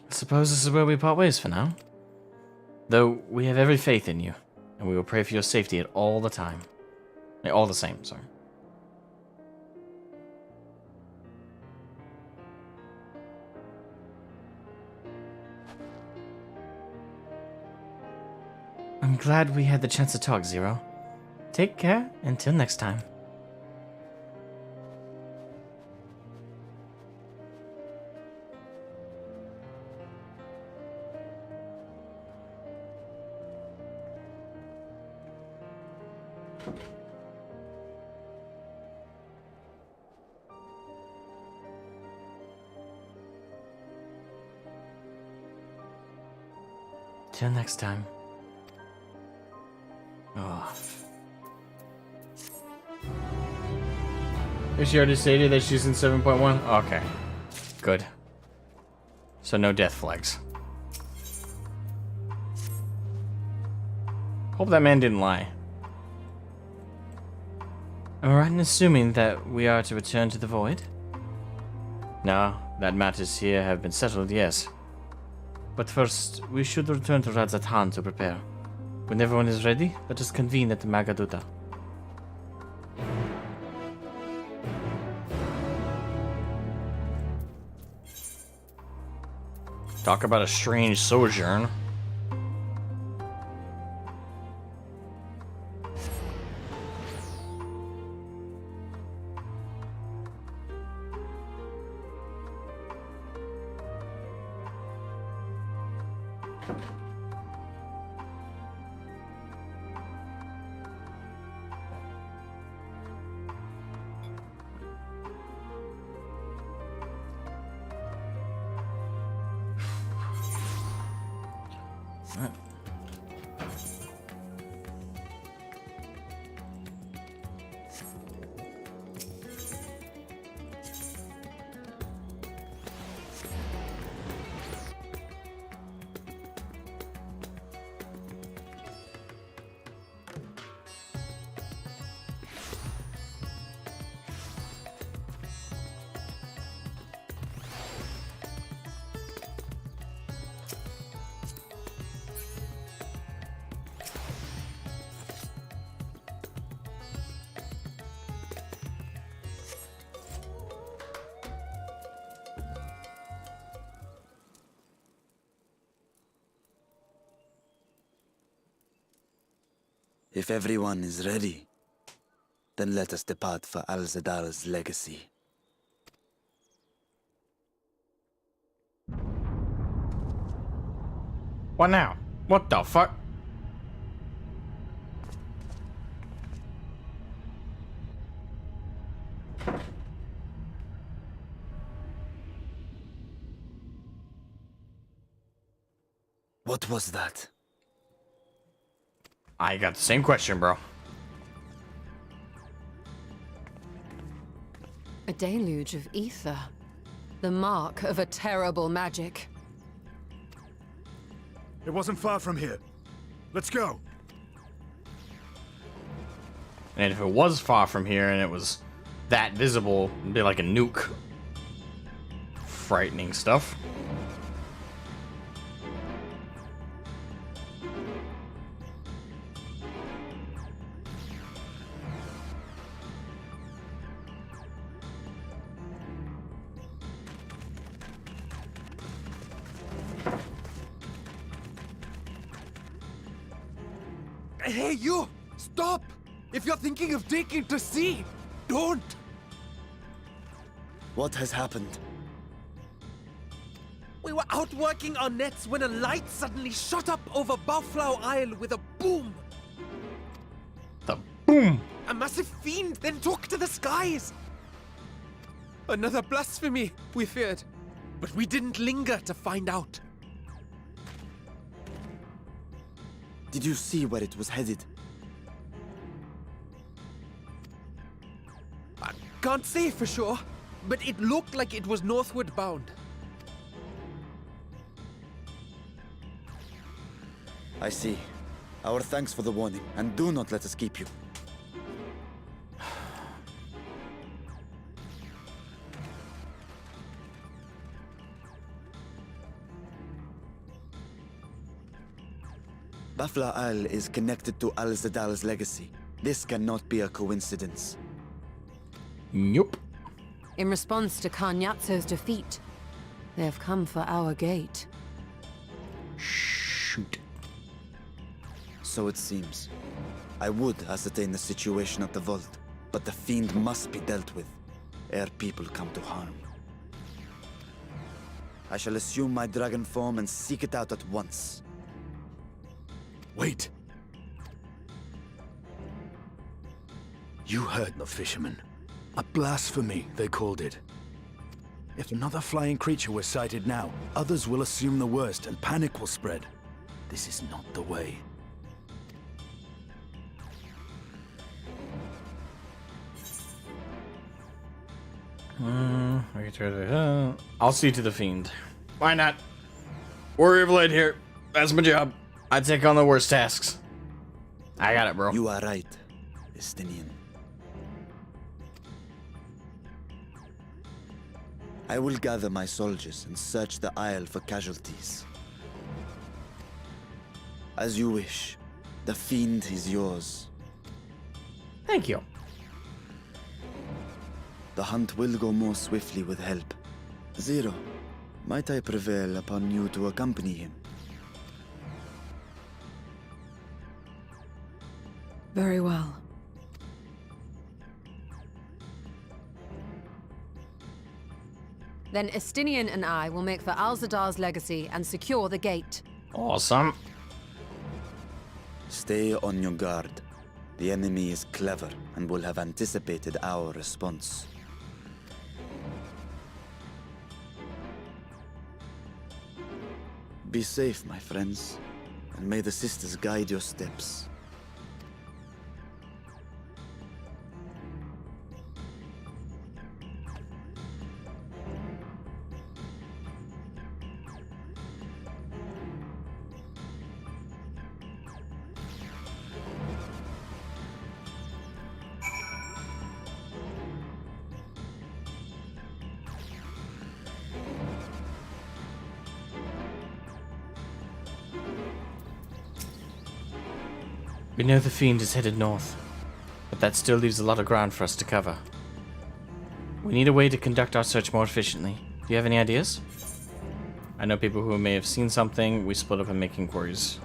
I suppose this is where we part ways for now. Though we have every faith in you, and we will pray for your safety at all the time. All the same, sorry. I'm glad we had the chance to talk, Zero. Take care until next time. Till next time. Oh. She already stated that she's in 7.1? Okay. Good. So no death flags. Hope that man didn't lie. Am I right in assuming that we are to return to the Void? No, that matters here have been settled, yes. But first, we should return to Radzatan to prepare. When everyone is ready, let us convene at the Magaduta. Talk about a strange sojourn. If everyone is ready, then let us depart for Al-Zadal's legacy. What now? What the fuck? What was that? I got the same question, bro. A deluge of ether. The mark of a terrible magic. It wasn't far from here. Let's go. And if it was far from here and it was that visible, it'd be like a nuke. Frightening stuff. Hey, you! Stop! If you're thinking of taking to sea, don't! What has happened? We were out working our nets when a light suddenly shot up over Bowflower Isle with a boom! The boom! A massive fiend then took to the skies! Another blasphemy, we feared. But we didn't linger to find out. Did you see where it was headed? can't say for sure, but it looked like it was northward bound. I see. Our thanks for the warning, and do not let us keep you. Bafla Al is connected to Al-Zadal's legacy. This cannot be a coincidence. Nope. In response to Kanyatso's defeat, they have come for our gate. Shoot. So it seems. I would ascertain the situation at the vault, but the fiend must be dealt with, ere people come to harm. I shall assume my dragon form and seek it out at once. Wait. You heard the fisherman. A blasphemy, they called it. If another flying creature was sighted now, others will assume the worst and panic will spread. This is not the way. I'll see to the fiend. Why not? Warrior of Light here. That's my job. I take on the worst tasks. I got it, bro. You are right, Estinian. I will gather my soldiers and search the Isle for casualties. As you wish. The fiend is yours. Thank you. The hunt will go more swiftly with help. Zero, might I prevail upon you to accompany him? Very well. Then Estinian and I will make for Al-Zadar's legacy and secure the gate. Awesome. Stay on your guard. The enemy is clever and will have anticipated our response. Be safe, my friends, and may the sisters guide your steps. We know the fiend is headed north, but that still leaves a lot of ground for us to cover. We need a way to conduct our search more efficiently. Do you have any ideas? I know people who may have seen something. We split up and make inquiries.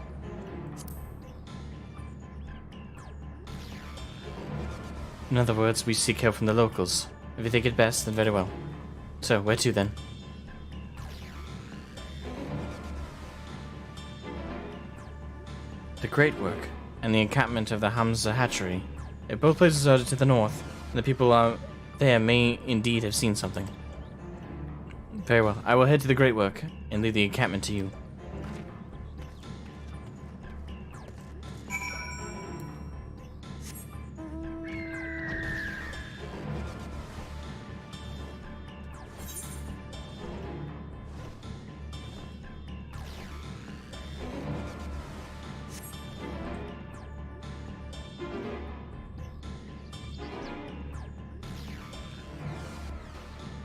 In other words, we seek help from the locals. If you think it best, then very well. So, where to then? The Great Work and the encampment of the Hamza hatchery. Both places are to the north, and the people there may indeed have seen something. Very well. I will head to the Great Work and leave the encampment to you.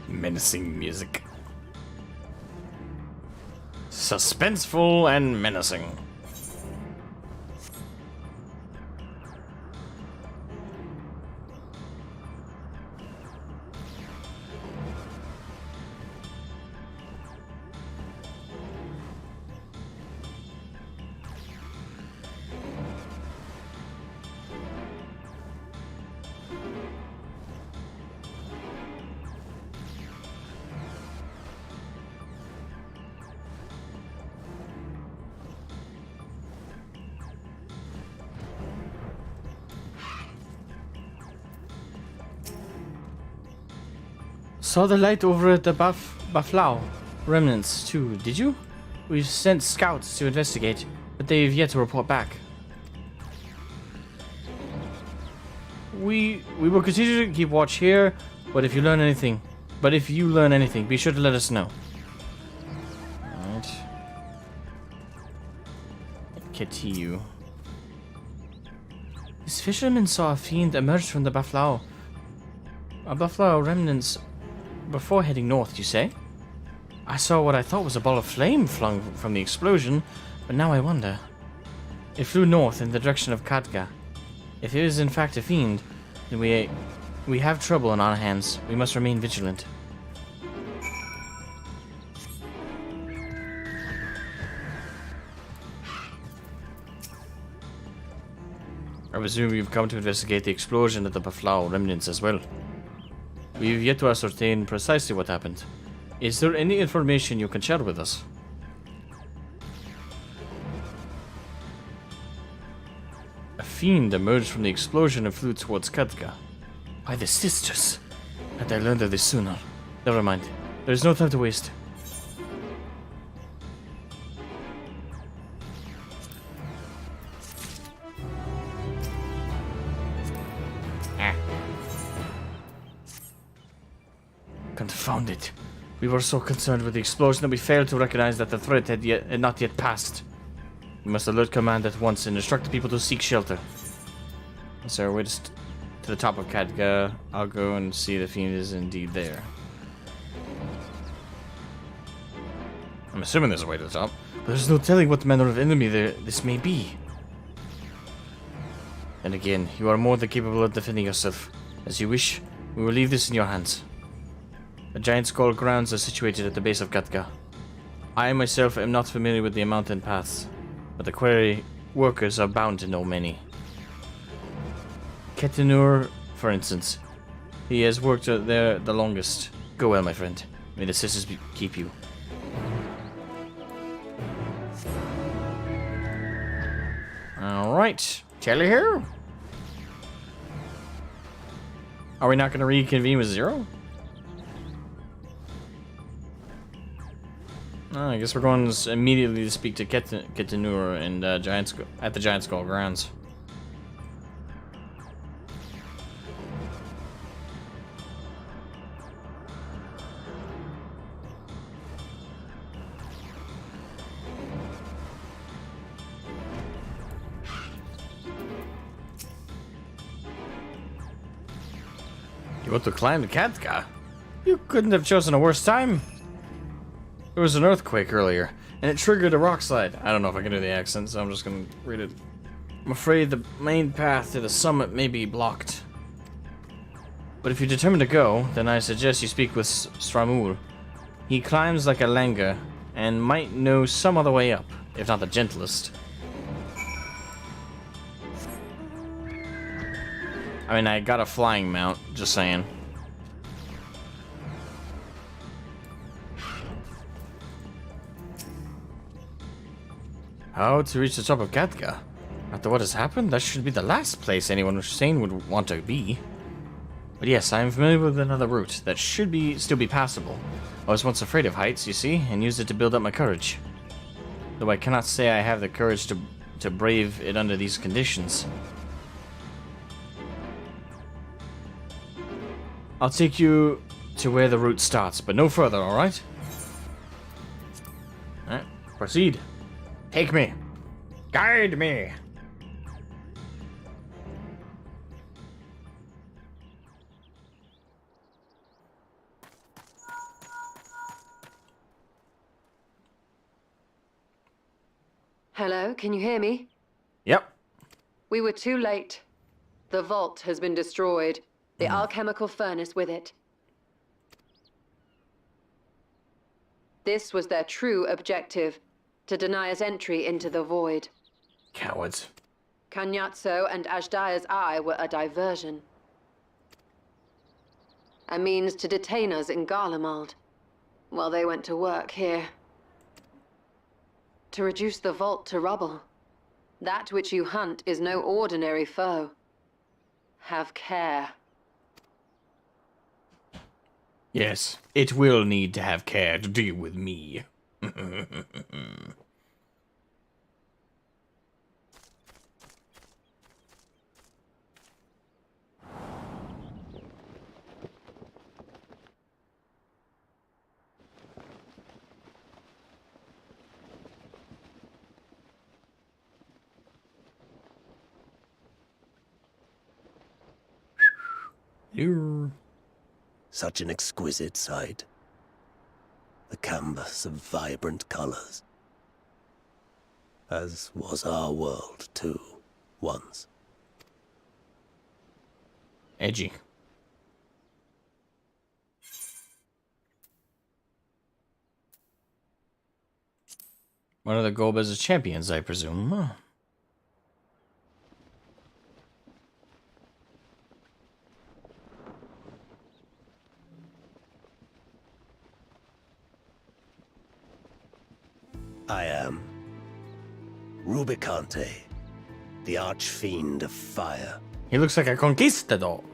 Menacing music. Suspenseful and menacing. Saw the light over at the Baflau remnants too, did you? We've sent scouts to investigate, but they've yet to report back. We will continue to keep watch here. But if you learn anything, be sure to let us know. Alright. Ketiu. This fisherman saw a fiend emerge from the buffalo. A buffalo remnants before heading north, you say? I saw what I thought was a ball of flame flung from the explosion, but now I wonder. It flew north in the direction of Khadga. If it is in fact a fiend, then we have trouble on our hands. We must remain vigilant. I presume you've come to investigate the explosion of the buffalo remnants as well. We have yet to ascertain precisely what happened. Is there any information you can share with us? A fiend emerged from the explosion and flew towards Khadga. By the sisters! Had I learned of this sooner. Never mind. There is no time to waste. Confound it. We were so concerned with the explosion that we failed to recognize that the threat had not yet passed. We must alert command at once and instruct the people to seek shelter. Is there a way to the top of Khadga? I'll go and see if the fiend is indeed there. I'm assuming there's a way to the top, but there's no telling what manner of enemy this may be. And again, you are more than capable of defending yourself. As you wish, we will leave this in your hands. The giant skull grounds are situated at the base of Khadga. I myself am not familiar with the mountain paths, but the quarry workers are bound to know many. Ketenur, for instance. He has worked there the longest. Go well, my friend. May the sisters keep you. Alright. Telly here? Are we not going to reconvene with Zero? Oh, I guess we're going immediately to speak to Ketenur and at the Giant Skull grounds. You want to climb the Khadga? You couldn't have chosen a worse time. There was an earthquake earlier, and it triggered a rock slide. I don't know if I can do the accent, so I'm just gonna read it. I'm afraid the main path to the summit may be blocked. But if you're determined to go, then I suggest you speak with Stramur. He climbs like a Langa, and might know some other way up, if not the gentlest. I mean, I got a flying mount, just saying. How to reach the top of Khadga? After what has happened, that should be the last place anyone sane would want to be. But yes, I am familiar with another route that should still be passable. I was once afraid of heights, you see, and used it to build up my courage. Though I cannot say I have the courage to brave it under these conditions. I'll take you to where the route starts, but no further, alright? Alright, proceed. Take me. Guide me. Hello, can you hear me? Yep. We were too late. The vault has been destroyed. The alchemical furnace with it. This was their true objective. To deny us entry into the void. Cowards. Kanyatso and Ajdaya's eye were a diversion. A means to detain us in Garlemald, while they went to work here. To reduce the vault to rubble. That which you hunt is no ordinary foe. Have care. Yes, it will need to have care to deal with me. Such an exquisite sight. A canvas of vibrant colors. As was our world, too, once. Edgy. One of the Golbez's champions, I presume. I am Rubicante, the archfiend of fire. He looks like a conquistador.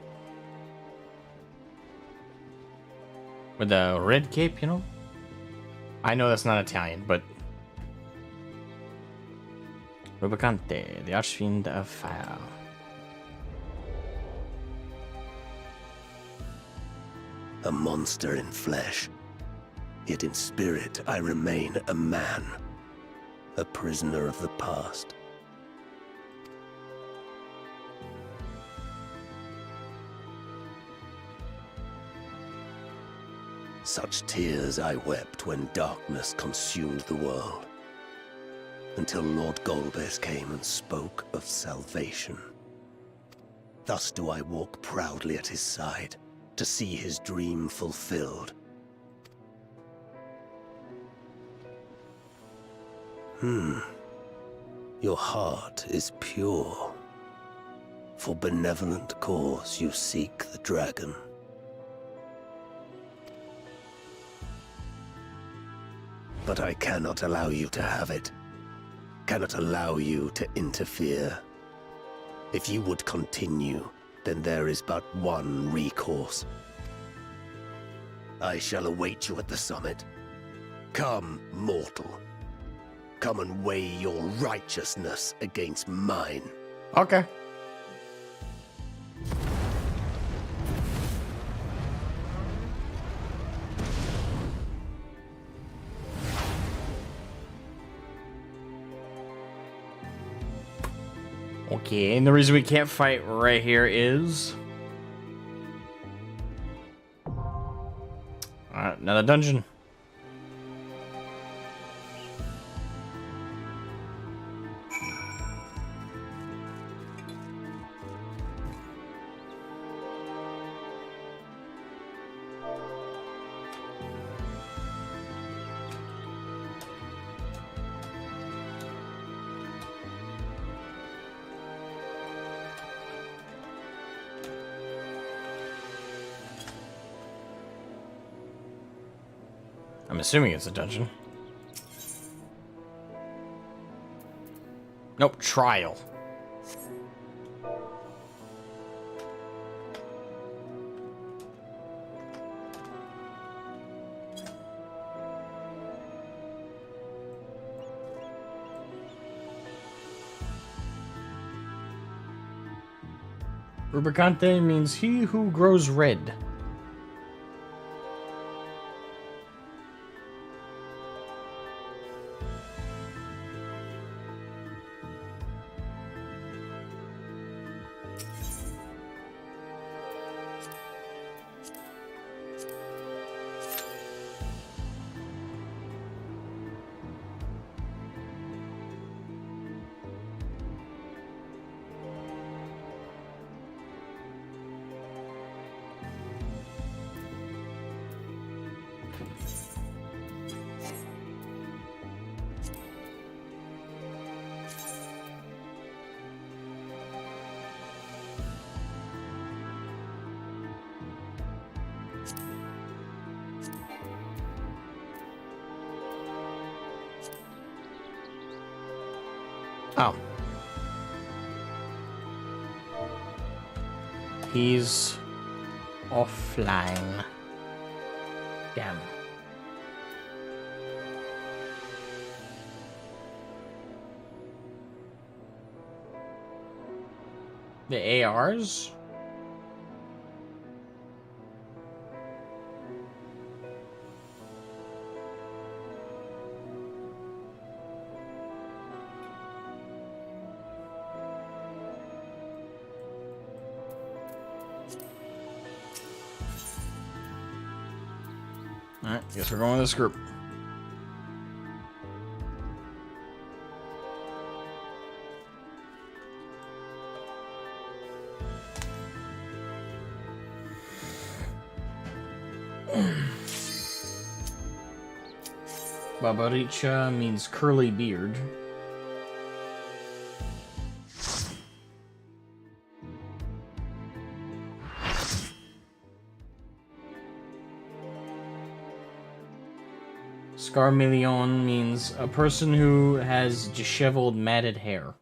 With a red cape, you know? I know that's not Italian, but... Rubicante, the archfiend of fire. A monster in flesh. Yet in spirit, I remain a man. A prisoner of the past. Such tears I wept when darkness consumed the world. Until Lord Golbez came and spoke of salvation. Thus do I walk proudly at his side, to see his dream fulfilled. Your heart is pure. For benevolent cause you seek the dragon. But I cannot allow you to have it. Cannot allow you to interfere. If you would continue, then there is but one recourse. I shall await you at the summit. Come, mortal. Come and weigh your righteousness against mine. Okay. Okay, and the reason we can't fight right here is... Alright, another dungeon. I'm assuming it's a dungeon. Nope, trial. Rubicante means he who grows red. Oh. He's offline. Damn. The ARs? Alright, guess we're going with this group. Babaricha means curly beard. Scarmillion means a person who has disheveled, matted hair.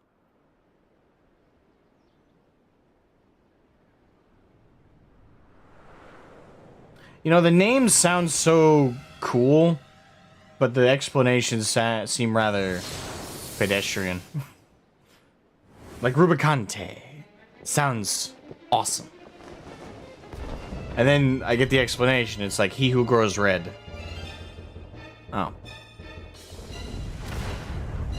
You know, the names sound so cool, but the explanations seem rather pedestrian. Like Rubicante. Sounds awesome. And then I get the explanation. It's like he who grows red. Oh.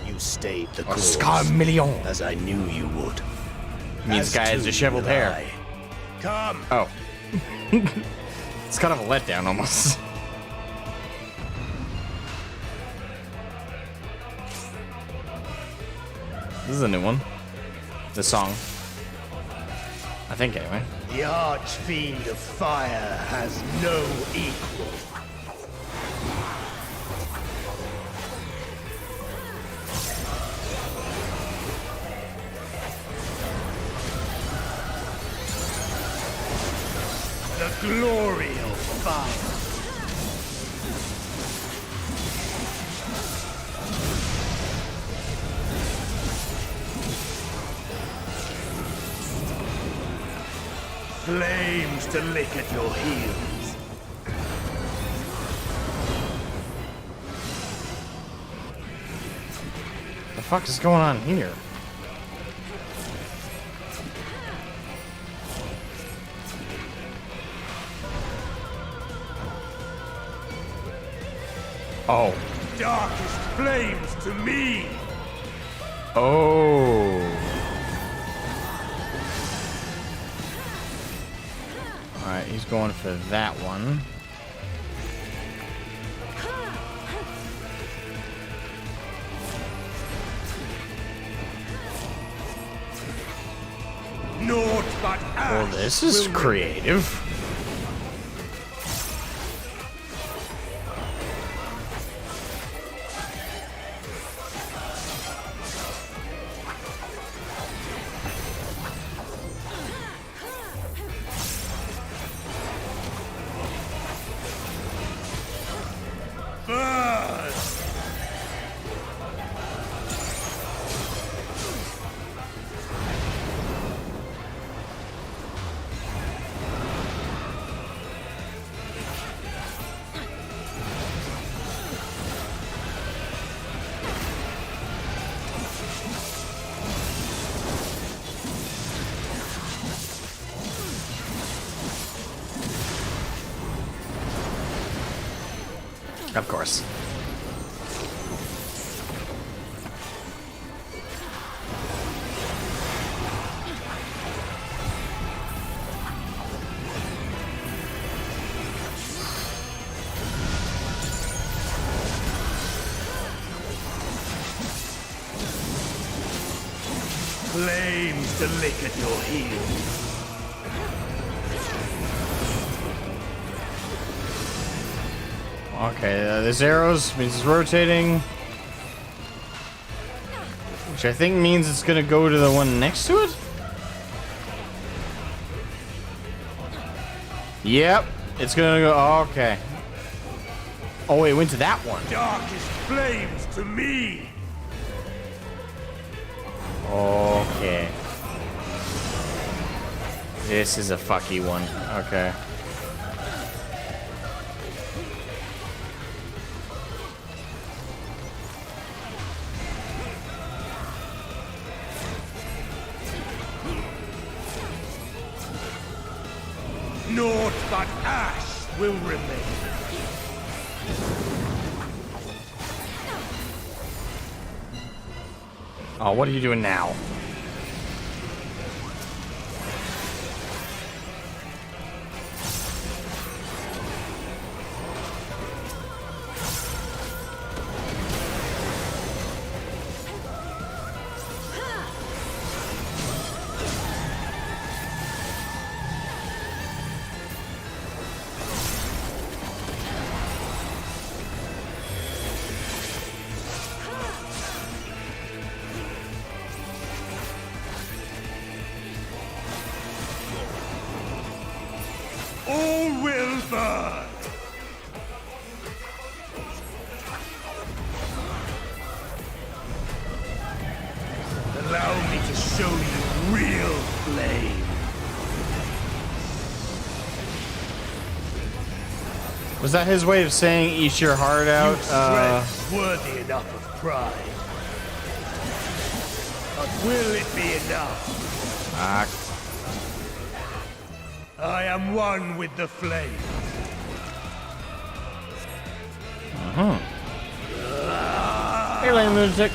You stayed the Or course, Scarmillion. as I knew you would. Means guy has disheveled hair. Come. Oh. It's kind of a letdown almost. This is a new one. The song. I think anyway. The Archfiend of Fire has no equal. The glory of fire. Flames to lick at your heels. The fuck is going on here? Oh. Darkest flames to me. Oh. Alright, he's going for that one. Naught but ash. Well, this is creative. Burn. Of course. Flames to lick at your heels. Okay, this arrows means it's rotating. Which I think means it's gonna go to the one next to it? Yep, it's gonna go, okay. Oh, it went to that one. Darkest flames to me. Okay. This is a fucky one, okay. Naught but ash will remain. Oh, what are you doing now? Was that his way of saying eat your heart out? Worthy enough of pride. But will it be enough? I am one with the flame. Hey, lame lunatic.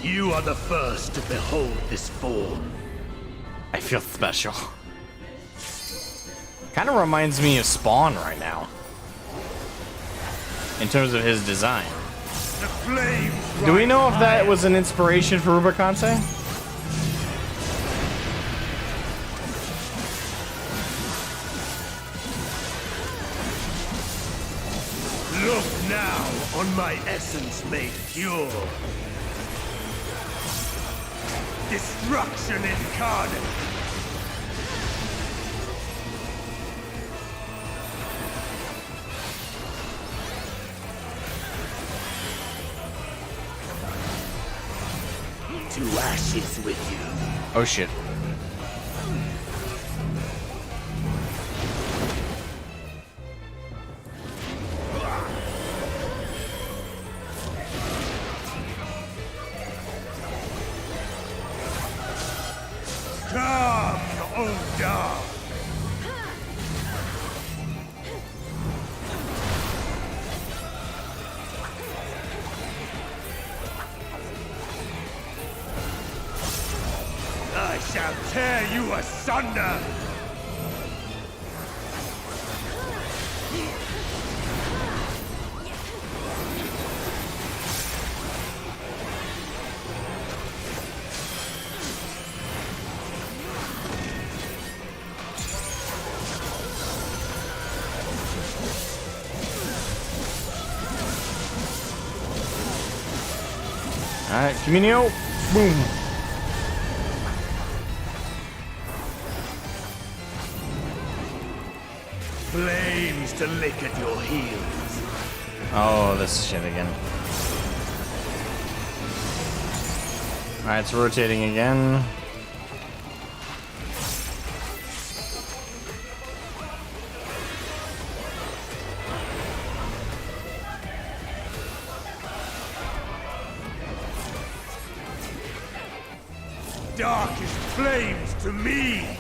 You are the first to behold this form. I feel special. Kind of reminds me of Spawn right now. In terms of his design. The flames. Do we know if that was an inspiration for Rubicante? Look now on my essence made pure. Destruction incarnate. To ashes with you. Oh shit. Come, O dark. I shall tear you asunder! Alright, Communio. Boom. Flames to lick at your heels. Oh, this shit again. Alright, it's rotating again. Darkest flames to me!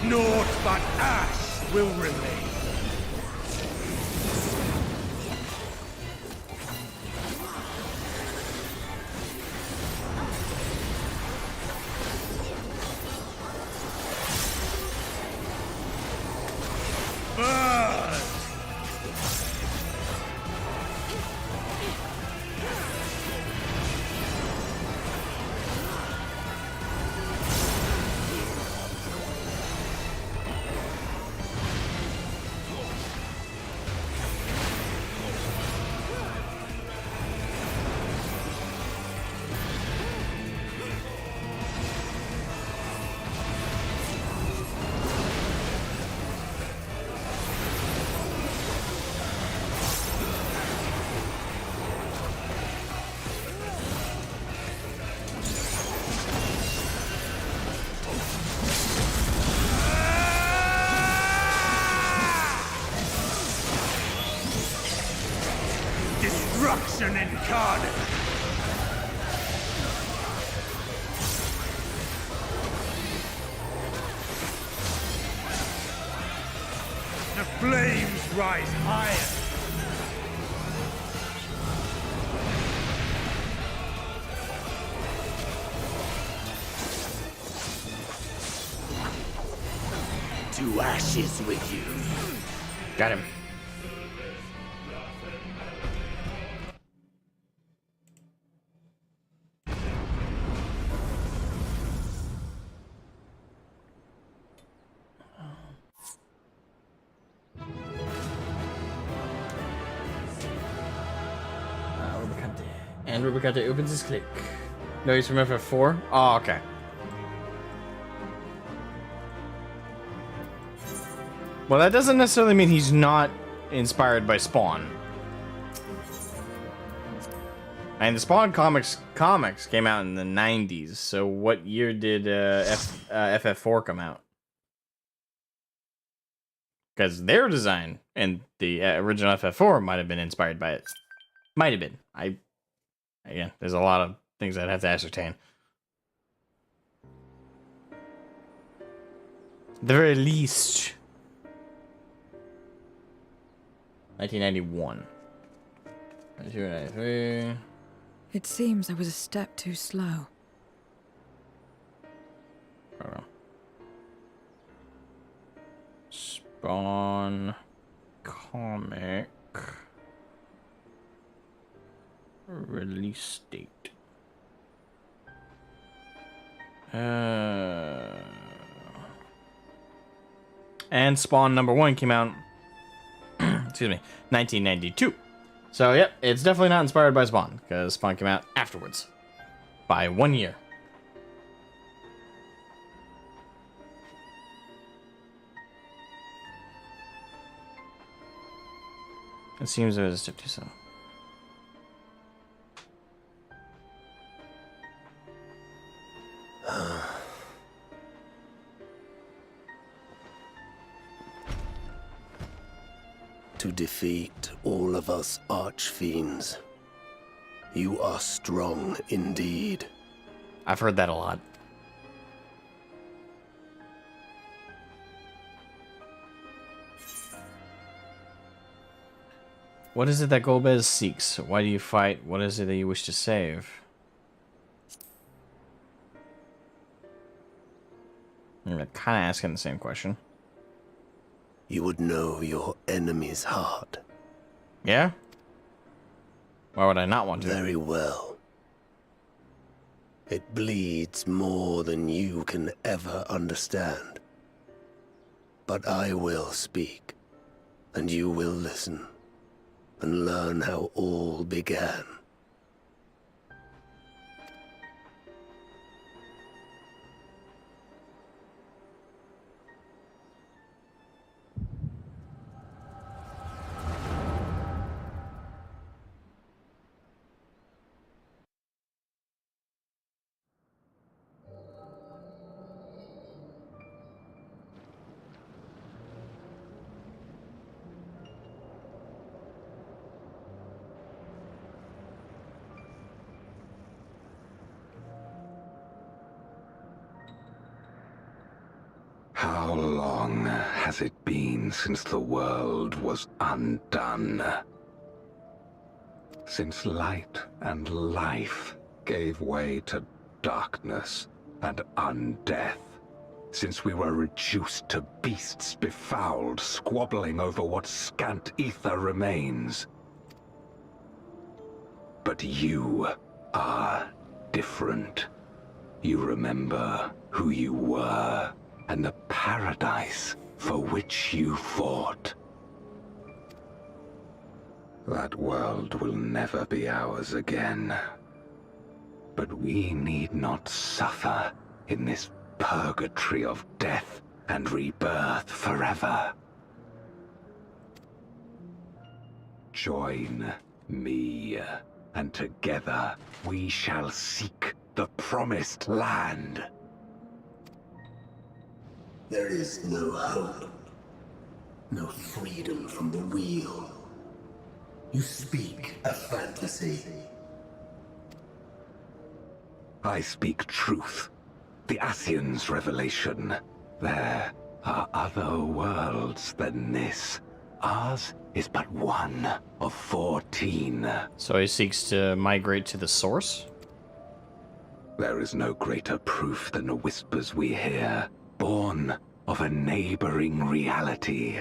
Naught but ash will remain. Burn! Destruction incarnate! The flames rise higher! To ashes with you. Got him. And Rubicata opens his click. No, he's from FF4? Oh, okay. Well, that doesn't necessarily mean he's not inspired by Spawn. And the Spawn comics came out in the 90s, so what year did FF4 come out? Because their design and the original FF4 might have been inspired by it. Might have been. Again, there's a lot of things I'd have to ascertain. At the very least, 1991. 92, 93. It seems I was a step too slow. I don't know. Spawn comic release date. And Spawn #1 came out, excuse me, 1992. So, yep, it's definitely not inspired by Spawn, because Spawn came out afterwards. By 1 year. It seems it was a step too slow. To defeat all of us archfiends. You are strong indeed. I've heard that a lot. What is it that Golbez seeks? Why do you fight? What is it that you wish to save? I'm kind of asking the same question. You would know your enemy's heart. Yeah? Why would I not want to? Very well. It bleeds more than you can ever understand. But I will speak, and you will listen, and learn how all began. How long has it been since the world was undone? Since light and life gave way to darkness and undeath. Since we were reduced to beasts befouled, squabbling over what scant ether remains. But you are different. You remember who you were, and the paradise for which you fought. That world will never be ours again. But we need not suffer in this purgatory of death and rebirth forever. Join me, and together we shall seek the promised land. There is no hope, no freedom from the wheel. You speak a fantasy. I speak truth. The Ascian's revelation. There are other worlds than this. Ours is but one of 14. So he seeks to migrate to the source? There is no greater proof than the whispers we hear, born of a neighboring reality.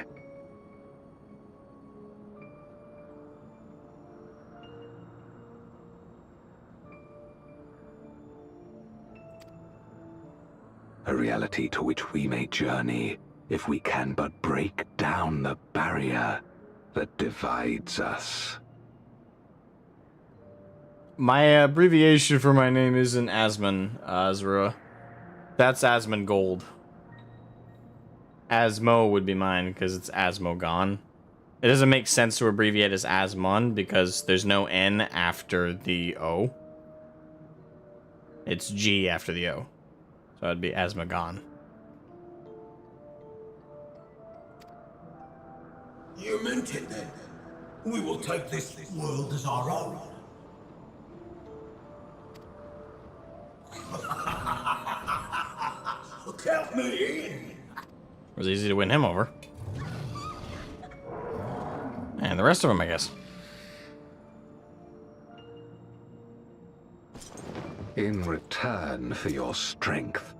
A reality to which we may journey if we can but break down the barrier that divides us. My abbreviation for my name isn't Asmon, Azra. That's Asmon Gold. Asmo would be mine because it's Asmogan. It doesn't make sense to abbreviate as Asmon because there's no N after the O. It's G after the O. So it'd be Asmogan. You meant it then. We will take this world as our own. Count me in. It was easy to win him over. And the rest of them, I guess. In return for your strength,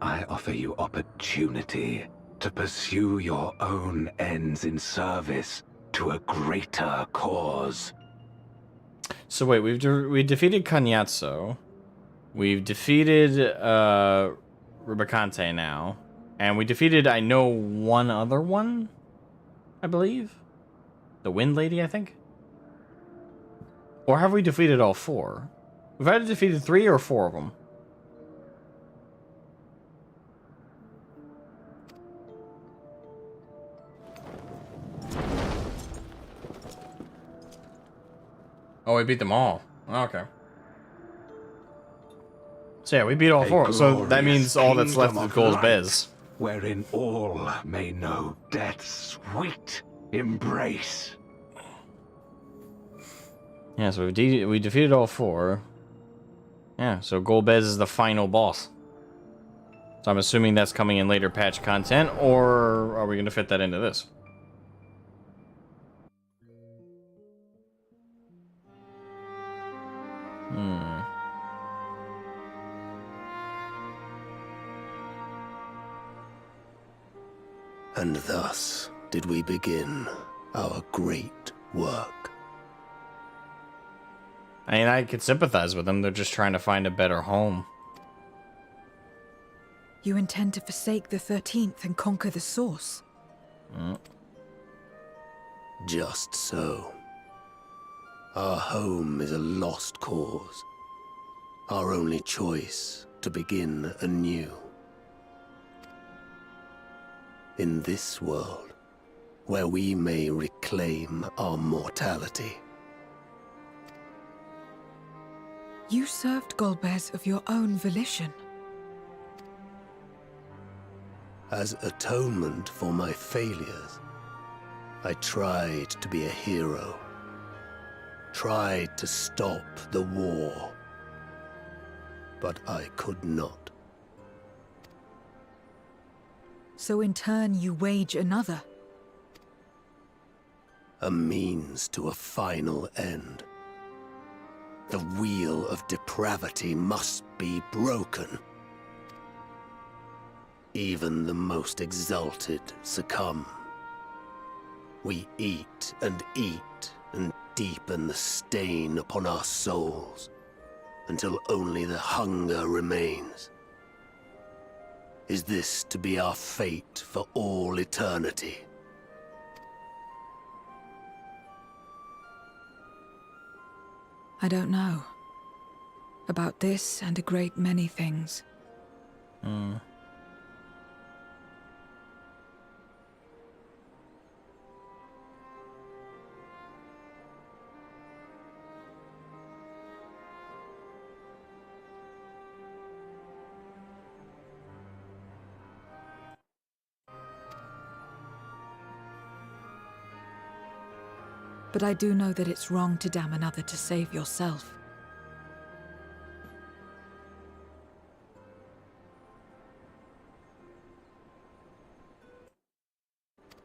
I offer you opportunity to pursue your own ends in service to a greater cause. So wait, we defeated Kanyatso. We've defeated Rubicante now. And we defeated, I know, one other one, I believe. The Wind Lady, I think. Or have we defeated all four? We've either defeated 3 or 4 of them. Oh, we beat them all. Okay. So yeah, we beat all 4. So that means all that's left is Golbez. Wherein all may know death's sweet embrace. Yeah, so we defeated all 4. Yeah, so Golbez is the final boss. So I'm assuming that's coming in later patch content, or are we going to fit that into this? And thus did we begin our great work. I mean, I could sympathize with them. They're just trying to find a better home. You intend to forsake the 13th and conquer the Source? Just so. Our home is a lost cause. Our only choice to begin anew. In this world, where we may reclaim our mortality. You served Golbez of your own volition. As atonement for my failures, I tried to be a hero. Tried to stop the war. But I could not. So in turn you wage another? A means to a final end. The wheel of depravity must be broken. Even the most exalted succumb. We eat and deepen the stain upon our souls, until only the hunger remains. Is this to be our fate for all eternity? I don't know. About this and a great many things. But I do know that it's wrong to damn another to save yourself.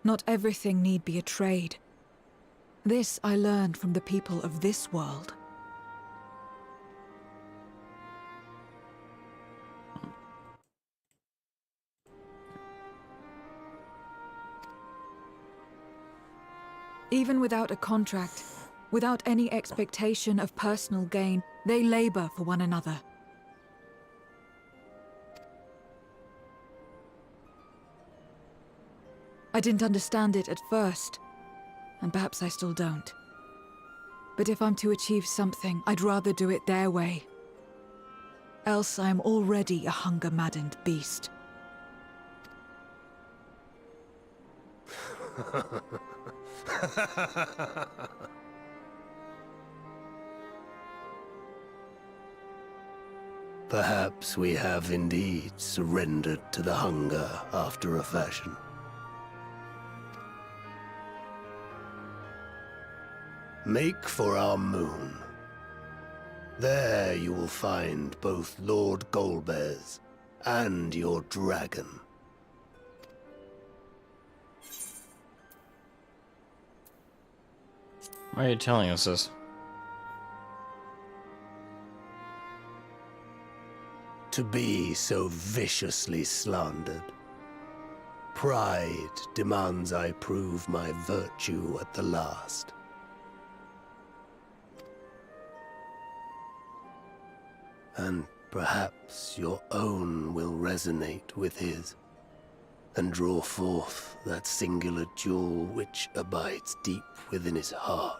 Not everything need be a trade. This I learned from the people of this world. Even without a contract, without any expectation of personal gain, they labor for one another. I didn't understand it at first, and perhaps I still don't. But if I'm to achieve something, I'd rather do it their way. Else I am already a hunger-maddened beast. Perhaps we have indeed surrendered to the hunger after a fashion. Make for our moon. There you will find both Lord Golbez and your dragon. Why are you telling us this? To be so viciously slandered. Pride demands I prove my virtue at the last. And perhaps your own will resonate with his, and draw forth that singular jewel which abides deep within his heart.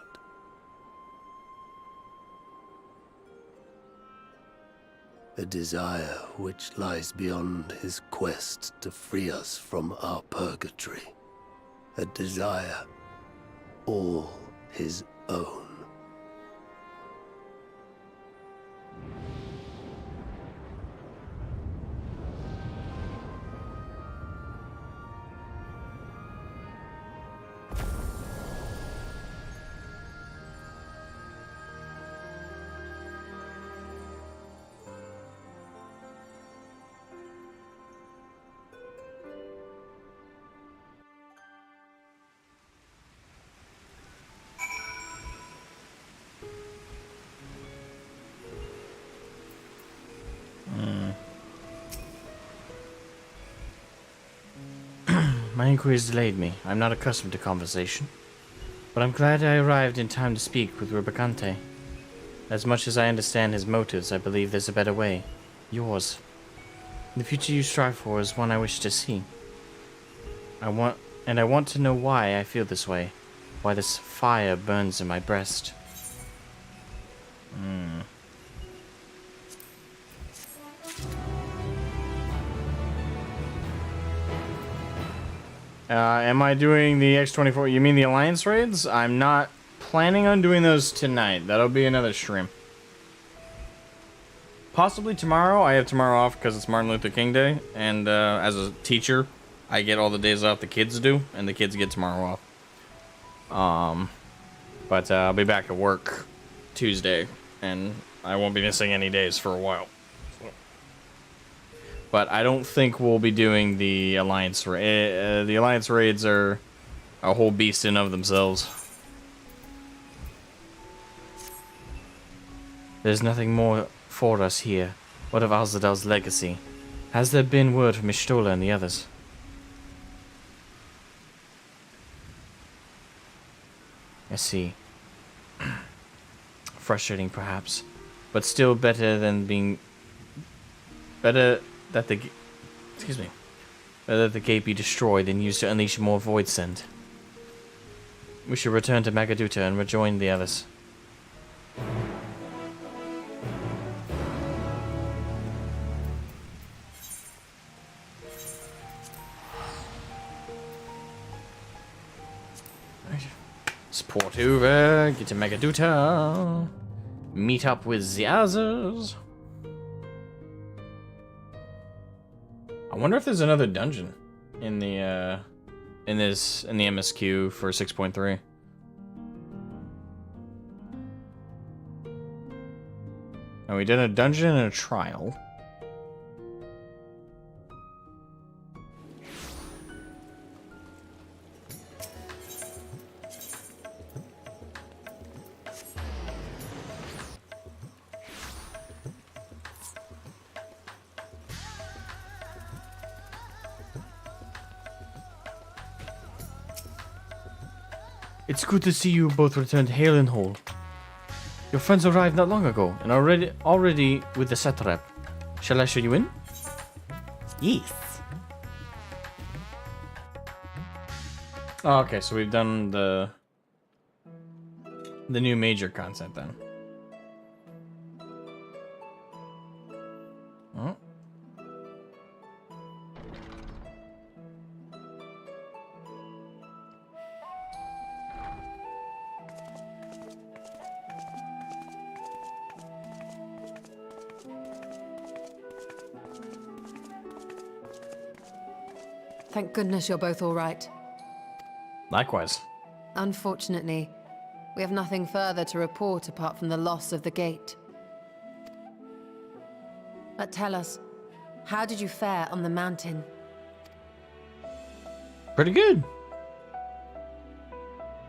A desire which lies beyond his quest to free us from our purgatory. A desire all his own. My inquiries delayed me. I'm not accustomed to conversation. But I'm glad I arrived in time to speak with Rubicante. As much as I understand his motives, I believe there's a better way. Yours. The future you strive for is one I wish to see. I want to know why I feel this way. Why this fire burns in my breast. Am I doing the X24? You mean the Alliance raids? I'm not planning on doing those tonight. That'll be another stream. Possibly tomorrow. I have tomorrow off because it's Martin Luther King Day. And as a teacher, I get all the days off the kids do. And the kids get tomorrow off. But I'll be back at work Tuesday. And I won't be missing any days for a while. But I don't think we'll be doing the Alliance raid. The Alliance raids are a whole beast in of themselves. There's nothing more for us here. What of Alzadal's legacy? Has there been word from Ishtola and the others? I see. Frustrating, perhaps, but still better than being... Better that the... Excuse me. Better that the gate be destroyed than used to unleash more void send. We should return to Magaduta and rejoin the others. Support over, get to Magaduta, meet up with the others. I wonder if there's another dungeon in the in the MSQ for 6.3. Now we did a dungeon and a trial. It's good to see you both returned hale and whole. Your friends arrived not long ago, and already with the satrap. Shall I show you in? Yes. Oh, okay, so we've done the The new major concept then. Oh. Thank goodness you're both all right. Likewise. Unfortunately, we have nothing further to report apart from the loss of the gate. But tell us, how did you fare on the mountain? Pretty good.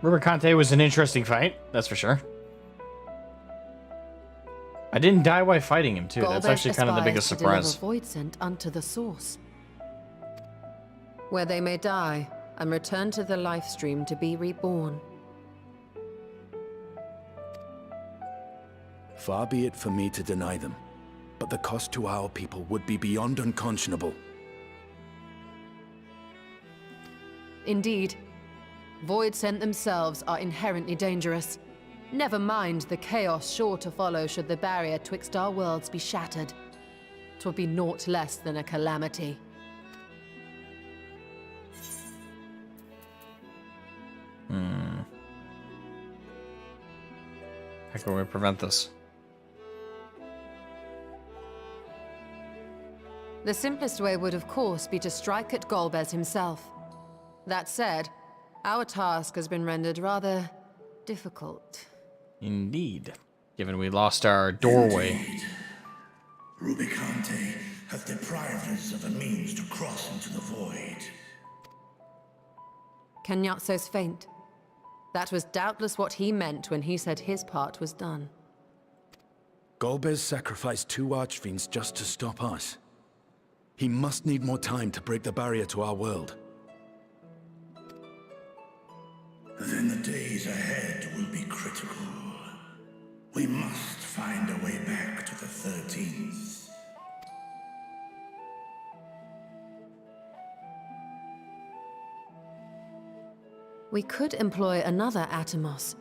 Rubicante was an interesting fight, that's for sure. I didn't die while fighting him too. That's actually kind of the biggest surprise. Void sent unto the source, where they may die and return to the life stream to be reborn. Far be it for me to deny them, but the cost to our people would be beyond unconscionable. Indeed, Void Sent themselves are inherently dangerous. Never mind the chaos sure to follow should the barrier twixt our worlds be shattered. 'Twould be naught less than a calamity. How can we prevent this? The simplest way would, of course, be to strike at Golbez himself. That said, our task has been rendered rather difficult. Indeed. Given we lost our doorway. Indeed. Rubicante hath deprived us of a means to cross into the void. Kenyatso's faint. That was doubtless what he meant when he said his part was done. Golbez sacrificed 2 archfiends just to stop us. He must need more time to break the barrier to our world. Then the days ahead will be critical. We must find a way back to the 13th. We could employ another Atomos,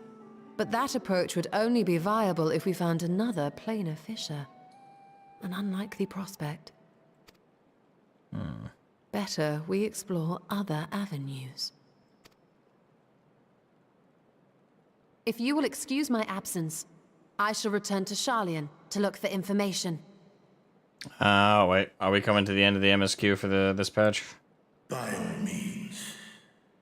but that approach would only be viable if we found another planar fissure. An unlikely prospect. Better we explore other avenues. If you will excuse my absence, I shall return to Sharlayan to look for information. Wait. Are we coming to the end of the MSQ for this patch? By all means.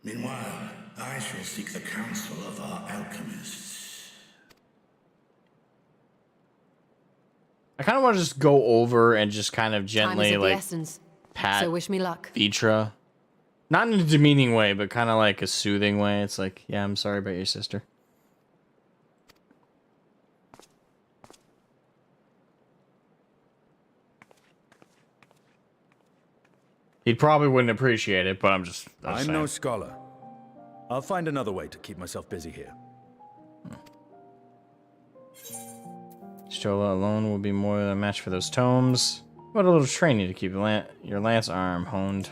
Meanwhile, I shall seek the counsel of our alchemists. I kind of want to just go over and just kind of gently, Time is of the like, essence, pat so wish me luck. Vitra. Not in a demeaning way, but kind of like a soothing way. It's like, yeah, I'm sorry about your sister. He probably wouldn't appreciate it, but I'm I'm no scholar. I'll find another way to keep myself busy here. Stola alone will be more than a match for those tomes. What a little training to keep your lance arm honed.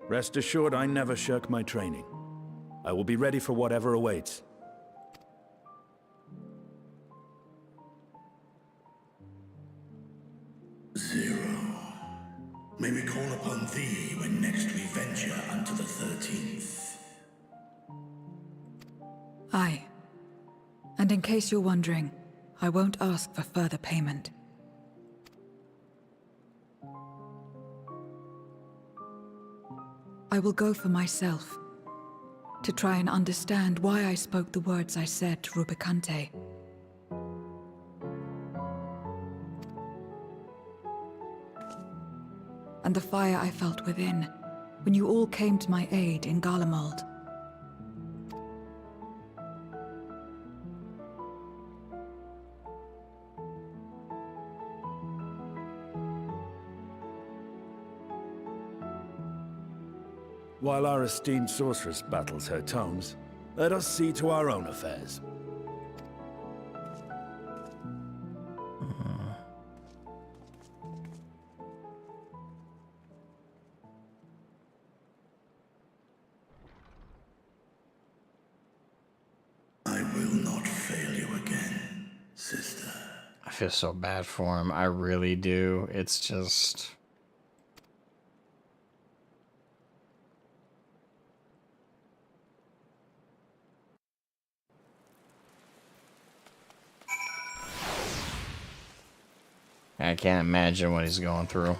Rest assured, I never shirk my training. I will be ready for whatever awaits. Zero. May we call upon thee when next we venture unto the 13th. Aye. And in case you're wondering, I won't ask for further payment. I will go for myself, to try and understand why I spoke the words I said to Rubicante. And the fire I felt within, when you all came to my aid in Garlemald. While our esteemed sorceress battles her tomes, let us see to our own affairs. feel so bad for him. I really do. It's just... I can't imagine what he's going through.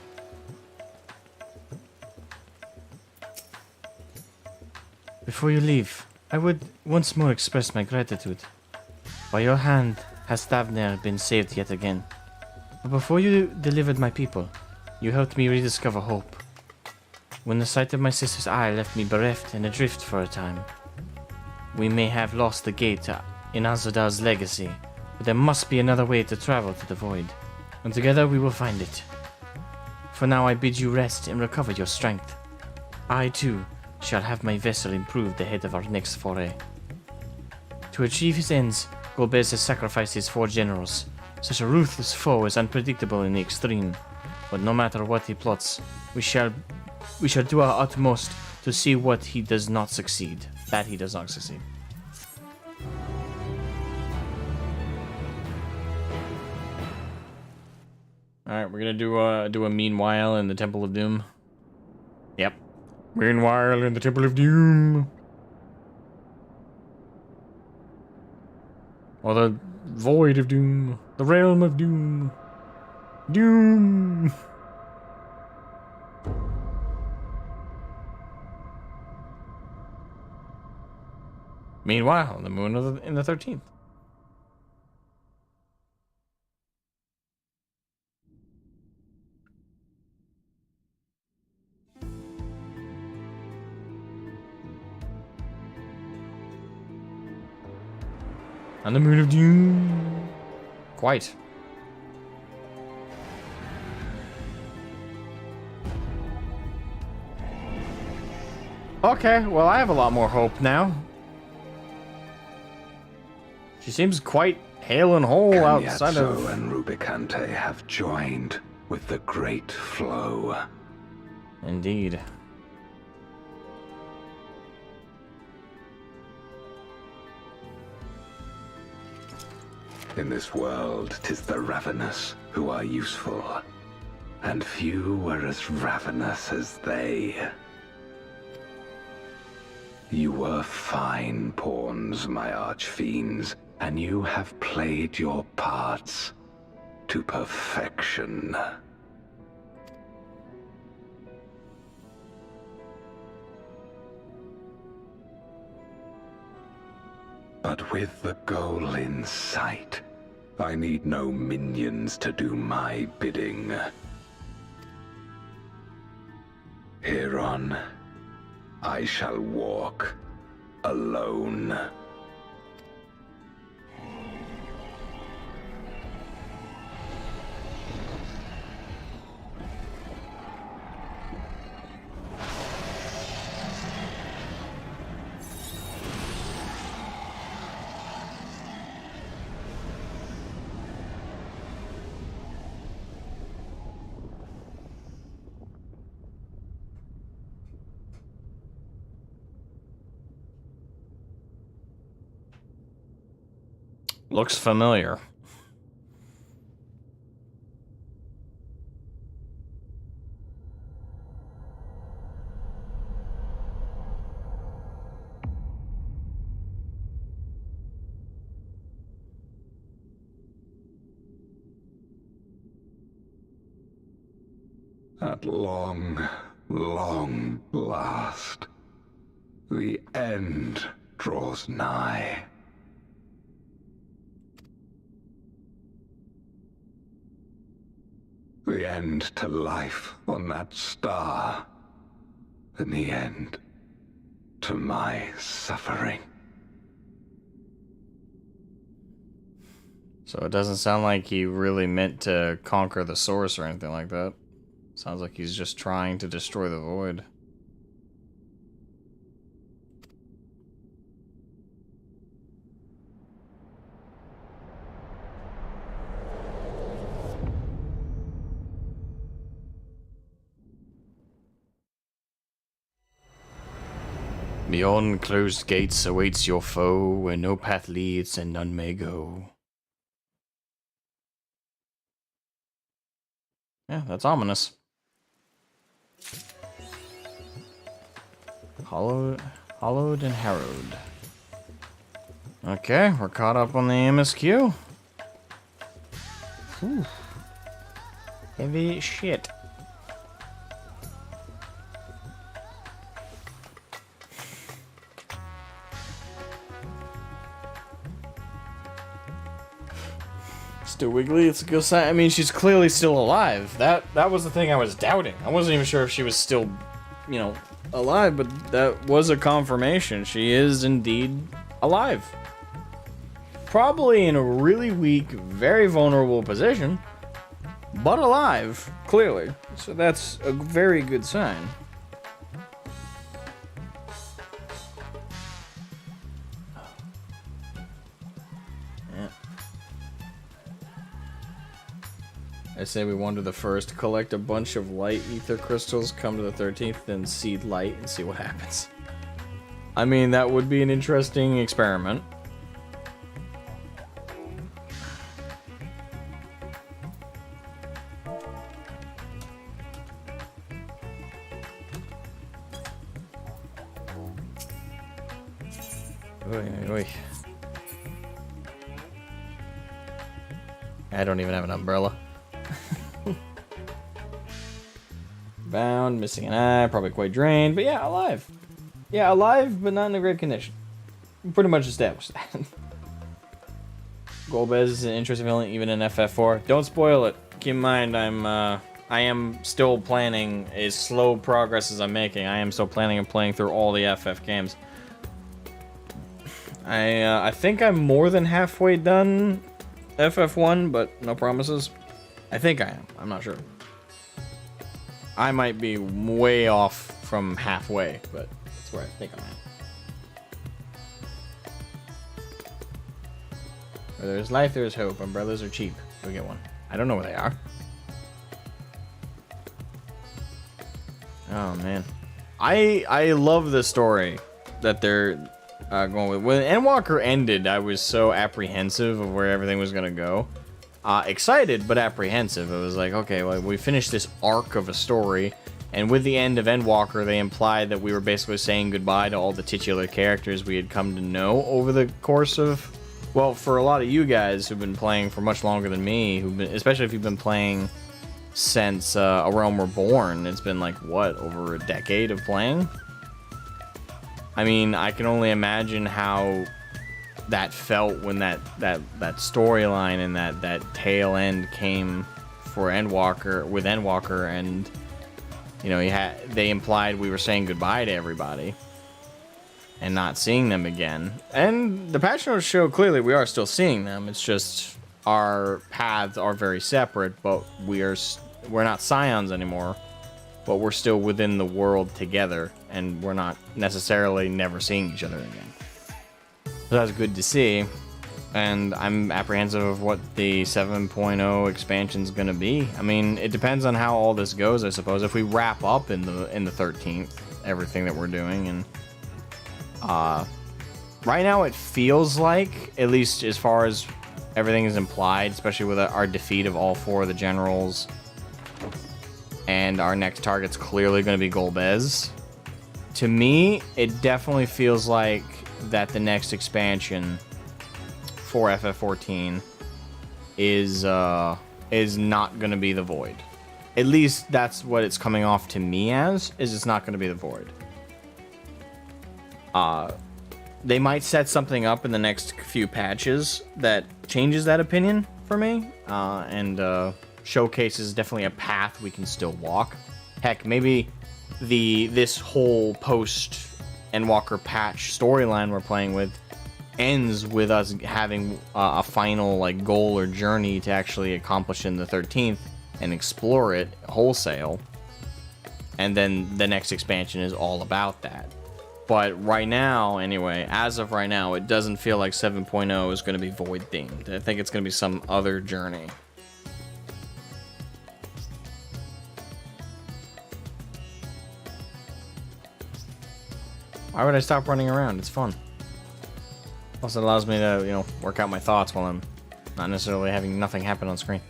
Before you leave, I would once more express my gratitude. By your hand has Thavner been saved yet again. But before you delivered my people, you helped me rediscover hope. When the sight of my sister's eye left me bereft and adrift for a time. We may have lost the gate in Azadal's legacy, but there must be another way to travel to the void, and together we will find it. For now I bid you rest and recover your strength. I, too, shall have my vessel improved ahead of our next foray. To achieve his ends, Golbez has sacrificed his 4 generals. Such a ruthless foe is unpredictable in the extreme, but no matter what he plots, we shall do our utmost to see what he does not succeed. That he does not succeed. Alright, we're gonna do a meanwhile in the Temple of Doom. Yep. Meanwhile in the Temple of Doom. Or the Void of Doom. The Realm of Doom. Doom! Meanwhile, the moon in the 13th. On the moon of doom. Quite. Okay, well I have a lot more hope now. She seems quite hale and whole outside of... Cagnazzo and Rubicante have joined with the Great Flow. Indeed. In this world, 'tis the ravenous who are useful, and few were as ravenous as they. You were fine pawns, my archfiends, and you have played your parts to perfection. But with the goal in sight, I need no minions to do my bidding. Hereon, I shall walk alone. Looks familiar. At long, long last, the end draws nigh. The end to life on that star, and the end to my suffering. So it doesn't sound like he really meant to conquer the source or anything like that. Sounds like he's just trying to destroy the void. Beyond closed gates awaits your foe, where no path leads and none may go. Yeah, that's ominous. Hollowed and harrowed. Okay, we're caught up on the MSQ. Whew. Heavy shit. Still wiggly, it's a good sign. I mean, she's clearly still alive. That was the thing I was doubting. I wasn't even sure if she was still, you know, alive, but that was a confirmation. She is indeed alive. Probably in a really weak, very vulnerable position, but alive, clearly. So that's a very good sign. I say we wander the first, collect a bunch of light ether crystals, come to the 13th, then seed light and see what happens. I mean, that would be an interesting experiment. Oy, oy, oy. I don't even have an umbrella. Bound, missing an eye, probably quite drained, but yeah, alive. Yeah, alive, but not in a great condition. We pretty much established that. Golbez is an interesting villain, even in FF4. Don't spoil it. Keep in mind, I am still planning, as slow progress as I'm making, I am still planning on playing through all the FF games. I think I'm more than halfway done FF1, but no promises. I think I am. I'm not sure. I might be way off from halfway, but that's where I think I'm at. Where there's life, there's hope. Umbrellas are cheap. Go get one. I don't know where they are. Oh, man. I love the story that they're going with. When Endwalker ended, I was so apprehensive of where everything was going to go. Excited, but apprehensive. It was like, okay, well, we finished this arc of a story, and with the end of Endwalker, they implied that we were basically saying goodbye to all the titular characters we had come to know over the course of, well, for a lot of you guys who've been playing for much longer than me, especially if you've been playing since A Realm Reborn. It's been like, what, over a decade of playing? I mean, I can only imagine how that felt when that storyline and that tail end came for Endwalker, and you know, they implied we were saying goodbye to everybody and not seeing them again. And the patch notes show clearly we are still seeing them. It's just our paths are very separate, but we're not scions anymore, but we're still within the world together, and we're not necessarily never seeing each other again. So that's good to see, and I'm apprehensive of what the 7.0 expansion is going to be. I mean, it depends on how all this goes, I suppose. If we wrap up in the 13th, everything that we're doing, and right now it feels like, at least as far as everything is implied, especially with our defeat of all 4 of the generals, and our next target's clearly going to be Golbez. To me, it definitely feels like that the next expansion for FF14 is not going to be the Void. At least that's what it's coming off to me as, is it's not going to be the Void. They might set something up in the next few patches that changes that opinion for me, and showcases definitely a path we can still walk. Heck, maybe this whole post Endwalker patch storyline we're playing with ends with us having a final like goal or journey to actually accomplish in the 13th and explore it wholesale, and then the next expansion is all about that. But right now, anyway, as of right now, it doesn't feel like 7.0 is going to be Void themed. I think it's going to be some other journey. Why would I stop running around? It's fun. Plus, it allows me to, you know, work out my thoughts while I'm not necessarily having nothing happen on screen.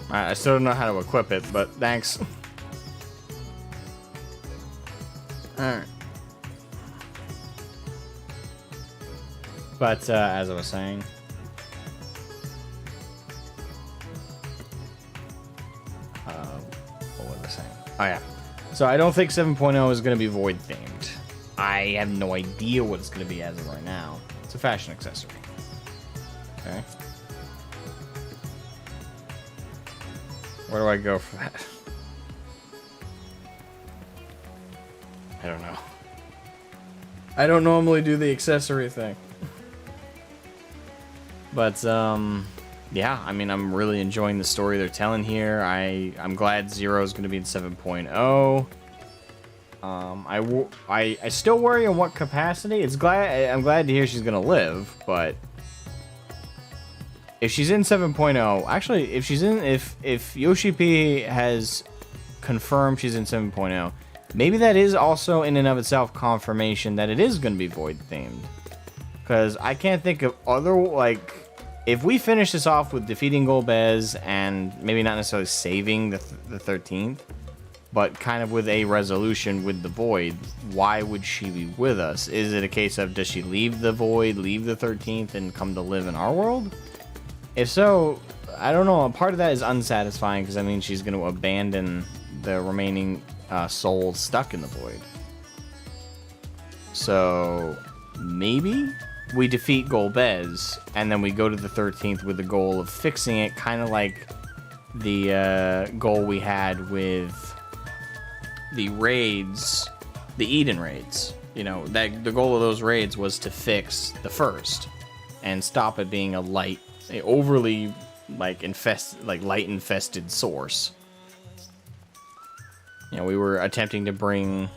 I still don't know how to equip it, but thanks. Alright. But, as I was saying... what was I saying? Oh, yeah. So I don't think 7.0 is going to be void-themed. I have no idea what it's going to be as of right now. It's a fashion accessory. Okay. Where do I go for that? I don't know. I don't normally do the accessory thing. But, yeah, I mean, I'm really enjoying the story they're telling here. I'm glad Zero's going to be in 7.0. I still worry on what capacity. I'm glad to hear she's going to live, but if she's in 7.0, actually, if Yoshi P has confirmed she's in 7.0, maybe that is also in and of itself confirmation that it is going to be void themed. Because I can't think of other, like, if we finish this off with defeating Golbez and maybe not necessarily saving the 13th, but kind of with a resolution with the Void, why would she be with us? Is it a case of, does she leave the Void, leave the 13th, and come to live in our world? If so, I don't know. Part of that is unsatisfying, because I mean she's going to abandon the remaining souls stuck in the Void. So, maybe we defeat Golbez, and then we go to the 13th with the goal of fixing it, kind of like the goal we had with the raids, the Eden raids. You know, that the goal of those raids was to fix the first and stop it being a overly light infested source. You know, we were attempting to bring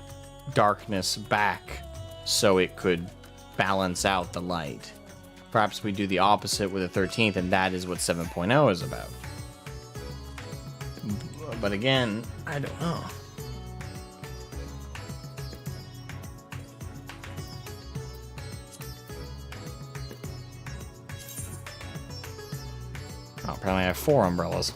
darkness back so it could balance out the light. Perhaps we do the opposite with the 13th, and that is what 7.0 is about. But again, I don't know. Oh, apparently I have 4 umbrellas.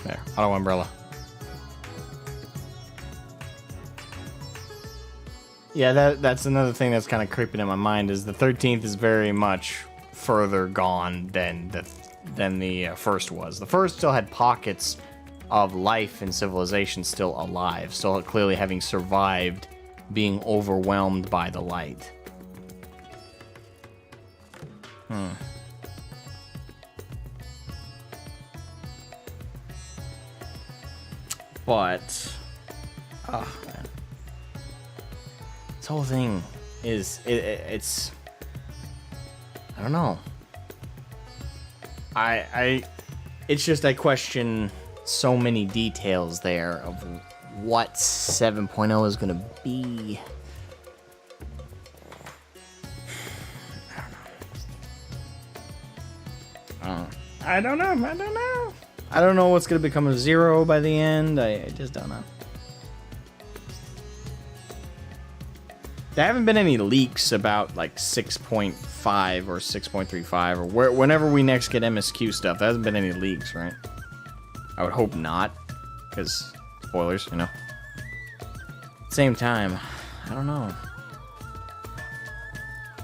There, auto umbrella. Yeah, that's another thing that's kind of creeping in my mind, is the 13th is very much further gone than the first was. The first still had pockets of life and civilization still alive, still clearly having survived being overwhelmed by the light. But, oh man, this whole thing is it's I don't know. It's just I question so many details there of what 7.0 is going to be. I don't know. I don't know what's going to become a 0 by the end. I just don't know. There haven't been any leaks about like 6.5 or 6.35 or whenever we next get MSQ stuff. There hasn't been any leaks, right? I would hope not, because spoilers, you know. Same time, I don't know.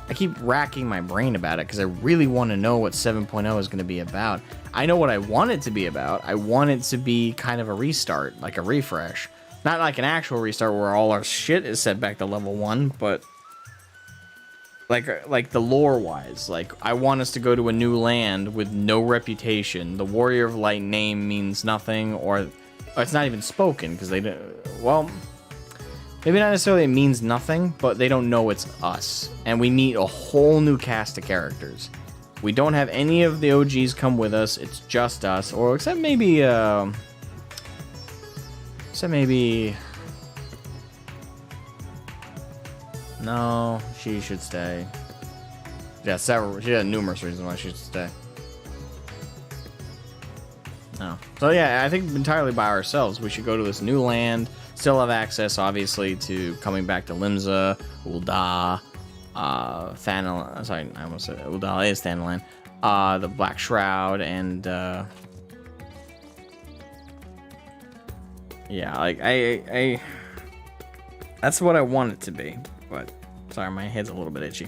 I keep racking my brain about it because I really want to know what 7.0 is going to be about. I know what I want it to be about. I want it to be kind of a restart, like a refresh. Not like an actual restart where all our shit is set back to level 1, but like the lore-wise. Like, I want us to go to a new land with no reputation. The Warrior of Light name means nothing, or it's not even spoken, because they don't... Well, maybe not necessarily it means nothing, but they don't know it's us. And we meet a whole new cast of characters. We don't have any of the OGs come with us. It's just us, or except maybe... No, she should stay. Yeah, she had numerous reasons why she should stay. No. So yeah, I think entirely by ourselves. We should go to this new land. Still have access, obviously, to coming back to Limsa, Ul'dah, Thanalan. Sorry, I almost said Ul'dah is Thanalan. The Black Shroud, and yeah, like I that's what I want it to be. But sorry, my head's a little bit itchy.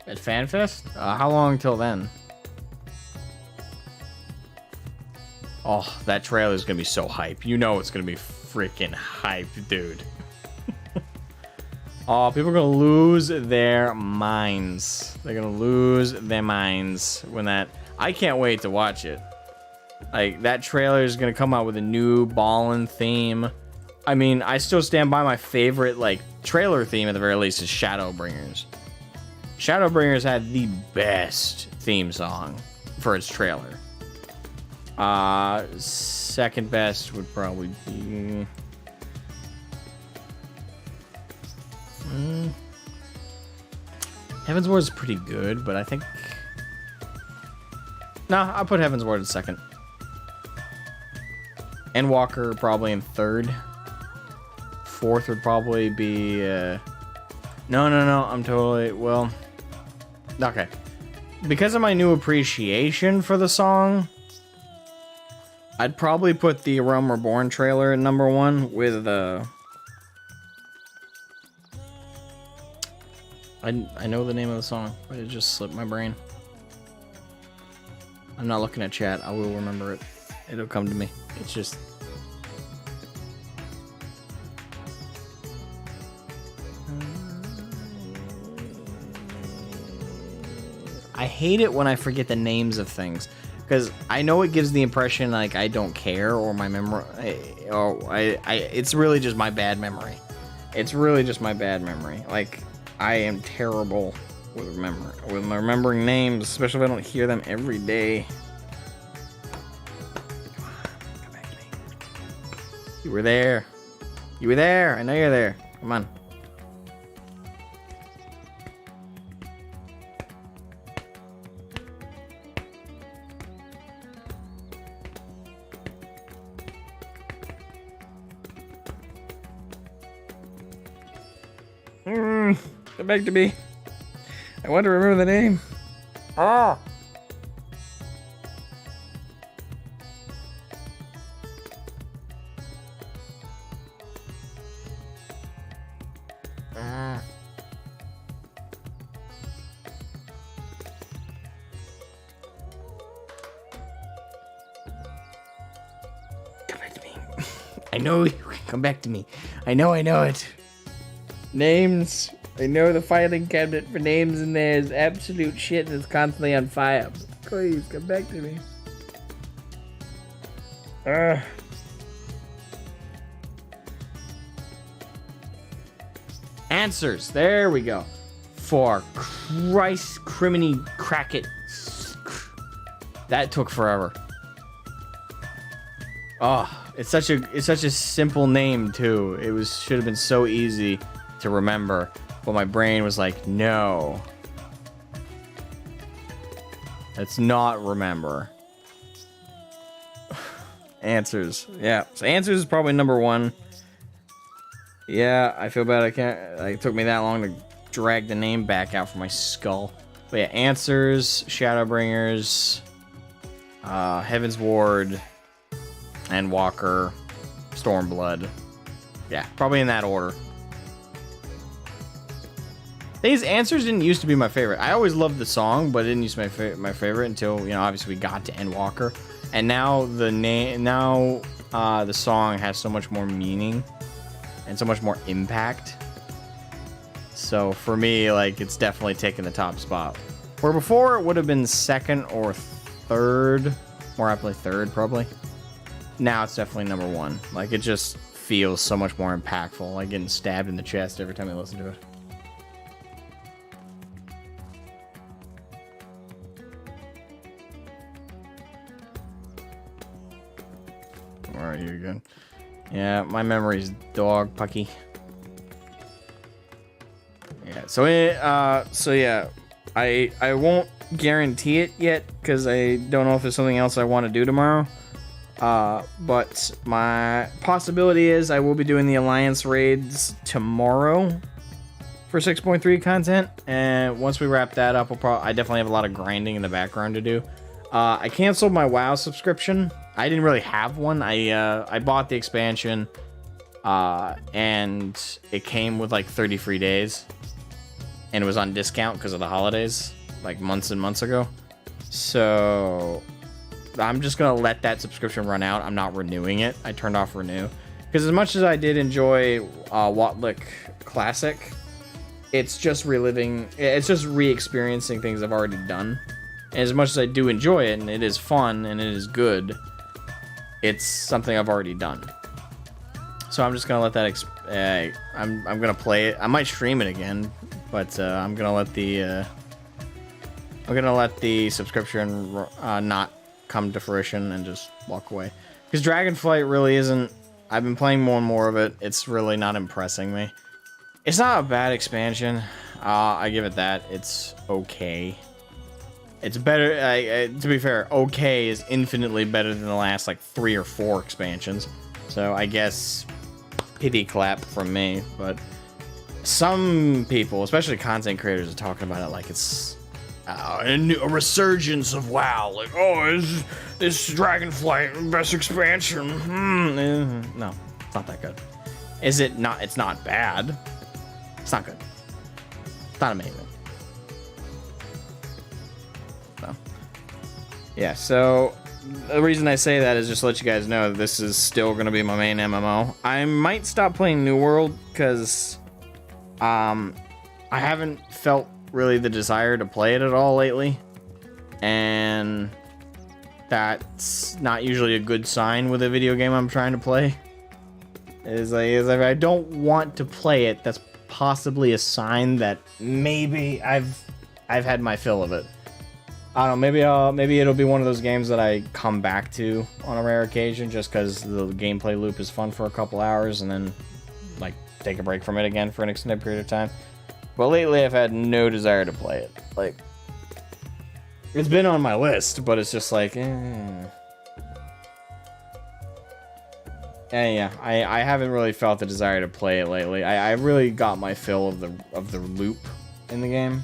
At FanFest? How long till then? Oh, that trailer is gonna be so hype. You know it's gonna be freaking hype, dude. Oh, people are gonna lose their minds. They're gonna lose their minds when that. I can't wait to watch it. Like, that trailer is gonna come out with a new Ballin theme. I mean, I still stand by my favorite, like, trailer theme at the very least is Shadowbringers. Shadowbringers had the best theme song for its trailer. Second best would probably be... Heaven's Ward is pretty good, but I think... Nah, I'll put Heaven's Ward in second. Endwalker probably in third. Fourth would probably be... No, I'm totally... Well... Okay. Because of my new appreciation for the song, I'd probably put the Realm Reborn trailer at number one with I know the name of the song, but it just slipped my brain. I'm not looking at chat. I will remember it. It'll come to me. It's just... I hate it when I forget the names of things, because I know it gives the impression like I don't care, or my memory, it's really just my bad memory. It's really just my bad memory. Like, I am terrible with remembering names, especially if I don't hear them every day. Come on, come back to me. You were there. You were there. I know you're there. Come on. Come back to me. I want to remember the name. Ah. Come back to me. I know you. Come back to me. I know it. Names. I know the filing cabinet for names in there is absolute shit and it's constantly on fire. Please, come back to me. Answers. There we go. For Christ, criminy cracket. That took forever. Oh, it's such a simple name too. It should have been so easy to remember. But my brain was like, no. Let's not remember. Answers. Yeah. So Answers is probably number one. Yeah, I feel bad I can't. It took me that long to drag the name back out from my skull. But yeah, Answers, Shadowbringers, Heaven's Ward, Endwalker, Stormblood. Yeah, probably in that order. These Answers didn't used to be my favorite. I always loved the song, but it didn't used to be my favorite until, you know, obviously we got to Endwalker. And now the song has so much more meaning and so much more impact. So for me, like, it's definitely taken the top spot. Where before it would have been second or third, more aptly third probably. Now it's definitely number one. Like, it just feels so much more impactful, like getting stabbed in the chest every time I listen to it. Alright, you're good. Yeah, my memory's dog pucky. Yeah, so yeah, I won't guarantee it yet because I don't know if there's something else I want to do tomorrow. But my possibility is I will be doing the Alliance raids tomorrow for 6.3 content, and once we wrap that up, I definitely have a lot of grinding in the background to do. I canceled my WoW subscription. I didn't really have one. I bought the expansion, and it came with like 30 free days, and it was on discount because of the holidays, like months and months ago. So I'm just gonna let that subscription run out. I'm not renewing it. I turned off renew because as much as I did enjoy Watlick Classic, it's just reliving. It's just re-experiencing things I've already done. And as much as I do enjoy it and it is fun and it is good, it's something I've already done. So I'm just gonna let that. I'm gonna play it. I might stream it again, but I'm gonna let the subscription not come to fruition and just walk away. Because Dragonflight really isn't. I've been playing more and more of it. It's really not impressing me. It's not a bad expansion. I give it that. It's okay. It's better. To be fair, okay is infinitely better than the last like 3 or 4 expansions. So I guess pity clap from me. But some people, especially content creators, are talking about it like it's a resurgence of WoW. Like, oh, is this Dragonflight best expansion? No, it's not that good. Is it not? It's not bad. It's not good. It's not amazing. So, yeah, so the reason I say that is just to let you guys know that this is still going to be my main MMO. I might stop playing New World because I haven't felt really the desire to play it at all lately. And that's not usually a good sign with a video game I'm trying to play. Is if I don't want to play it, that's possibly a sign that maybe I've had my fill of it. I don't know, maybe it'll be one of those games that I come back to on a rare occasion just because the gameplay loop is fun for a couple hours and then like take a break from it again for an extended period of time. But lately I've had no desire to play it. Like, it's been on my list, but it's just like, yeah, I haven't really felt the desire to play it lately. I really got my fill of the loop in the game.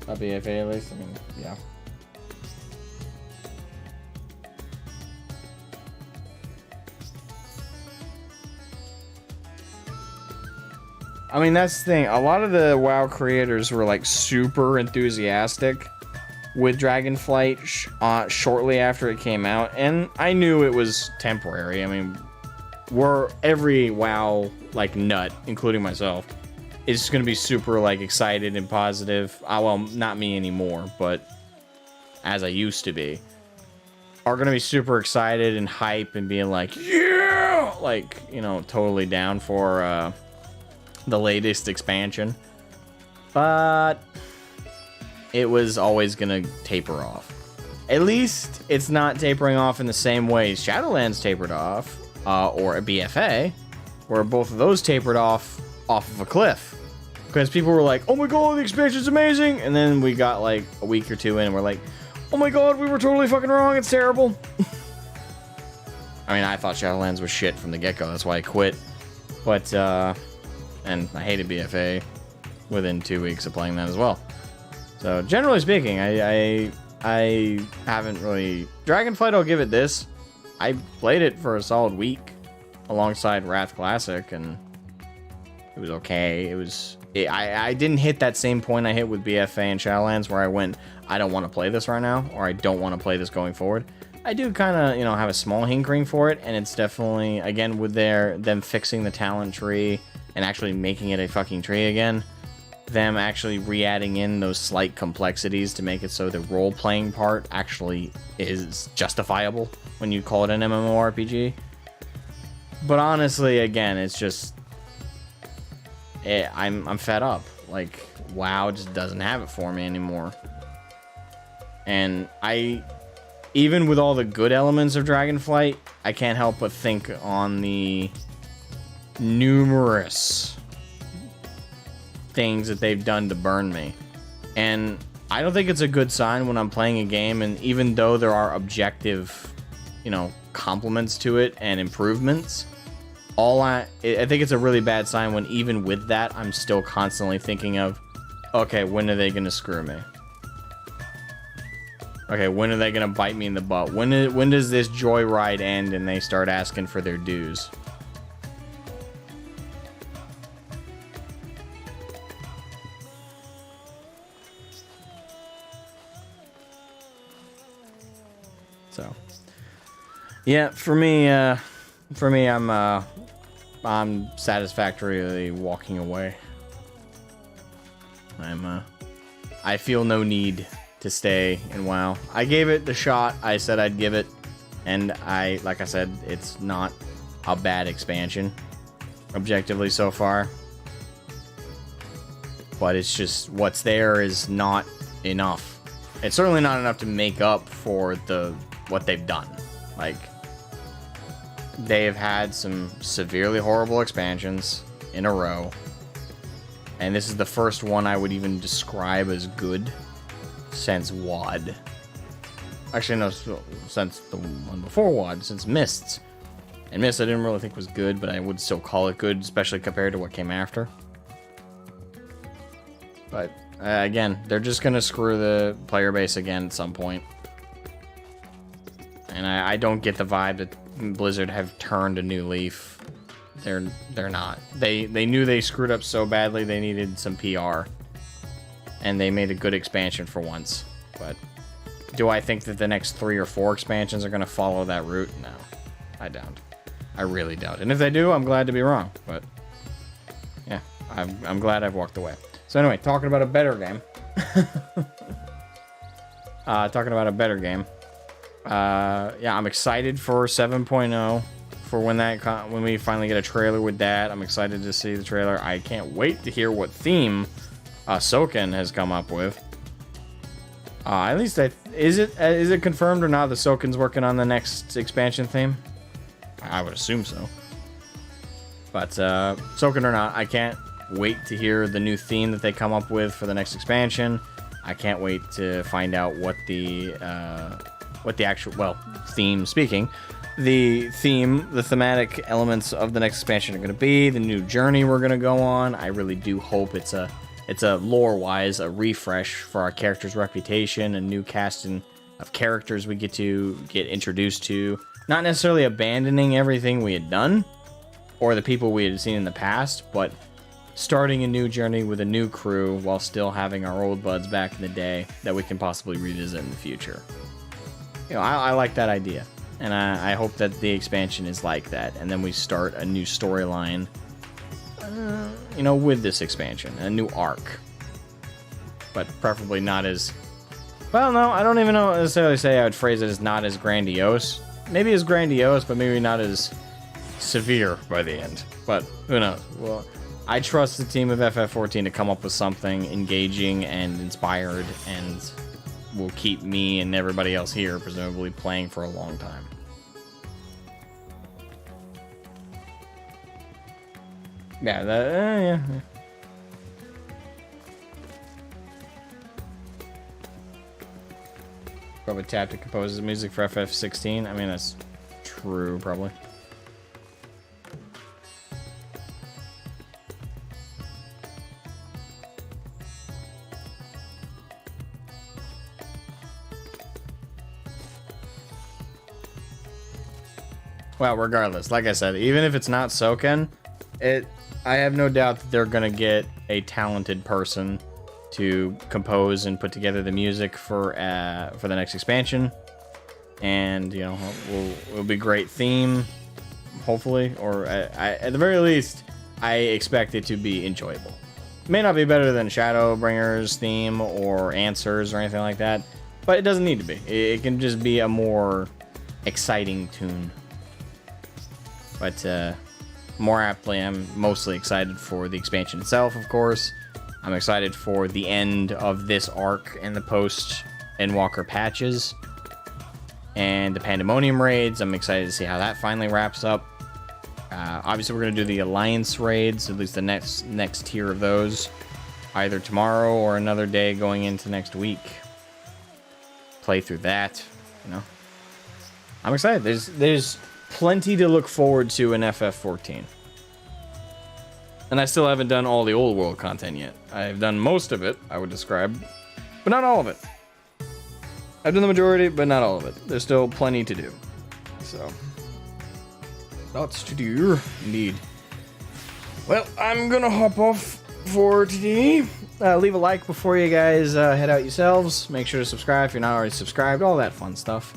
A BFA at least. I mean, yeah. I mean, that's the thing. A lot of the WoW creators were like super enthusiastic with Dragonflight shortly after it came out, and I knew it was temporary. I mean, every WoW like nut, including myself, is going to be super like excited and positive. Well, not me anymore, but as I used to be, are going to be super excited and hype and being like, yeah, like, you know, totally down for the latest expansion. But it was always going to taper off. At least it's not tapering off in the same way Shadowlands tapered off, or a BFA, where both of those tapered off of a cliff. Because people were like, oh my god, the expansion's amazing! And then we got like a week or two in and we're like, oh my god, we were totally fucking wrong, it's terrible. I mean, I thought Shadowlands was shit from the get-go, that's why I quit. But, and I hated BFA within 2 weeks of playing that as well. So, generally speaking, I haven't really... Dragonflight, I'll give it this. I played it for a solid week alongside Wrath Classic, and it was okay. I didn't hit that same point I hit with BFA and Shadowlands where I went, I don't want to play this right now, or I don't want to play this going forward. I do kind of, you know, have a small hankering for it, and it's definitely, again, with them fixing the talent tree and actually making it a fucking tree again, them actually re-adding in those slight complexities to make it so the role-playing part actually is justifiable when you call it an MMORPG. But honestly, again, it's just... I'm fed up. Like, WoW just doesn't have it for me anymore. And even with all the good elements of Dragonflight, I can't help but think on the numerous things that they've done to burn me. And I don't think it's a good sign when I'm playing a game, and even though there are objective, you know, compliments to it and improvements, I think it's a really bad sign when even with that, I'm still constantly thinking of, okay, when are they going to screw me? Okay, when are they going to bite me in the butt? When does this joyride end and they start asking for their dues? So, yeah, for me, I'm satisfactorily walking away. I feel no need to stay in WoW. I gave it the shot I said I'd give it, and like I said, it's not a bad expansion, objectively so far. But it's just, what's there is not enough. It's certainly not enough to make up for what they've done. Like, they have had some severely horrible expansions in a row, and this is the first one I would even describe as good since WoD. Actually, no, since the one before WoD, since Mists. And Mists I didn't really think was good, but I would still call it good, especially compared to what came after. But again, they're just gonna screw the player base again at some point. And I don't get the vibe that Blizzard have turned a new leaf. They're not. They knew they screwed up so badly they needed some PR. And they made a good expansion for once. But do I think that the next 3 or 4 expansions are going to follow that route? No, I doubt. I really doubt. And if they do, I'm glad to be wrong. But yeah, I'm glad I've walked away. So anyway, talking about a better game. Yeah, I'm excited for 7.0 for when we finally get a trailer with that. I'm excited to see the trailer. I can't wait to hear what theme Ahsoken has come up with. At least is it confirmed or not that Ahsoken's working on the next expansion theme? I would assume so. But Ahsoken or not, I can't wait to hear the new theme that they come up with for the next expansion. I can't wait to find out what the actual, well, the thematic elements of the next expansion are going to be, the new journey we're going to go on. I really do hope it's a lore-wise, a refresh for our character's reputation, a new casting of characters we get introduced to. Not necessarily abandoning everything we had done, or the people we had seen in the past, but starting a new journey with a new crew while still having our old buds back in the day that we can possibly revisit in the future. You know, I like that idea, and I hope that the expansion is like that, and then we start a new storyline, you know, with this expansion, a new arc, but preferably not as, well, no, I don't even know necessarily say I would phrase it as not as grandiose. Maybe as grandiose, but maybe not as severe by the end, but who knows. Well, I trust the team of FF14 to come up with something engaging and inspired, and will keep me and everybody else here presumably playing for a long time. Yeah, yeah. Probably tap to compose music for FF16. I mean, that's true, probably. Well, regardless, like I said, even if it's not Soken, I have no doubt that they're gonna get a talented person to compose and put together the music for the next expansion, and you know, it'll be a great theme, hopefully, or at the very least, I expect it to be enjoyable. It may not be better than Shadowbringer's theme or Answers or anything like that, but it doesn't need to be. It can just be a more exciting tune. But more aptly, I'm mostly excited for the expansion itself, of course. I'm excited for the end of this arc and the post-Endwalker patches. And the Pandemonium raids, I'm excited to see how that finally wraps up. Obviously, we're going to do the Alliance raids, at least the next tier of those. either tomorrow or another day going into next week. Play through that, you know. I'm excited. There's plenty to look forward to in FF14. And I still haven't done all the old world content yet. I've done most of it, I would describe, but not all of it. I've done the majority, but not all of it. There's still plenty to do. So, lots to do, indeed. Well, I'm gonna hop off for today. Leave a like before you guys head out yourselves. Make sure to subscribe if you're not already subscribed. All that fun stuff.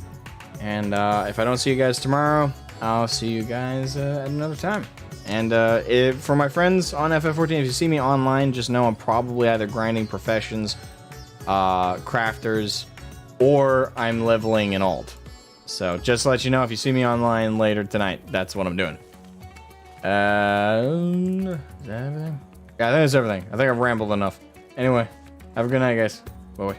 And if I don't see you guys tomorrow, I'll see you guys at another time. And for my friends on FF14, if you see me online, just know I'm probably either grinding professions, crafters, or I'm leveling an alt. So just to let you know, if you see me online later tonight, that's what I'm doing. Is that everything? Yeah, I think that's everything. I think I've rambled enough. Anyway, have a good night, guys. Bye-bye.